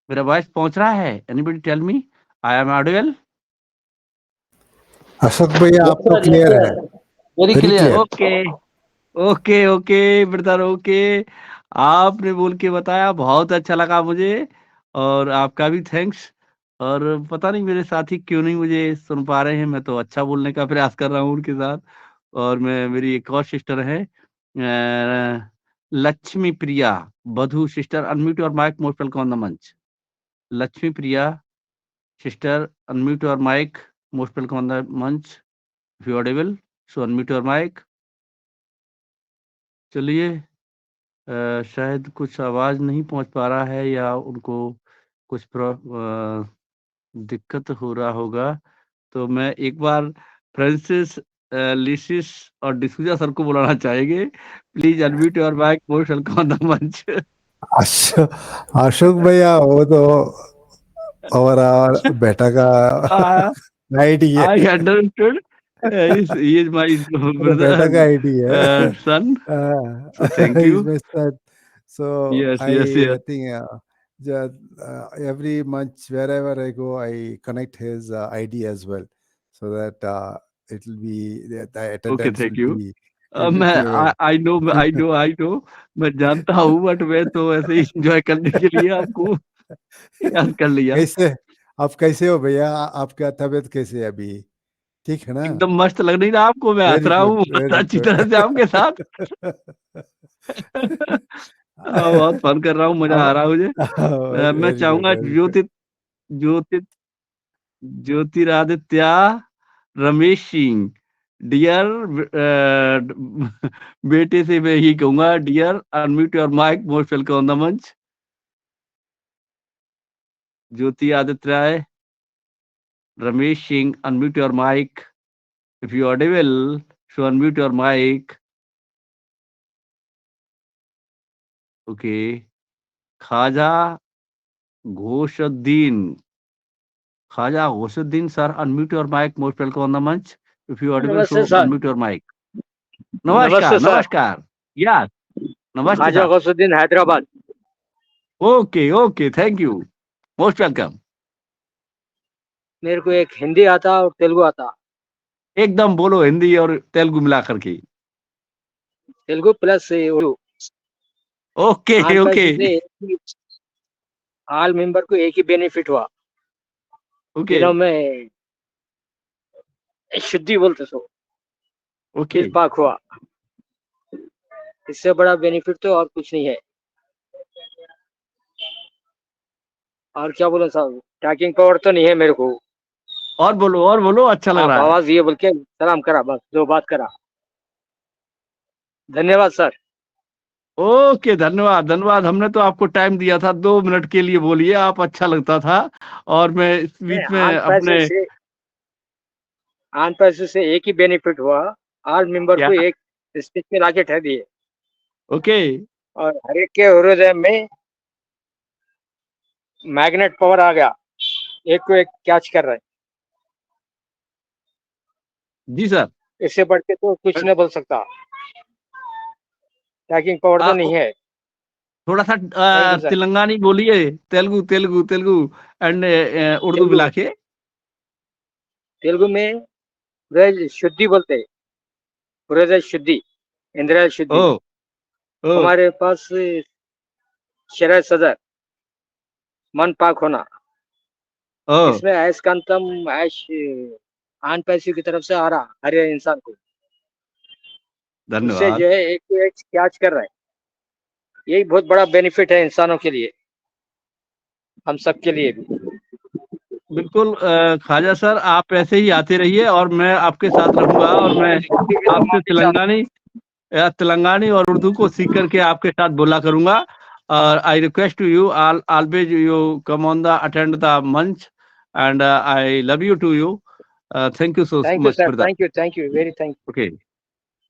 मेरा voice पहुंच रहा है? Anybody tell me? I am audible? Ashok भैया yes आपको sir, yes clear है, sir, very very clear. Clear. Okay, okay brother, okay. आपने बोल के बताया, बहुत अच्छा लगा मुझे, और आपका भी थैंक्स। और पता नहीं मेरे साथी क्यों नहीं मुझे सुन पा रहे हैं, मैं तो अच्छा बोलने का प्रयास कर रहा हूँ उनके साथ। और मैं, मेरी एक और सिस्टर है Lakshmi Priya Badhu sister, unmute your mic, most welcome on the मंच। Lakshmi Priya sister, unmute your mic, most welcome on the मंच, if you audible, so unmute your mic. चलिए, शायद कुछ आवाज नहीं पहुंच पा रहा है या उनको कुछ दिक्कत हो रहा होगा, तो मैं एक बार फ्रांसिस लिसिस और डिसूजा सर को बुलाना चाहेंगे। Please unmute your mic, most welcome on the मंच। अशोक भैया वो तो और बेटा का आईडी है, I understood. He is my मेरे बेटा का brother, आईडी है। son. So thank He's you. my son. So Yes, yes, yes. I think every month wherever I go, I connect his ID as well, so that it will be the Okay, attendance thank will you. be it will मैं be I know, मैं जानता हूँ, but मैं तो ऐसे ही enjoy करने के लिए आपको याद कर लिया। कैसे आप कैसे हो भैया? आपका तबीयत कैसे है अभी? ठीक है ना? एकदम मस्त लग नहीं रहा आपको? मैं हंस वेरी रहा गुड, हूँ वेरी अच्छी गुड। तरह से आपके साथ। बहुत फन कर रहा हूँ, मजा आ रहा है मुझे। मैं वेरी गुड, चाहूंगा very good. Jyoti Jyotiraditya Ramesh Singh, dear, बेटे से मैं यही कहूंगा, dear unmute your mic, most welcome on the मंच। Jyoti Aditya Rai, Ramesh Singh, unmute your mic, if you audible, so unmute your mic. Okay. Khaja Ghosuddin sir, unmute your mic, most welcome on the मंच, if you audible, नमस्ते so sir. Unmute your mic. नमस्ते नमस्कार, sir. नमस्कार। Yes, नमस्ते खाजा sir. Gausuddin, Hyderabad. Okay, okay, thank you, most welcome. मेरे को एक हिंदी आता और तेलुगु आता। एकदम बोलो, हिंदी और तेलुगु मिला करके। तेलुगु प्लस उर्दू। ओके, आन ओके, पैसे से ऑल मेंबर को एक ही बेनिफिट हुआ। ओके, दिनों में शुद्धि बोलते सो ओके। निष्पाक हुआ। इससे बड़ा बेनिफिट तो और कुछ नहीं है। और क्या बोले साहब, टैकिंग पावर तो नहीं है मेरे को। और बोलो, अच्छा लग आप रहा है। आवाज दिए बोल के सलाम करा, बस दो बात करा। धन्यवाद सर। ओके, धन्यवाद, धन्यवाद। हमने तो आपको टाइम दिया था, 2 मिनट के लिए बोलिए आप, अच्छा लगता था। और मैं इस बीच में अपने आन पैसे से एक ही बेनिफिट हुआ। ऑल मेंबर क्या? को एक स्टेज पे लाके ठहर दिए ओके, और हर एक के हृदय में मैग्नेट पावर आ गया। एक को एक कैच कर रहा है। जी सर। इससे बढ़ के तो कुछ नहीं बोल सकता। टैकिंग पावर तो नहीं है। थोड़ा सा थैंक यू सर। तेलंगानी बोलिए, तेलुगु एंड उर्दू तेलुगु मिला के। तेलुगु में हृदय शुद्धि बोलते हैं। हृदय शुद्धि, इंद्रिय शुद्धि। ओ, ओ, हमारे पास शरीर सदर, मन पाक होना। ओ, इसमें अयस्कांतम ऐश आन पैसे की तरफ से आ रहा हर एक इंसान को। उससे धन्यवाद। जो है एक को एक कैच कर रहा है। यही बहुत बड़ा बेनिफिट है इंसानों के लिए, हम सब के लिए भी। बिल्कुल ख्वाजा सर, आप ऐसे ही आते रहिए और मैं आपके साथ रहूंगा, और मैं आपसे तेलंगानी और उर्दू को सीख करके आपके साथ बोला करूंगा। और I request to you always you come on the attend the मंच, and I love you to you. Thank you so thank you much sir, brother. Thank you very thank you. Okay,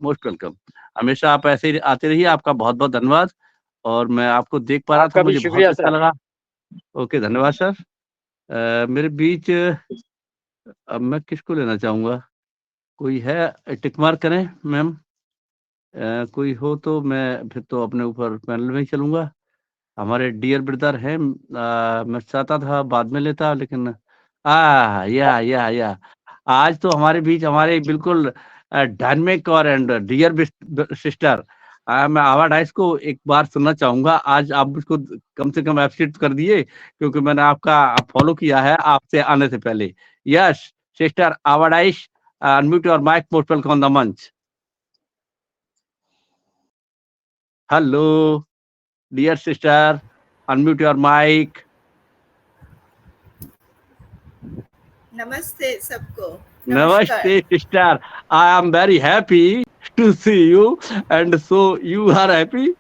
most welcome. हमेशा आप ऐसे ही आते रहिए, आपका बहुत बहुत धन्यवाद। और मैं आपको देख पा रहा था, आपका भी मुझे बहुत शुक्रिया अच्छा सर। लगा। ओके, धन्यवाद सर। मेरे बीच अब मैं किसको लेना चाहूंगा? कोई है? टिक मार्क करें मैम। कोई हो तो मैं फिर तो अपने ऊपर पैनल में ही चलूंगा। हमारे डियर ब्रदर हैं। मैं चाहता था बाद में लेता, लेकिन या आज तो हमारे बीच हमारे बिल्कुल डायनेमिक और एंड डियर सिस्टर, मैं आवा डाइस को एक बार सुनना चाहूंगा। आज आप उसको कम से कम एप्रिशिएट कर दिए, क्योंकि मैंने आपका फॉलो किया है आपसे आने से पहले। यस सिस्टर आवा डाइस, unmute your mic, most welcome on the मंच। Hello dear sister, unmute your mic. नमस्ते सबको। Namaste, sister. I am very happy to see you, and so you are happy.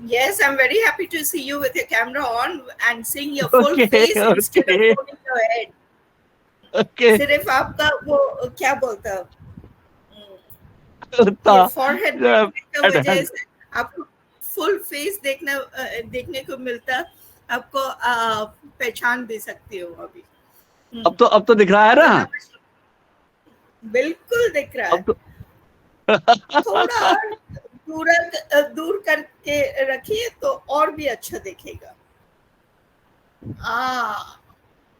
Yes, I'm very happy to see you with your camera on and seeing your full Okay, face instead of okay, holding your head. okay. सिर्फ आपका वो क्या बोलता है, ये उतना, forehead जब देखने की वजह से आपको फुल फेस देखने को मिलता, आपको पहचान भी सकती हो अभी। अब तो दिख रहा है ना? बिल्कुल दिख रहा है। अब तो थोड़ा और दूर करके रखिए तो और भी अच्छा दिखेगा।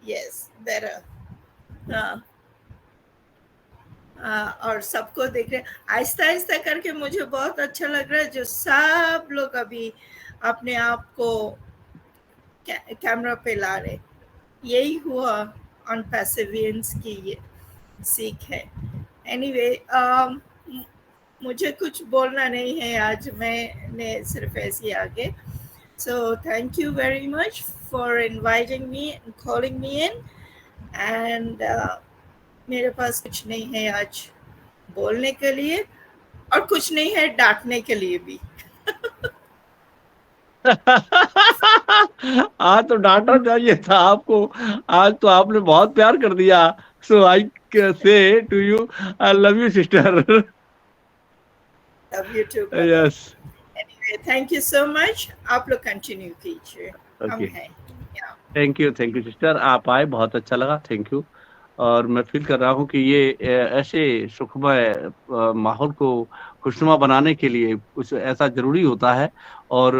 Yes, better. और सबको देख रहे, आहिस्ता आहिस्ता करके मुझे बहुत अच्छा लग रहा है जो सब लोग अभी अपने आप को कैमरा पे ला रहे। यही हुआ ऑन परसिवियरेंस की ये सीख है। एनीवे, मुझे कुछ बोलना नहीं है आज, मैंने सिर्फ ऐसे ही आगे। सो thank you very much for inviting me and calling me in, and मेरे पास कुछ नहीं है आज बोलने के लिए, और कुछ नहीं है डांटने के लिए भी। आज तो डांटना चाहिए था आपको, आज तो आपने बहुत प्यार कर दिया। So I say to you, I love you sister. Love you too. Yes, anyway, thank you so much. आप लोग कंटिन्यू कीजिए, हम ओके। हैं। थैंक यू सिस्टर, आप आए, बहुत अच्छा लगा, थैंक यू। और मैं फील कर रहा हूँ कि ये ऐसे सुखमय माहौल को खुशनुमा बनाने के लिए कुछ ऐसा जरूरी होता है, और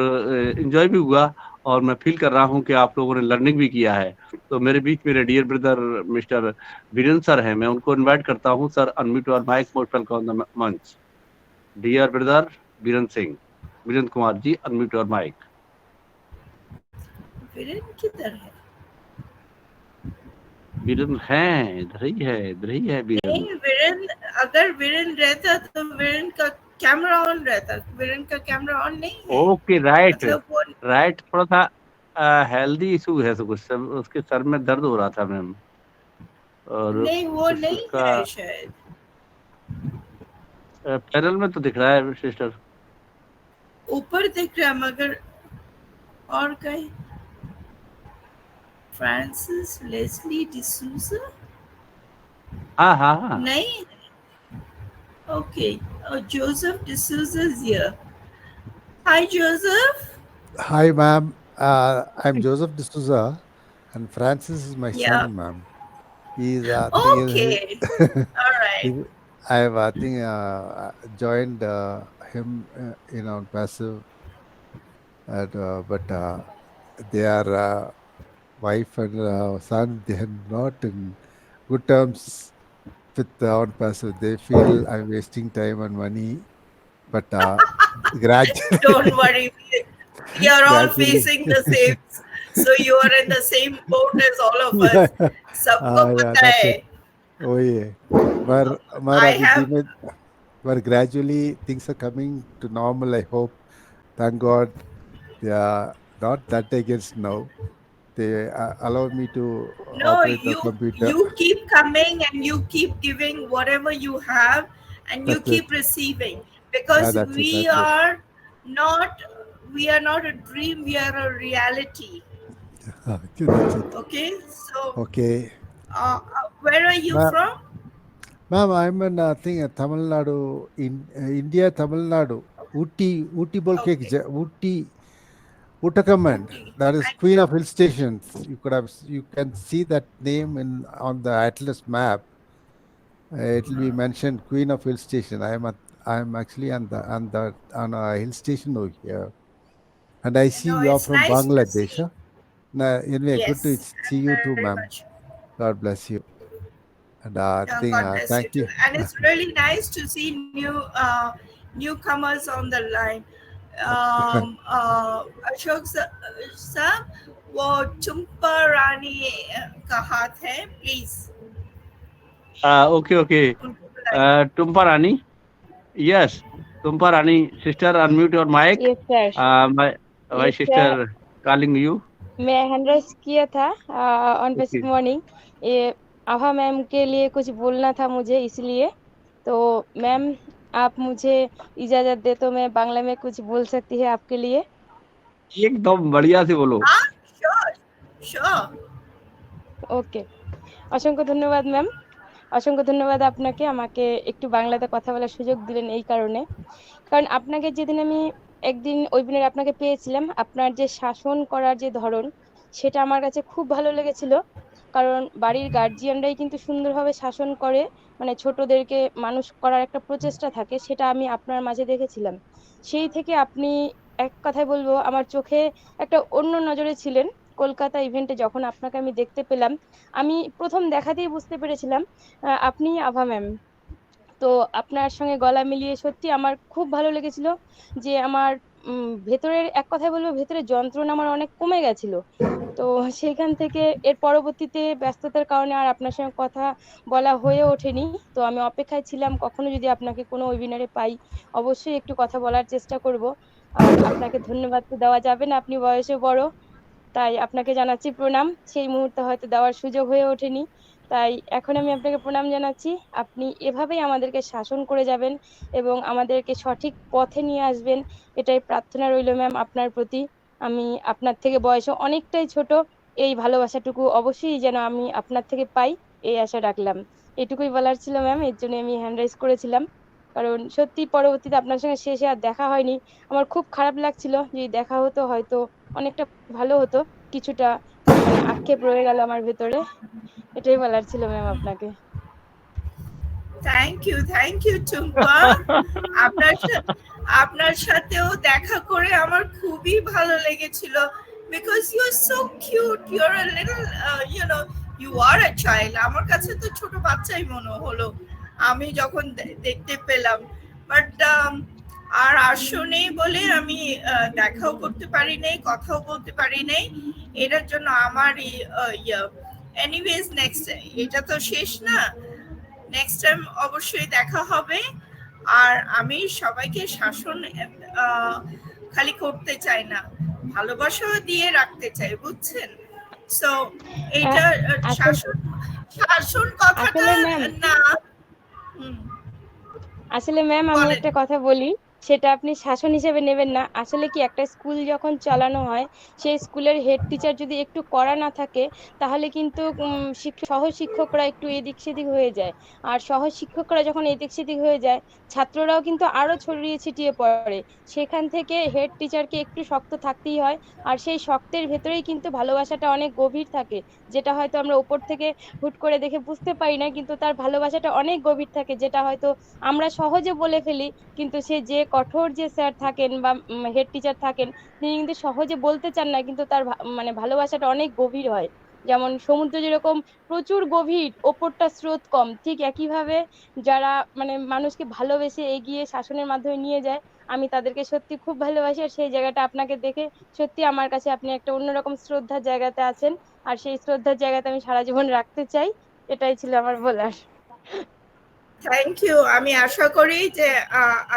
एंजॉय भी हुआ, और मैं फील कर रहा हूँ कि आप लोगों ने लर्निंग भी किया है। तो मेरे बीच मेरे dear brother mister Virendra sir हैं, मैं उनको इनवाइट करता हूँ। Sir, unmute your mic, most welcome on the मंच। Dear brother Virendra Singh, Virendra Kumar ji, unmute your mic. Virendra किधर है? वीरेंद्र हैं, इधर ही है वीरेंद्र। नहीं, वीरेंद्र, अगर वीरेंद्र रहता तो वीरेंद्र का कैमरा ऑन रहता। वीरेंद्र का कैमरा ऑन नहीं है। ओके, राइट मतलब वो राइट, थोड़ा सा हेल्दी इशू है, तो कुछ उसके सर में दर्द हो रहा था मैम, और नहीं, वो नहीं उसका है शायद। पैनल में तो दिख रहा है सिस्टर। ऊपर दिख रहा है मगर और कहीं फ्रांसिस लेस्ली डिसूजा हाँ नहीं। Okay, Joseph D'Souza is here. Hi Joseph. Hi, ma'am. I'm Joseph D'Souza, and Francis is my Yeah. son, ma'am. He's Okay. All right. I've joined him on passive, but their wife and son, they are not in good terms with on passive. They feel I'm wasting time and money, but gradually. Don't worry. We are all Gradually. facing the same. So you are in the same boat as all of us. सबको Yeah, पता that's है। it. Oh yeah. But gradually things are coming to normal, I hope. Thank God. They are not that against now. They allow me to No, operate the computer. you keep coming and you keep giving whatever you have, and you That's keep it. receiving, because That's it. we are not a dream, we are a reality. That's it. Okay, so Okay. where are you from? Ma'am, I'm in Tamil Nadu, in India, Tamil Nadu. Ooty bolke Ooty, Uttarakhand. Ooty. That is Queen of Hill Stations. You can see that name on the Atlas map. It will be mentioned Queen of Hill Station. I'm actually on a hill station over here, and I see No, you are it's from nice to Bangladesh. see. Huh? Anyway, Yes, good to see you too, very ma'am. much. God bless you. And God bless you thank too. you. And it's really nice to see newcomers on the line. Ashok साहब, वो चुम्पा रानी का हाथ है, please. Okay Tumpa Rani, yes, Tumpa Rani sister, unmute your mic. Yes, sir. My Yes, sister calling you. मैं hand raise किया था on Okay. Basic morning, ये आभा ma'am के लिए कुछ बोलना था मुझे, इसलिए। तो मैम, आप मुझे इजाजत दे तो मैं बांग्ला में कुछ बोल सकती है आपके लिए। एकदम बढ़िया से बोलो। हाँ, sure, sure. ওকে, অসংখ্য ধন্যবাদ ম্যাম। অসংখ্য ধন্যবাদ আপনাকে আমাকে একটু বাংলাতে কথা বলার সুযোগ দিলেন এই কারণে। কারণ আপনাকে যেদিন আমি একদিন ওয়েবিনারে আপনাকে পেয়েছিলাম, আপনার যে শাসন করার যে ধরন, সেটা আমার কাছে খুব ভালো লেগেছিল। কারণ বাড়ির গার্জিয়ানরাই কিন্তু সুন্দরভাবে শাসন করে, মানে ছোটদেরকে মানুষ করার একটা প্রচেষ্টা থাকে, সেটা আমি আপনার মাঝে দেখেছিলাম। সেই থেকে আপনি, এক কথায় বলবো, আমার চোখে একটা অন্য নজরে ছিলেন। কলকাতা ইভেন্টে যখন আপনাকে আমি দেখতে পেলাম, আমি প্রথম দেখাতেই বুঝতে পেরেছিলাম আপনি আভা ম্যাম। তো আপনার সঙ্গে গলা মিলিয়ে সত্যি আমার খুব ভালো লেগেছিল যে আমার ভেতরের, এক কথায় বলবো, ভেতরের যন্ত্রণা আমার অনেক কমে গেছিল। তো সেখান থেকে এর পরবর্তীতে ব্যস্ততার কারণে আর আপনার সঙ্গে কথা বলা হয়ে ওঠেনি। তো আমি অপেক্ষায় ছিলাম কখনো যদি আপনাকে কোনো ওয়েবিনারে পাই, অবশ্যই একটু কথা বলার চেষ্টা করব। আর আপনাকে ধন্যবাদ তো দেওয়া যাবে না, আপনি বয়সে বড়, তাই আপনাকে জানাচ্ছি প্রণাম। সেই মুহূর্তে হয়তো দেওয়ার সুযোগ হয়ে ওঠেনি, তাই এখন আমি আপনাকে প্রণাম জানাচ্ছি। আপনি এভাবেই আমাদেরকে শাসন করে যাবেন এবং আমাদেরকে সঠিক পথে নিয়ে আসবেন, এটাই প্রার্থনা রইল ম্যাম আপনার প্রতি। আমি আপনার থেকে বয়সে অনেকটাই ছোট, এই ভালোবাসাটুকু অবশ্যই যেন আমি আপনার থেকে পাই, এই আশা রাখলাম। এটুকুই বলার ছিল ম্যাম, এর জন্য আমি হ্যান্ড রাইজ করেছিলাম। কারণ সত্যি পরবর্তীতে আপনার সঙ্গে শেষে আর দেখা হয়নি, আমার খুব খারাপ লাগছিল। যদি দেখা হতো হয়তো অনেকটা ভালো হতো। কিছুটা মানে আক্ষেপ রয়ে গেল আমার ভেতরে, এটাই বলার ছিল ম্যাম আপনাকে। Thank you Tumpa. আপনার সাথেও দেখা করে আমার খুবই ভালো লেগেছিল, because you are so cute, you are a little you are a child. আমার কাছে তো ছোট বাচ্চাই মনে হলো আমি যখন দেখতে পেলাম। বাট আর আসো নেই বলে আমি দেখাও করতে পারি নাই, কথাও বলতে পারি নাই। এটার জন্য আমার এনিওয়েজ নেক্সট, এটা তো শেষ না, নেক্সট টাইম অবশ্যই দেখা হবে। আর আমি সবাইকে শাসন খালি করতে চাই না, ভালোবাসাও দিয়ে রাখতে চাই, বুঝছেন? সো এইটা শাসন কথাটা না। আসলে ম্যাম আমি একটা কথা বলি, সেটা আপনি শাসন হিসেবে নেবেন না। আসলে কি, একটা স্কুল যখন চালানো হয়, সেই স্কুলের হেড টিচার যদি একটু কড়া না থাকে, তাহলে কিন্তু সহ শিক্ষকরা একটু এদিক সেদিক হয়ে যায়। আর সহ শিক্ষকরা যখন এদিক সেদিক হয়ে যায়, ছাত্ররাও কিন্তু আরো ছড়িয়ে ছিটিয়ে পড়ে। সেখান থেকে হেড টিচারকে একটু শক্ত থাকতেই হয়। আর সেই শক্তের ভেতরেই কিন্তু ভালোবাসাটা অনেক গভীর থাকে, যেটা হয়তো আমরা উপর থেকে হুট করে দেখে বুঝতে পারি না, কিন্তু তার ভালোবাসাটা অনেক গভীর থাকে, যেটা হয়তো আমরা সহজে বলে ফেলি। কিন্তু সে যে কঠোর যে স্যার থাকেন বা হেড টিচার থাকেন, তিনি কিন্তু সহজে বলতে চান না, কিন্তু তার মানে ভালোবাসাটা অনেক গভীর হয়। যেমন সমুদ্র যেরকম প্রচুর গভীর, ওপরটা স্রোত কম, ঠিক একইভাবে যারা মানে মানুষকে ভালোবেসে এগিয়ে শাসনের মাধ্যমে নিয়ে যায়, আমি তাদেরকে সত্যি খুব ভালোবাসি। আর সেই জায়গাটা আপনাকে দেখে সত্যি আমার কাছে আপনি একটা অন্যরকম শ্রদ্ধার জায়গাতে আছেন, আর সেই শ্রদ্ধার জায়গাতে আমি সারা জীবন রাখতে চাই। এটাই ছিল আমার বলার। Thank you. আমি আশা করি যে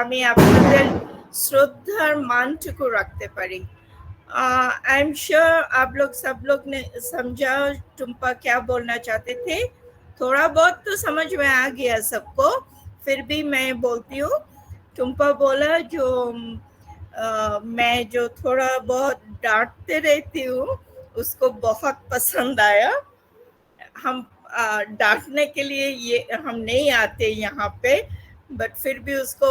আমি আপনাদের শ্রদ্ধার মানটুকু রাখতে পারি। आई एम श्योर आप लोग सब लोग ने समझा टुम्पा क्या बोलना चाहते थे। थोड़ा बहुत तो समझ में आ गया सबको, फिर भी मैं बोलती हूँ। टुम्पा बोला जो मैं जो थोड़ा बहुत डांटते रहती हूँ, उसको बहुत पसंद आया। हम डांटने के लिए ये हम नहीं आते यहाँ पे, बट फिर भी उसको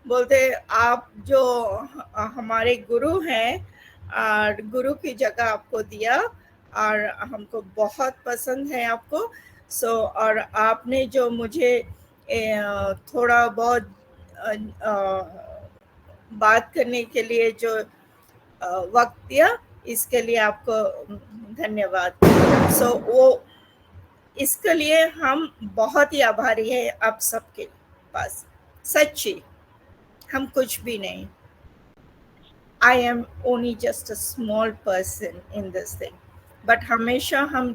बोलते आप जो हमारे गुरु हैं, और गुरु की जगह आपको दिया, और हमको बहुत पसंद है आपको। सो और आपने जो मुझे थोड़ा बहुत बात करने के लिए जो वक्त दिया, इसके लिए आपको धन्यवाद। सो वो इसके लिए हम बहुत ही आभारी है आप सबके पास। सच्ची हम कुछ भी नहीं, I am only just a small person in this thing, but हमेशा हम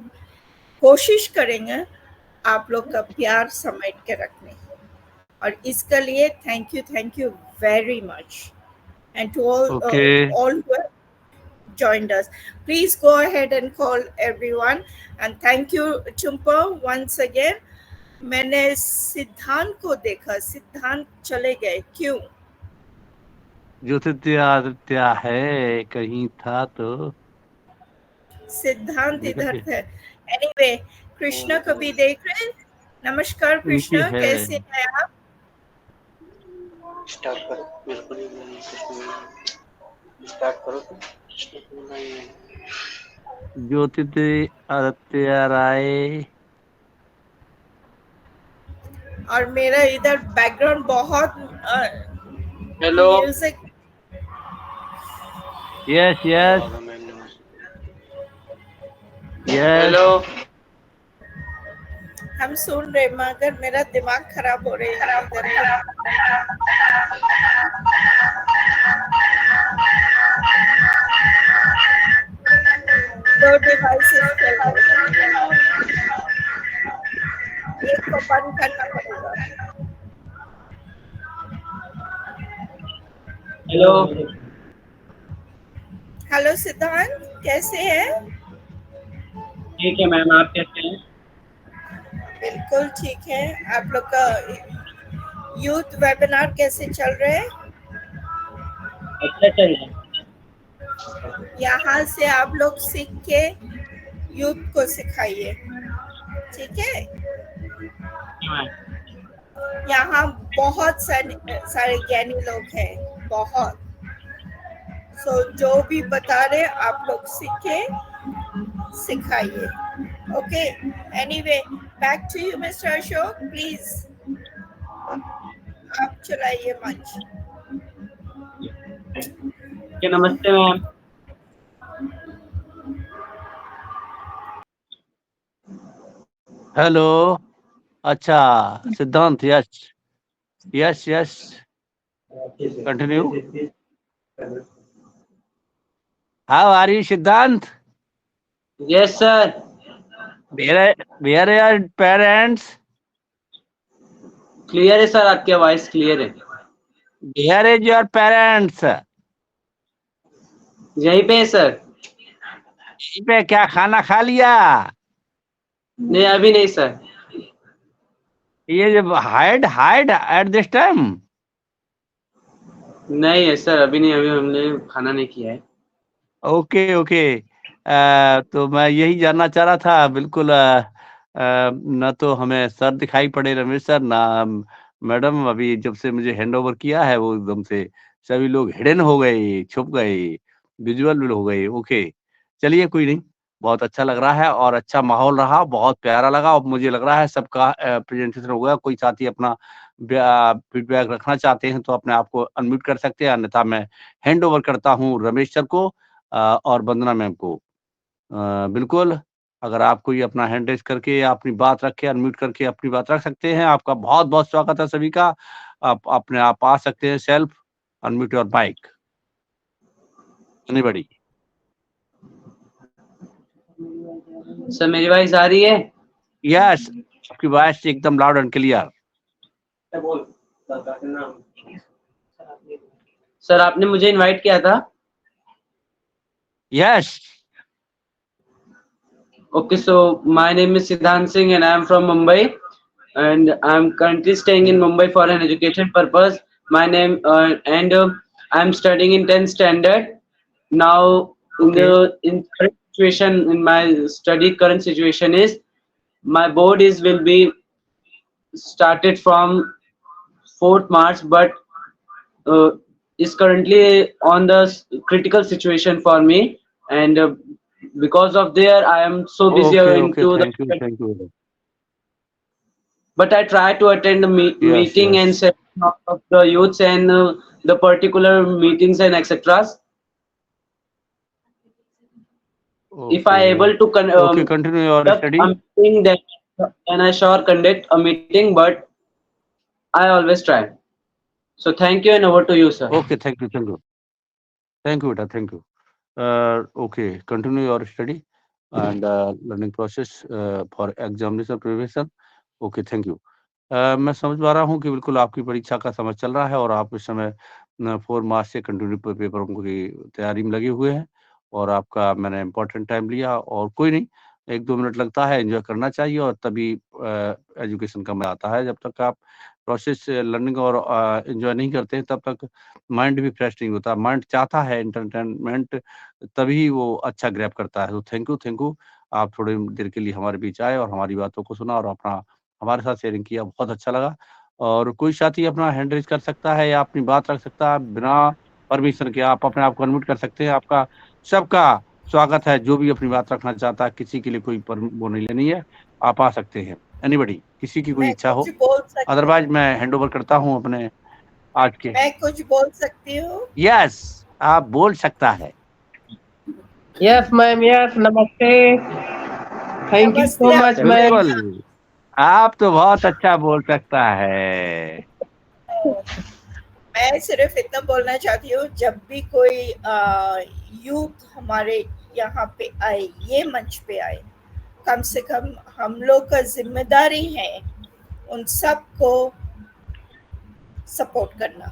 कोशिश करेंगे आप लोग का प्यार समेट के रखने, और इसके लिए thank you very much. And to all joined us. Please go ahead and call everyone. And thank you, Chumpa, once again. मैंने सिद्धांत को देखा, सिद्धांत चले गए, क्यों? ज्योतिरादित्य है कहीं था तो सिद्धांत इधर थे। एनीवे, कृष्णा को भी देख रहे हैं। नमस्कार कृष्णा, कैसे हैं आप? स्टार्ट करो, मेरे को नहीं बोलना, स्टार्ट करो तो कृष्ण को बोलना ही है। ज्योतिरादित्य राय। और मेरा इधर बैकग्राउंड बहुत hello, music. Yes yes yes, hello, हम सुन रहे मगर मेरा दिमाग खराब हो रहा है इधर दो डिवाइसेस चल रहे हैं, एक को बंद करना पड़ेगा। हेलो, हेलो सिद्धांत, कैसे हैं? ठीक है मैम, आप कैसे हैं? बिल्कुल ठीक है। आप लोग का यूथ वेबिनार कैसे चल रहे हैं? अच्छा चल रहा है। यहाँ से आप लोग सीख के यूथ को सिखाइए, ठीक है? यहाँ बहुत सारे ज्ञानी लोग हैं, बहुत। सो जो भी बता रहे आप लोग सीखे, सिखाइए। Okay, anyway, back to you mister Ashok, please आप चलाइए मंच। नमस्ते मैम। हेलो। अच्छा Siddhant, yes yes yes, continue. How are you Siddhant? Yes sir. Where are your parents? Clear है सर, आपकी आवाज क्लियर है। Where is your parents? यहीं पे है सर। यहीं पे? क्या खाना खा लिया? नहीं अभी नहीं सर। ये जब हाइड एट दिस टाइम? नहीं है सर, अभी नहीं, अभी हमने खाना नहीं किया है। Okay okay. तो मैं यही जानना चाह रहा था। बिल्कुल न तो हमें सर दिखाई पड़े रमेश सर, ना मैडम। अभी जब से मुझे हैंड ओवर किया है वो एकदम से सभी लोग हिडन हो गए, छुप गए, विजुअल हो गए। ओके चलिए, कोई नहीं, बहुत अच्छा लग रहा है और अच्छा माहौल रहा, बहुत प्यारा लगा। और मुझे लग रहा है सबका प्रेजेंटेशन हो गया। कोई साथी अपना फीडबैक रखना चाहते हैं तो अपने आप को अनम्यूट कर सकते हैं, अन्यथा मैं हैंड ओवर करता हूँ रमेश सर को और वंदना मैम को। बिल्कुल, अगर आप कोई अपना हैंड रेज़ करके या अपनी बात रख के अनम्यूट करके अपनी बात रख सकते हैं। आपका बहुत-बहुत स्वागत है सभी का। आप आ सकते हैं self unmute your mic. Anybody? Sir मेरी आवाज आ रही है? यस, आपकी वॉइस एकदम लाउड एंड क्लियर। सर आपने मुझे इनवाइट किया था? Yes. Okay, so my name is Siddhant Singh and I am from Mumbai, and I am currently staying in Mumbai for an education purpose. My name and I am studying in 10th standard now. Okay. In current situation, in my study current situation is my board will be started from 4th March, but is currently on the critical situation for me, and because of there I am so busy into Thank the you. But I try to attend the meeting Yes. and session of the youths and the particular meetings and etc. If I able to Okay, continue your conduct study. a meeting, then I sure conduct a meeting, but I always try. So thank you and over to you, sir. Okay, thank you beta, thank you. Okay, continue your study and learning process for examination preparation. Okay, thank you. मैं समझ पा रहा हूँ कि बिल्कुल आपकी परीक्षा का समय चल रहा है और आप इस समय 4 मार्च से कंटिन्यू पेपर की तैयारी में लगे हुए हैं और आपका मैंने इम्पोर्टेंट टाइम लिया, और कोई नहीं, 1-2 मिनट लगता है, एन्जॉय करना चाहिए, और तभी एजुकेशन का मज़ा आता है। जब तक आप प्रोसेस लर्निंग और एन्जॉय नहीं करते तब तक माइंड भी फ्रेश नहीं होता। माइंड चाहता है एंटरटेनमेंट, तभी वो अच्छा ग्रैब करता है। तो थैंक यू, आप थोड़ी देर के लिए हमारे बीच आए और हमारी बातों को सुना और अपना हमारे साथ शेयरिंग किया, बहुत अच्छा लगा। और कोई साथी अपना हैंड रेज़ कर सकता है या अपनी बात रख सकता है, बिना परमिशन के आप अपने आप को अनम्यूट कर सकते हैं। आपका सबका स्वागत है, जो भी अपनी बात रखना चाहता है, किसी के लिए कोई वो नहीं लेनी है, आप आ सकते हैं। एनीबॉडी, किसी की कोई मैं इच्छा हो, कुछ बोल सकती अदरवाइज़ मैं हैंड ओवर करता हूँ अपने आज के। मैं कुछ बोल सकती हूँ? यस, आप बोल सकता है। यस मैम, यस, नमस्ते। थैंक यू सो नमस्ते मच आपको। मैम। बिल्कुल, आप तो बहुत अच्छा बोल सकता है। मैं सिर्फ इतना बोलना चाहती हूँ, जब भी कोई यूथ हमारे यहाँ पे आए, ये मंच पे आए, कम से कम हम लोग का जिम्मेदारी है उन सबको सपोर्ट करना,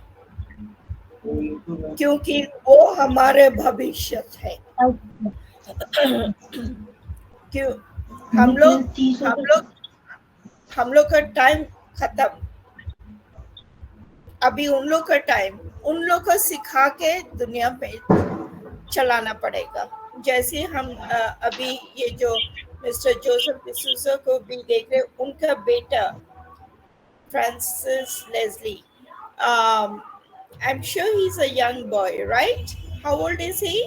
क्योंकि वो हमारे भविष्य है। क्यों हम लोग का टाइम खत्म, अभी उन लोग का टाइम, उन लोग को सिखा के दुनिया पे चलाना पड़ेगा। जैसे हम अभी ये जो मिस्टर जोसेफ डिसूजा को भी देख रहे, उनका बेटा Francis Leslie, I'm sure he's a young boy, right? How old is he?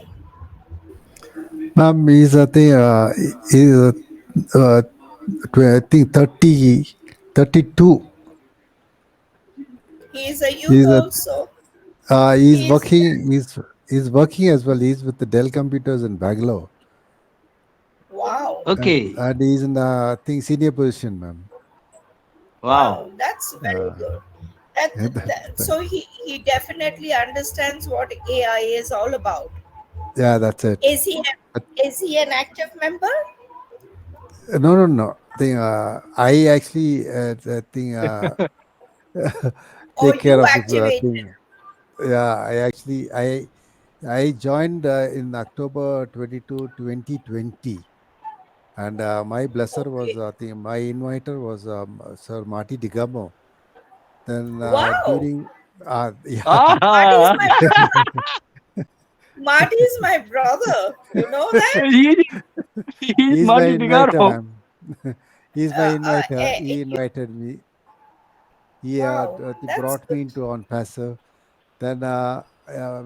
Ma'am, he's I think I think 32. He is a youth He's also. he's He is- working. He's working as well. He's with the Dell Computers in Bangalore. Wow. Okay. And he's in the I think senior position, ma'am. Wow. That's very good. Yeah, So he definitely understands what AI is all about. yeah, that's it. Is he an active member? No. I actually think Or take care you of his activated? thing. Yeah, I joined in October 22, 2020. And my blesser was, I think, my inviter was Sir Marty Digamo. Then Wow. during, yeah, Marty is my brother. You know that? he's my Marty inviter, Digaro. ma'am. He's my inviter. He invited me. He Wow, he that's brought me good. into On Passer. Then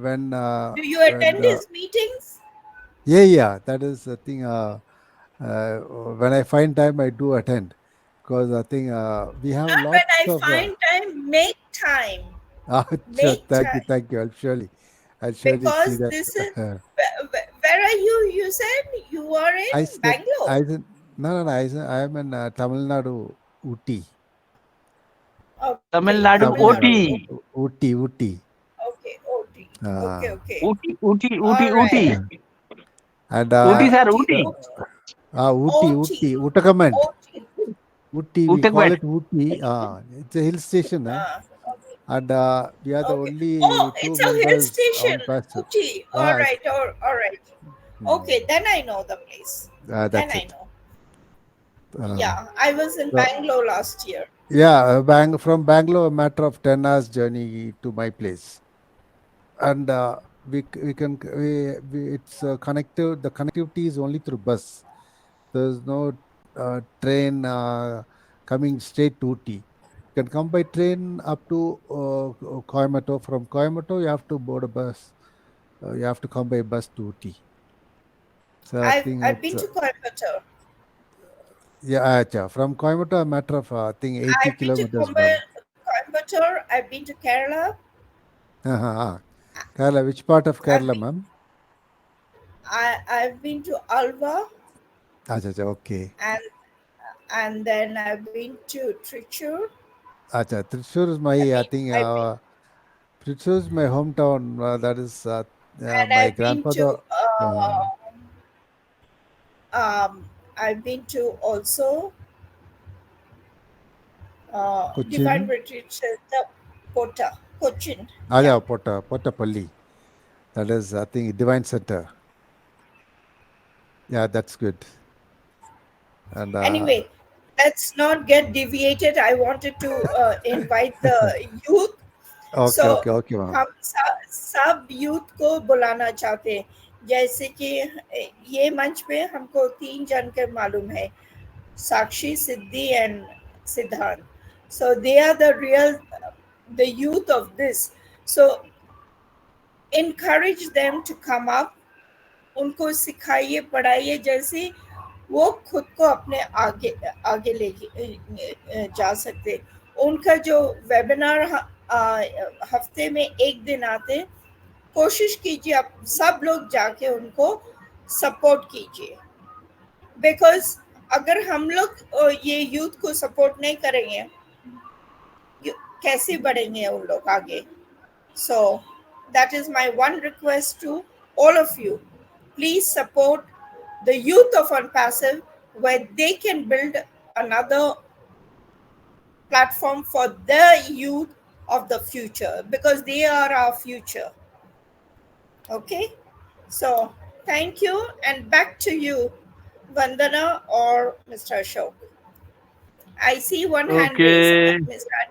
when Do you attend his meetings? yeah, that is the thing. When I find time, I do attend, because I think we have Not lots when I of. find time, make time. Sure, Make time. thank you. I'll surely see Because that. this is where are you? You said you are in Bangalore. No. I am in Tamil Nadu, Ooty. Okay, Tamil Nadu, Tamil Nadu. Ooty. Ooty. Okay, OT. Okay. Ooty. All right. And Ooty, sir, Ooty. Ooty, Uttarakhand. Ooty, we call Uttarakhand. it Ooty. It's a hill station, and we are the only two It's a hill members station. on Pasture. Ooty. All right. Okay, then I know the place. Then That's I it. know. Yeah, I was in Bangalore last year. Yeah, from Bangalore, a matter of 10 hours journey to my place, and it's connected. The connectivity is only through bus. There's no train coming straight to Ooty. You can come by train up to Coimbatore. From Coimbatore, you have to board a bus. You have to come by bus to Ooty. So I think I've been to Coimbatore. yeah, from Coimbatore, a matter of I think 80 I've been to kilometers. Ma'am. Coimbatore. I've been to Kerala. Kerala, which part of Kerala, ma'am? I've been to Alva. Okay. And then I've been to Trichy. Trichy is my Trichy is my hometown. That is and my I've grandfather. I've been to also Cochin. Divine Retreat Center, Cochin. Pottapalli. That is, I think, Divine Center. Yeah, that's good. And Anyway, let's not get deviated. I wanted to invite the youth. okay, So okay, okay, ma'am. हम सब youth को बुलाना चाहते हैं, जैसे कि ये मंच पे हमको 3 जन के मालूम है, साक्षी, सिद्धि एंड सिद्धांत. So they are the youth of this. So encourage them to come up. उनको सिखाइए, पढ़ाइए, जैसे वो खुद को अपने आगे ले जा सकते. उनका जो वेबिनार हफ्ते में 1 दिन आते, कोशिश कीजिए आप सब लोग जाके उनको सपोर्ट कीजिए, बिकॉज अगर हम लोग ये यूथ को सपोर्ट नहीं करेंगे, कैसे बढ़ेंगे उन लोग आगे. So that is my one request to all of you. Please support the youth of Unpassive, where they can build another platform for the youth of the future, because they are our future. Okay, so thank you, and back to you, Vandana or Mr. Ashok. I see one hand raised, Mr.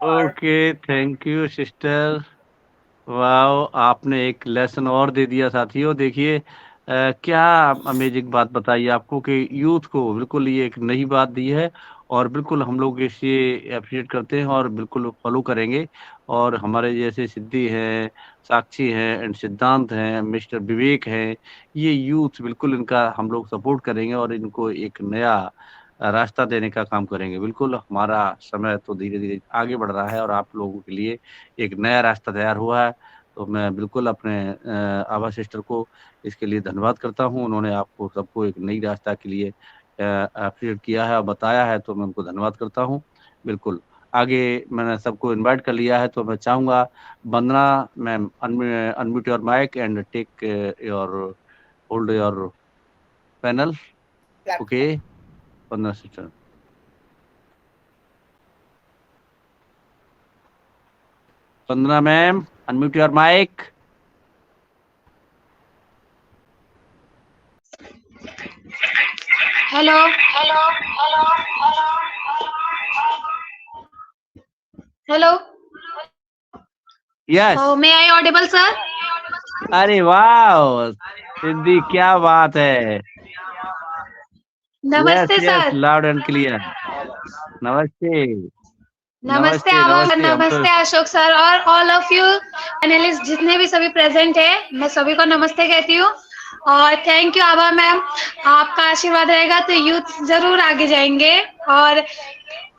Okay, thank you sister. Wow, आपने एक lesson और दे दिया साथियों. देखिए क्या amazing बात बताई आपको कि यूथ को बिल्कुल ये एक नई बात दी है, और बिल्कुल हम लोग इसे अप्रिशिएट करते हैं और बिल्कुल फॉलो करेंगे. और हमारे जैसे सिद्धि हैं, साक्षी हैं एंड सिद्धांत हैं, मिस्टर विवेक हैं, ये यूथ बिल्कुल इनका हम लोग सपोर्ट करेंगे और इनको एक नया रास्ता देने का काम करेंगे. बिल्कुल हमारा समय तो धीरे धीरे आगे बढ़ रहा है और आप लोगों के लिए एक नया रास्ता तैयार हुआ है. तो मैं बिल्कुल अपने आभा सिस्टर को इसके लिए धन्यवाद करता हूँ. उन्होंने आपको सबको एक नई रास्ता के लिए अप्रिशिएट किया है और बताया है, तो मैं उनको धन्यवाद करता हूँ. बिल्कुल आगे मैंने सबको इनवाइट कर लिया है, तो मैं चाहूँगा Vandana ma'am unmute your mic and take your hold your panel. Okay, Vandana sister. Vandana ma'am, unmute your mic. Hello. Hello. Yes. Oh, may I audible, sir? अरे वाह सिद्धि, क्या बात है. नमस्ते yes, sir. loud and clear. नमस्ते. नमस्ते आभा, नमस्ते अशोक सर, और ऑल ऑफ यू एनालिस्ट जितने भी सभी प्रेजेंट है, मैं सभी को नमस्ते कहती हूँ. और थैंक यू आभा मैम, आपका आशीर्वाद रहेगा तो यूथ जरूर आगे जाएंगे. और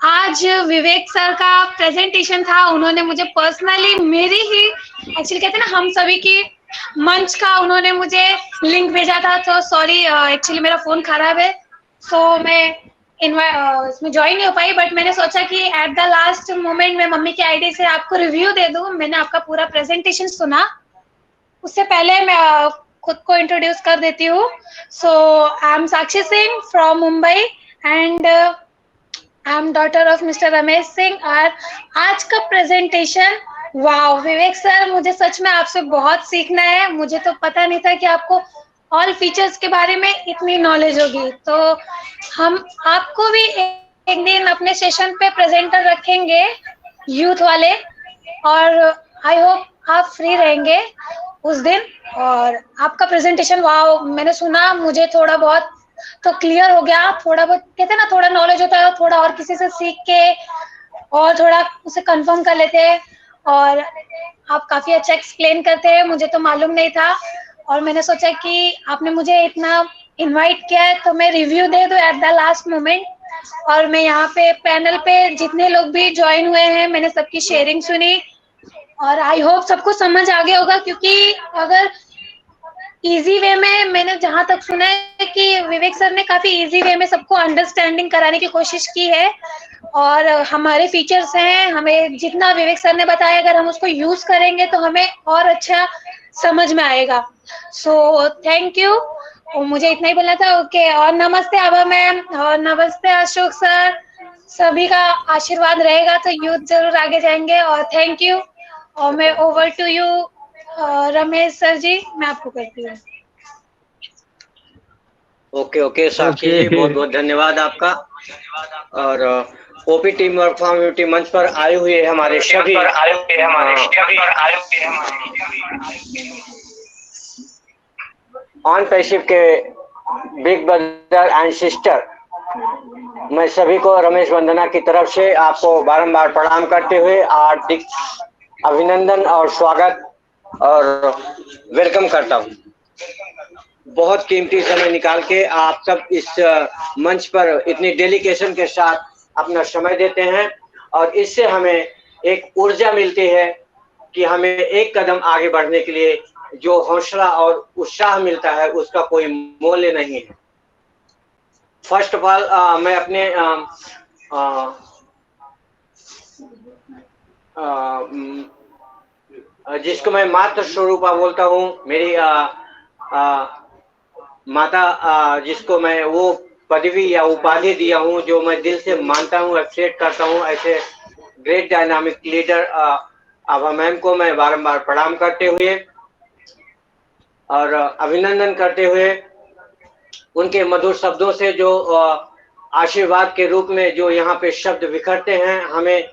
आज विवेक सर का प्रेजेंटेशन था, उन्होंने मुझे पर्सनली मेरी ही एक्चुअली कहते हैं ना हम सभी की मंच का उन्होंने मुझे लिंक भेजा था. तो सॉरी एक्चुअली मेरा फोन खराब है, तो मैं इसमें ज्वाइन नहीं हो पाई. बट मैंने सोचा कि एट द लास्ट मोमेंट में मम्मी की आईडी से आपको रिव्यू दे दूं. मैंने आपका पूरा प्रेजेंटेशन सुना. उससे पहले मैं खुद को इंट्रोड्यूस कर देती हूँ. So I am Sakshi Singh from Mumbai and I am daughter of mister Ramesh Singh. और आज का प्रेजेंटेशन वाओ विवेक सर, मुझे सच में आपसे बहुत सीखना है. मुझे तो पता नहीं था कि आपको ऑल फीचर्स के बारे में इतनी नॉलेज होगी. तो हम आपको भी एक दिन अपने सेशन पे प्रेजेंटर रखेंगे यूथ वाले, और आई होप आप फ्री रहेंगे उस दिन. और आपका प्रेजेंटेशन वाओ, मैंने सुना, मुझे थोड़ा बहुत तो क्लियर हो गया. थोड़ा बहुत कहते हैं ना, थोड़ा नॉलेज होता है, थोड़ा और किसी से सीख के और थोड़ा उसे कंफर्म कर लेते हैं. और आप काफी अच्छा एक्सप्लेन करते हैं, मुझे तो मालूम नहीं था. और मैंने सोचा कि आपने मुझे इतना इनवाइट किया है तो मैं रिव्यू दे दूं एट द लास्ट मोमेंट. और मैं यहाँ पे पैनल पे जितने लोग भी ज्वाइन हुए हैं, मैंने सबकी शेयरिंग सुनी और आई होप सबको समझ आ गया होगा. क्योंकि अगर इजी वे में, मैंने जहां तक सुना है कि विवेक सर ने काफी इजी वे में सबको अंडरस्टैंडिंग कराने की कोशिश की है. और हमारे फीचर्स हैं, हमें जितना विवेक सर ने बताया अगर हम उसको यूज करेंगे तो हमें और अच्छा समझ में आएगा. सो थैंक यू. मुझे इतना ही बोलना था. ओके, और नमस्ते आभा मैम और नमस्ते अशोक सर. सभी का आशीर्वाद रहेगा तो यूथ जरूर आगे जाएंगे. और थैंक यू. और मैं over to you Ramesh sir ji, मैं आपको करती हूँ. ओके साक्षी जी, बहुत बहुत धन्यवाद आपका। और OP team work from UT मंच पर आए हुए हमारे सभी ऑन पैसिव के बिग ब्रदर एंड सिस्टर, मैं सभी को रमेश वंदना की तरफ से आपको बारंबार प्रणाम करते हुए हार्दिक अभिनंदन और स्वागत और वेलकम करता हूँ। बहुत कीमती समय निकाल के आप सब इस मंच पर इतनी डेडिकेशन के साथ अपना समय देते हैं और इससे हमें एक ऊर्जा मिलती है कि हमें एक कदम आगे बढ़ने के लिए जो हौसला और उत्साह मिलता है उसका कोई मूल्य नहीं है। फर्स्ट ऑफ ऑल मैं अपने जिसको मैं माता स्वरूपा बोलता हूँ, मेरी माता जिसको मैं वो पदवी या उपाधि दिया हूँ, जो मैं दिल से मानता हूँ, अप्रिशिएट करता हूँ, ऐसे ग्रेट डायनामिक लीडर आभा मैम को मैं बारंबार प्रणाम करते हुए और अभिनंदन करते हुए उनके मधुर शब्दों से जो आशीर्वाद के रूप में जो यहाँ पे शब्द बिखरते हैं, हमें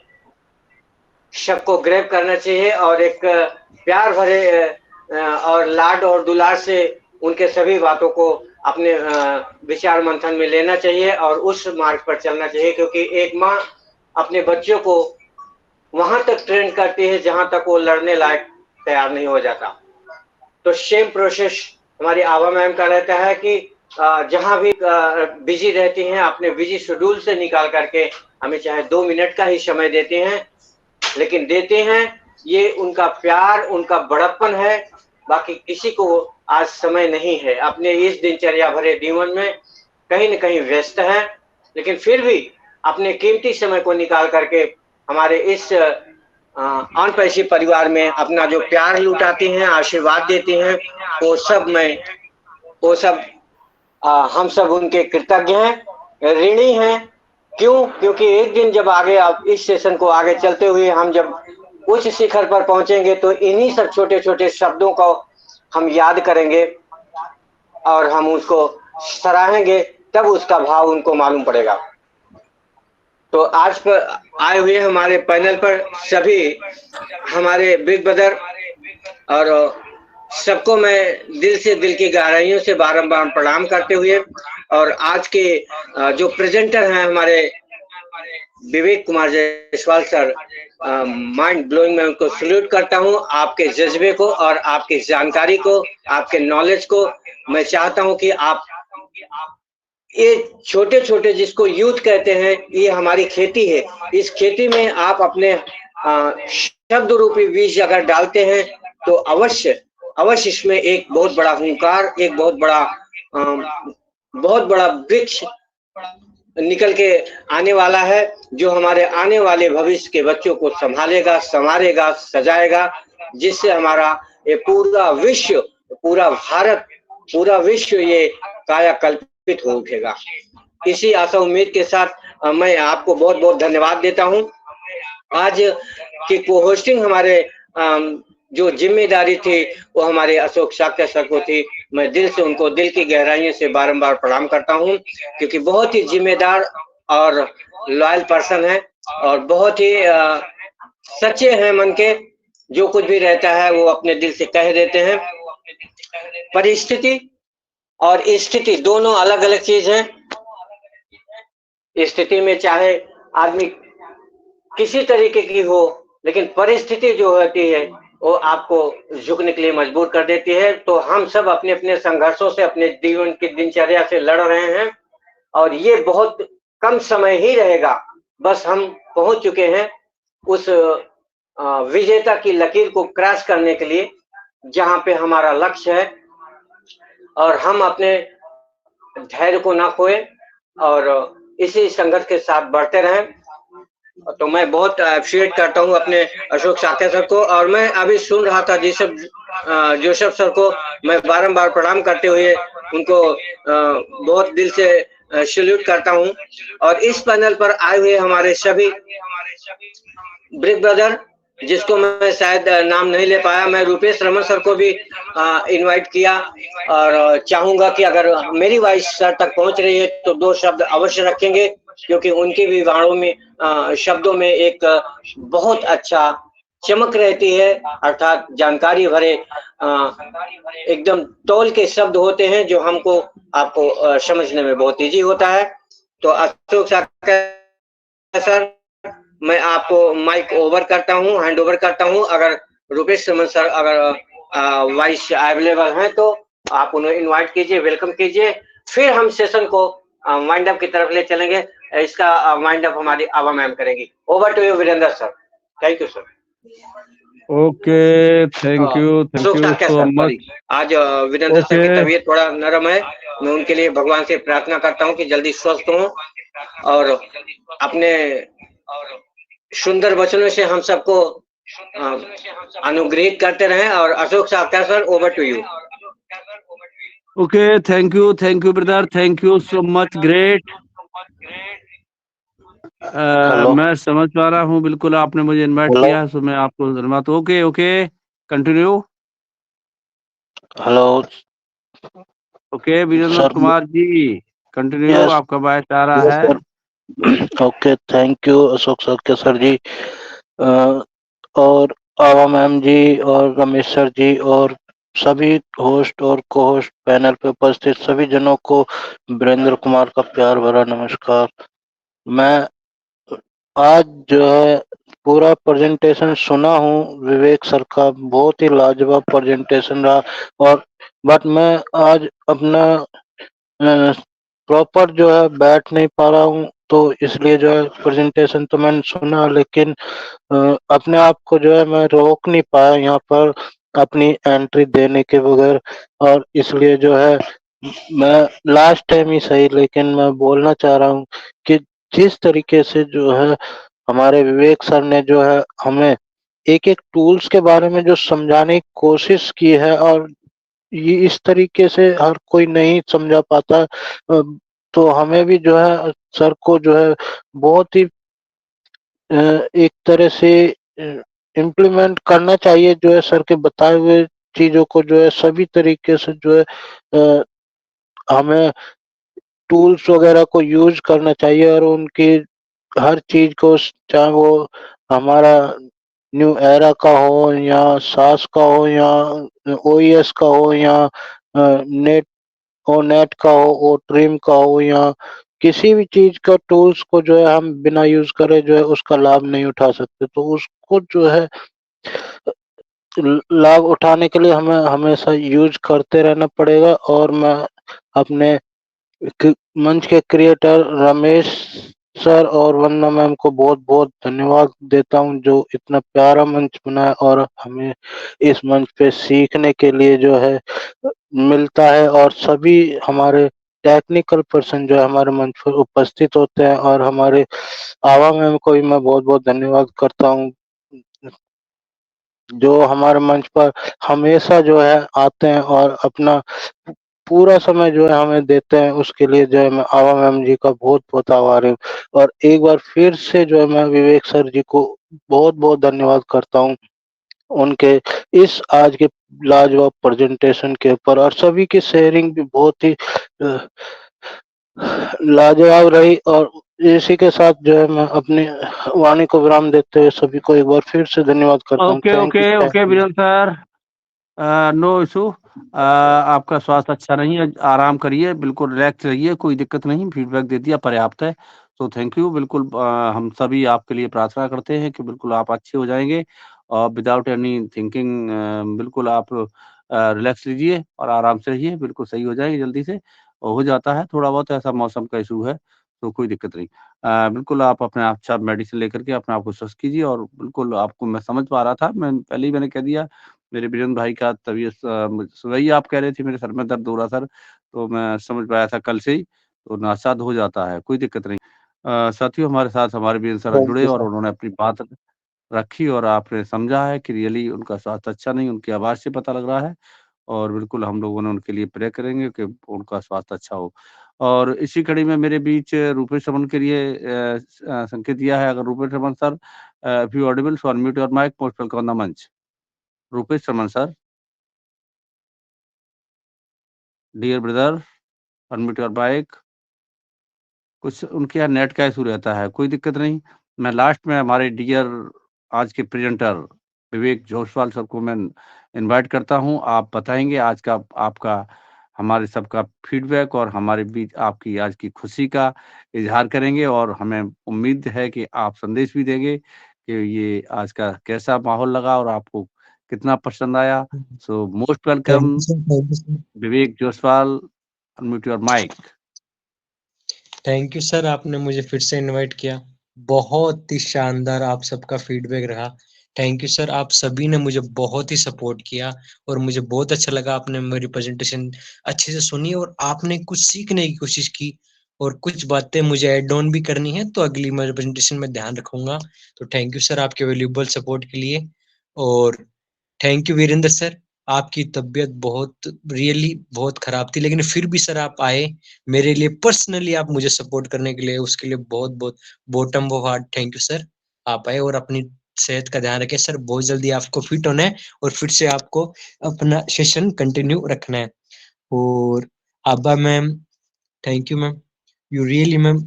सबको ग्रैब करना चाहिए और एक प्यार भरे और लाड और दुलार से उनके सभी बातों को अपने विचार मंथन में लेना चाहिए और उस मार्ग पर चलना चाहिए, क्योंकि एक माँ अपने बच्चों को वहां तक ट्रेन करती है जहां तक वो लड़ने लायक तैयार नहीं हो जाता। तो सेम प्रोसेस हमारी आभा मैम का रहता है कि जहां भी बिजी रहती हैं, अपने बिजी शेड्यूल से निकाल करके हमें चाहे 2 मिनट का ही समय देते हैं, लेकिन देते हैं, ये उनका प्यार, उनका बड़प्पन है। बाकी किसी को आज समय नहीं है, अपने इस दिनचर्या भरे जीवन में कहीं न कहीं व्यस्त है, लेकिन फिर भी अपने कीमती समय को निकाल करके हमारे इस ऑन पैसिव परिवार में अपना जो प्यार लुटाती हैं, आशीर्वाद देती हैं, वो सब हम सब उनके कृतज्ञ हैं, ऋणी हैं। क्यों? क्योंकि एक दिन जब आगे आप इस सेशन को आगे चलते हुए हम जब उच्च शिखर पर पहुंचेंगे तो इन्हीं सब छोटे छोटे शब्दों को हम याद करेंगे और हम उसको सराहेंगे, तब उसका भाव उनको मालूम पड़ेगा। तो आज पर आए हुए हमारे पैनल पर सभी हमारे बिग ब्रदर और सबको मैं दिल से, दिल की गहराइयों से बारंबार प्रणाम करते हुए और आज के जो प्रेजेंटर हैं हमारे Vivek Kumar Jaiswal sir, mind blowing, मैं उनको सल्यूट करता हूं। आपके जज्बे को और आपकी जानकारी को, आपके नॉलेज को मैं चाहता हूं कि आप ये छोटे छोटे जिसको यूथ कहते हैं, ये हमारी खेती है, इस खेती में आप अपने शब्द रूपी बीज अगर डालते हैं तो अवश्य इसमें एक बहुत बड़ा हुंकार, एक बहुत बड़ा वृक्ष निकल के आने वाला है, जो हमारे आने वाले भविष्य के बच्चों को संभालेगा, संवारेगा, सजाएगा, जिससे हमारा ये पूरा विश्व, पूरा भारत, पूरा विश्व ये कायाकल्पित हो उठेगा। इसी आशा उम्मीद के साथ मैं आपको बहुत बहुत धन्यवाद देता हूं। आज की को होस्टिंग हमारे जो जिम्मेदारी थी वो हमारे अशोक साक्य सर को थी। मैं दिल से उनको दिल की गहराइयों से बारंबार प्रणाम करता हूं, क्योंकि बहुत ही जिम्मेदार और लॉयल पर्सन है और बहुत ही सच्चे हैं मन के। जो कुछ भी रहता है वो अपने दिल से कह देते हैं। परिस्थिति और स्थिति दोनों अलग अलग चीज है। स्थिति में चाहे आदमी किसी तरीके की हो, लेकिन परिस्थिति जो होती है वो आपको झुकने के लिए मजबूर कर देती है। तो हम सब अपने अपने संघर्षों से, अपने जीवन की दिनचर्या से लड़ रहे हैं और ये बहुत कम समय ही रहेगा। बस हम पहुंच चुके हैं उस विजेता की लकीर को क्रॉस करने के लिए, जहां पे हमारा लक्ष्य है, और हम अपने धैर्य को ना खोए और इसी संघर्ष के साथ बढ़ते रहें। तो मैं बहुत अप्रिशिएट करता हूं अपने अशोक साक्य सर को, और मैं अभी सुन रहा था जोसेफ सर को मैं बारंबार प्रणाम करते हुए उनको बहुत दिल से सैल्यूट करता हूं। और इस पैनल पर आए हुए हमारे सभी बिग ब्रदर जिसको मैं शायद नाम नहीं ले पाया, मैं रुपेश रमन सर को भी इनवाइट किया और चाहूंगा कि अगर मेरी वॉइस सर तक पहुंच रही है तो 2 शब्द अवश्य रखेंगे, क्योंकि उनके भी वाणों में शब्दों में एक बहुत अच्छा चमक रहती है, अर्थात जानकारी भरे एकदम तौल के शब्द होते हैं जो हमको आपको समझने में बहुत ईजी होता है। तो अशोक सर, मैं आपको माइक ओवर करता हूँ, हैंड ओवर करता हूँ। अगर रुपेश रमन सर अगर वॉइस अवेलेबल हैं तो आप उन्हें इनवाइट कीजिए, वेलकम कीजिए, फिर हम सेशन को वाइंड अप की तरफ ले चलेंगे। इसका वाइंड अप हमारी आभा मैम करेंगी। Over to you Virendra sir. Thank you sir. Okay, thank you so much. आज वीरेंद्र सर की तबीयत थोड़ा नरम है, मैं उनके लिए भगवान से प्रार्थना करता हूँ कि जल्दी स्वस्थ हों और अपने सुंदर वचनों से हम सबको अनुग्रहित करते रहें। और अशोक साहब sir, over to you. Okay, thank you brother, thank you so much, great. मैं समझ पा रहा हूँ, बिल्कुल आपने मुझे इनवाइट किया है, सो मैं आपको धन्यवाद। Okay, continue. Hello. Okay Virendra Kumar ji, continue, आपका वॉइस आ रहा है। Okay, thank you Ashok sir ji, और आभा मैम जी और रमेश सर जी और सभी होस्ट और को होस्ट पैनल पे उपस्थित सभी जनों को वीरेंद्र कुमार का प्यार भरा नमस्कार। मैं आज जो है पूरा प्रेजेंटेशन सुना हूँ विवेक सर का, बहुत ही लाजवाब प्रेजेंटेशन रहा। और बट मैं आज अपना प्रॉपर जो है बैठ नहीं पा रहा हूँ, तो इसलिए जो है प्रेजेंटेशन तो मैंने सुना, लेकिन अपने आप को जो है मैं रोक नहीं पाया यहाँ पर अपनी एंट्री देने के बगैर। और इसलिए जो है मैं लास्ट टाइम ही सही, लेकिन मैं बोलना चाह रहा हूँ कि जिस तरीके से जो है हमारे विवेक सर ने जो है हमें एक एक टूल्स के बारे में जो समझाने की कोशिश की है, और ये इस तरीके से हर कोई नहीं समझा पाता, तो हमें भी जो है सर को जो है बहुत ही एक तरह से इम्प्लीमेंट करना चाहिए, जो है सर के बताए हुए चीजों को जो है सभी तरीके से जो है हमें टूल्स वगैरह को यूज करना चाहिए, और उनकी हर चीज को, चाहे वो हमारा न्यू एरा का हो या सास का हो या ओईएस का हो या नेट नेट का हो, ओ ट्रिम का हो, या किसी भी चीज का टूल्स को जो है हम बिना यूज करे जो है उसका लाभ नहीं उठा सकते। तो उसको जो है लाभ उठाने के लिए हमें हमेशा यूज करते रहना पड़ेगा। और मैं अपने मंच के क्रिएटर रमेश सर और वंदना मैम को बहुत बहुत धन्यवाद देता हूं, जो इतना प्यारा मंच बनाया और हमें इस मंच पे सीखने के लिए जो है मिलता है। और सभी हमारे टेक्निकल पर्सन जो है हमारे मंच पर उपस्थित होते हैं, और हमारे आभा मैम को भी मैं बहुत बहुत धन्यवाद करता हूँ, जो हमारे मंच पर हमेशा जो है आते हैं और अपना पूरा समय जो है हमें देते हैं। उसके लिए जो है मैं आभा मैम जी का बहुत बहुत आभारी हूँ। और एक बार फिर से जो है मैं विवेक सर जी को बहुत बहुत धन्यवाद करता हूँ उनके इस आज के लाजवाब प्रेजेंटेशन के ऊपर, और सभी की शेयरिंग भी बहुत ही लाजवाब रही। और इसी के साथ जो है मैं अपनी वाणी को विराम देते हुए सभी को एक बार फिर से धन्यवाद करता हूँ। Okay Virendra sir, no issue. आपका स्वास्थ्य अच्छा नहीं है, आराम करिए, बिल्कुल रिलैक्स रहिए, कोई दिक्कत नहीं, फीडबैक दे दिया, पर्याप्त है। तो थैंक यू, बिल्कुल हम सभी आपके लिए प्रार्थना करते हैं कि बिल्कुल आप अच्छे हो जाएंगे और विदाउट एनी थिंकिंग बिल्कुल आप रिलैक्स लीजिए और आराम से रहिए, बिल्कुल सही हो जाएंगे जल्दी से। हो जाता है, थोड़ा बहुत ऐसा मौसम का इशू है, तो कोई दिक्कत नहीं। बिल्कुल आप अपने आप अच्छा मेडिसिन लेकर के अपने आप को स्वस्थ कीजिए। और बिल्कुल आपको मैं समझ पा रहा था, मैंने कह दिया, मेरे वीरेंद्र भाई का तबीयत वही आप कह रहे थे, मेरे सर में दर्द हो रहा सर, तो मैं समझ पाया था कल से ही, तो नासाद हो जाता है, कोई दिक्कत नहीं। साथियों, हमारे साथ हमारे वीरेंद्र सर जुड़े और उन्होंने अपनी बात रखी और आपने समझा है कि रियली उनका स्वास्थ्य अच्छा नहीं, उनकी आवाज़ से पता लग रहा है। और बिल्कुल हम लोगों ने उनके लिए प्रे करेंगे कि उनका स्वास्थ्य अच्छा हो। और इसी कड़ी में मेरे बीच रूपेश रमन के लिए संकेत दिया है। अगर Rupesh Raman sir, if you audible, so unmute your mic, most welcome on the मंच। Rupesh Raman sir, dear brother, unmute your mic. कुछ उनके यहाँ नेट का इशू रहता है, कोई दिक्कत नहीं। मैं लास्ट में हमारे डियर आज के प्रेजेंटर विवेक जोशवाल सर को मैं इनवाइट करता हूं। आप बताएंगे आज का आपका हमारे सबका फीडबैक और हमारे बीच आपकी आज की खुशी का इजहार करेंगे, और हमें उम्मीद है कि आप संदेश भी देंगे कि ये आज का कैसा माहौल लगा और आपको कितना पसंद आया। So most welcome Vivek Joshwal, unmute your mic. Thank you sir, आपने मुझे फिर से इनवाइट किया। बहुत ही शानदार आप सबका फीडबैक रहा। थैंक यू सर, आप सभी ने मुझे बहुत ही सपोर्ट किया और मुझे बहुत अच्छा लगा। आपने मेरी प्रेजेंटेशन अच्छे से सुनी और आपने कुछ सीखने की कोशिश की और कुछ बातें मुझे ऐड ऑन भी करनी है, तो अगली मेरी प्रेजेंटेशन में ध्यान रखूंगा। तो थैंक यू सर आपके वैल्यूएबल सपोर्ट के लिए। और थैंक यू वीरेंद्र सर, आपकी तबीयत रियली बहुत खराब थी, लेकिन फिर भी सर आप आए मेरे लिए पर्सनली, आप मुझे सपोर्ट करने के लिए, उसके लिए बहुत बहुत bottom of heart thank you sir. आप आए और अपनी सेहत का ध्यान रखें सर। बहुत जल्दी आपको फिट होना है और फिर से आपको अपना सेशन कंटिन्यू रखना है। और आबा ma'am, thank you ma'am, you really ma'am,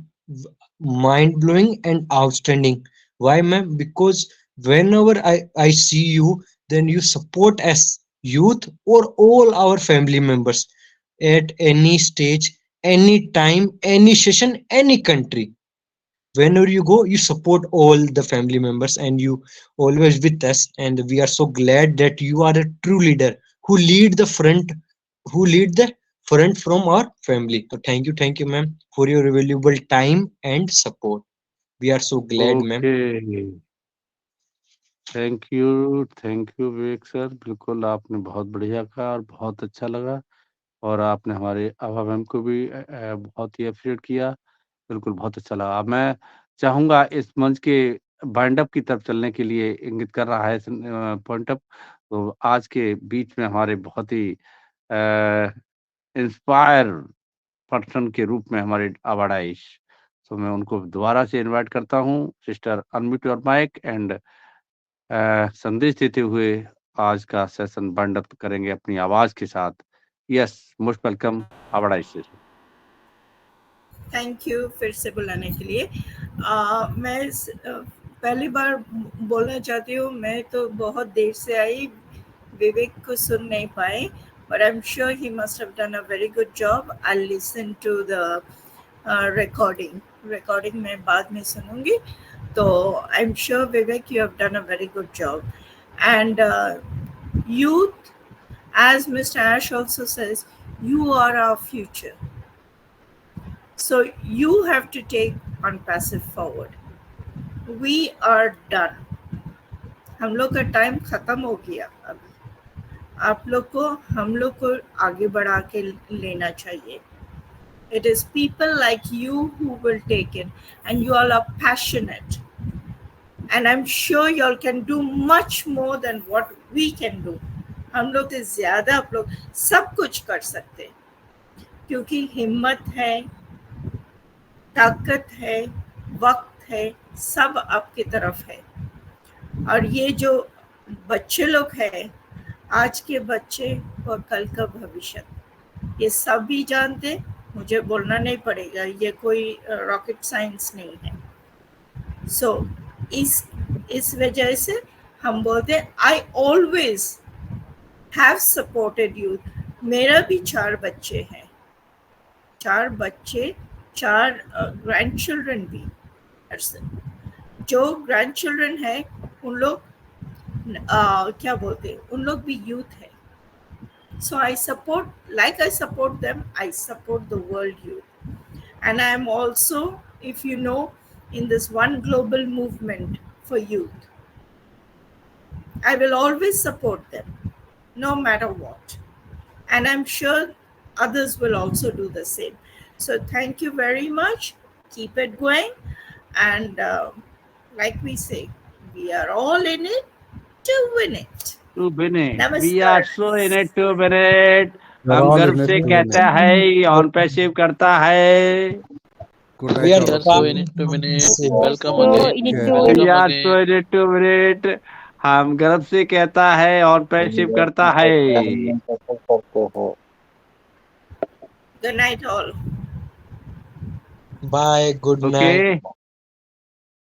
mind blowing and outstanding. Why ma'am? Because whenever I see you, then you support us youth or all our family members at any stage, any time, any session, any country. Whenever you go, you support all the family members and you always with us, and we are so glad that you are a true leader who lead the front, who lead the front from our family. So thank you ma'am for your valuable time and support. We are so glad ma'am. Okay, thank you Vivek sir. बिल्कुल आपने बहुत बढ़िया कहा और बहुत अच्छा लगा, और आपने हमारे आभा मैम को भी बहुत ही अप्रिशिएट किया। बिल्कुल बहुत अच्छा लगा। अब मैं चाहूंगा इस मंच के बाइंड अप की तरफ चलने के लिए इंगित कर रहा है पॉइंट अप। तो आज के बीच में हमारे बहुत ही इंस्पायर पर्सन के रूप में हमारे आवाडाइश, तो मैं उनको दोबारा से इनवाइट करता हूँ। Sister, unmute your mic and संदेश देते हुए आज का सेशन बाइंड अप करेंगे अपनी आवाज के साथ। यस, मोस्ट वेलकम आवाडाइश। थैंक यू फिर से बुलाने के लिए। मैं पहली बार बोलना चाहती हूँ, मैं तो बहुत देर से आई, विवेक को सुन नहीं पाए, but I'm sure he must have done a very good job. I'll listen to the recording मैं बाद में सुनूंगी। तो I'm sure Vivek, you have done a very good job. And youth, as Mr. Ash also says, you are our future. So you have to take OnPassive forward. We are done. हम लोग का time खत्म हो गया। अभी आप लोग को, हम लोग को आगे बढ़ा के लेना चाहिए। It is people like you who will take it, and you all are passionate. And I'm sure you all can do much more than what we can do. हम लोग से ज़्यादा आप लोग सब कुछ कर सकते हैं, क्योंकि हिम्मत है, ताकत है, वक्त है, सब आपकी तरफ है। और ये जो बच्चे लोग हैं, आज के बच्चे और कल का भविष्य, ये सभी जानते, मुझे बोलना नहीं पड़ेगा, ये कोई रॉकेट साइंस नहीं है। सो इस वजह से हम बोलते हैं, I always have supported you. मेरा भी 4 बच्चे हैं, 4 बच्चे, 4 ग्रैंड चिल्ड्रन भी। जो ग्रैंड चिल्ड्रन है उन लोग क्या बोलते हैं, उन लोग भी यूथ है। So I support, like I support them, I support the world youth. And I am also, if you know, in this one global movement for youth. I will always support them, no matter what. And I'm sure others will also do the same. So thank you very much. Keep it going. And like we say, we are all in it to win it. To win it. Namaskar. We are so in it to win it. हम all गर्व in it से to कहता win it. है on passive करता है Good We night, are all of so you. in it to win it. Yes, Welcome so again. in it Okay. to Welcome यार again. तो minute 2 minute हम गर्व से कहता है ऑन पैसिव करता है Good night, all. Bye. Good night. Okay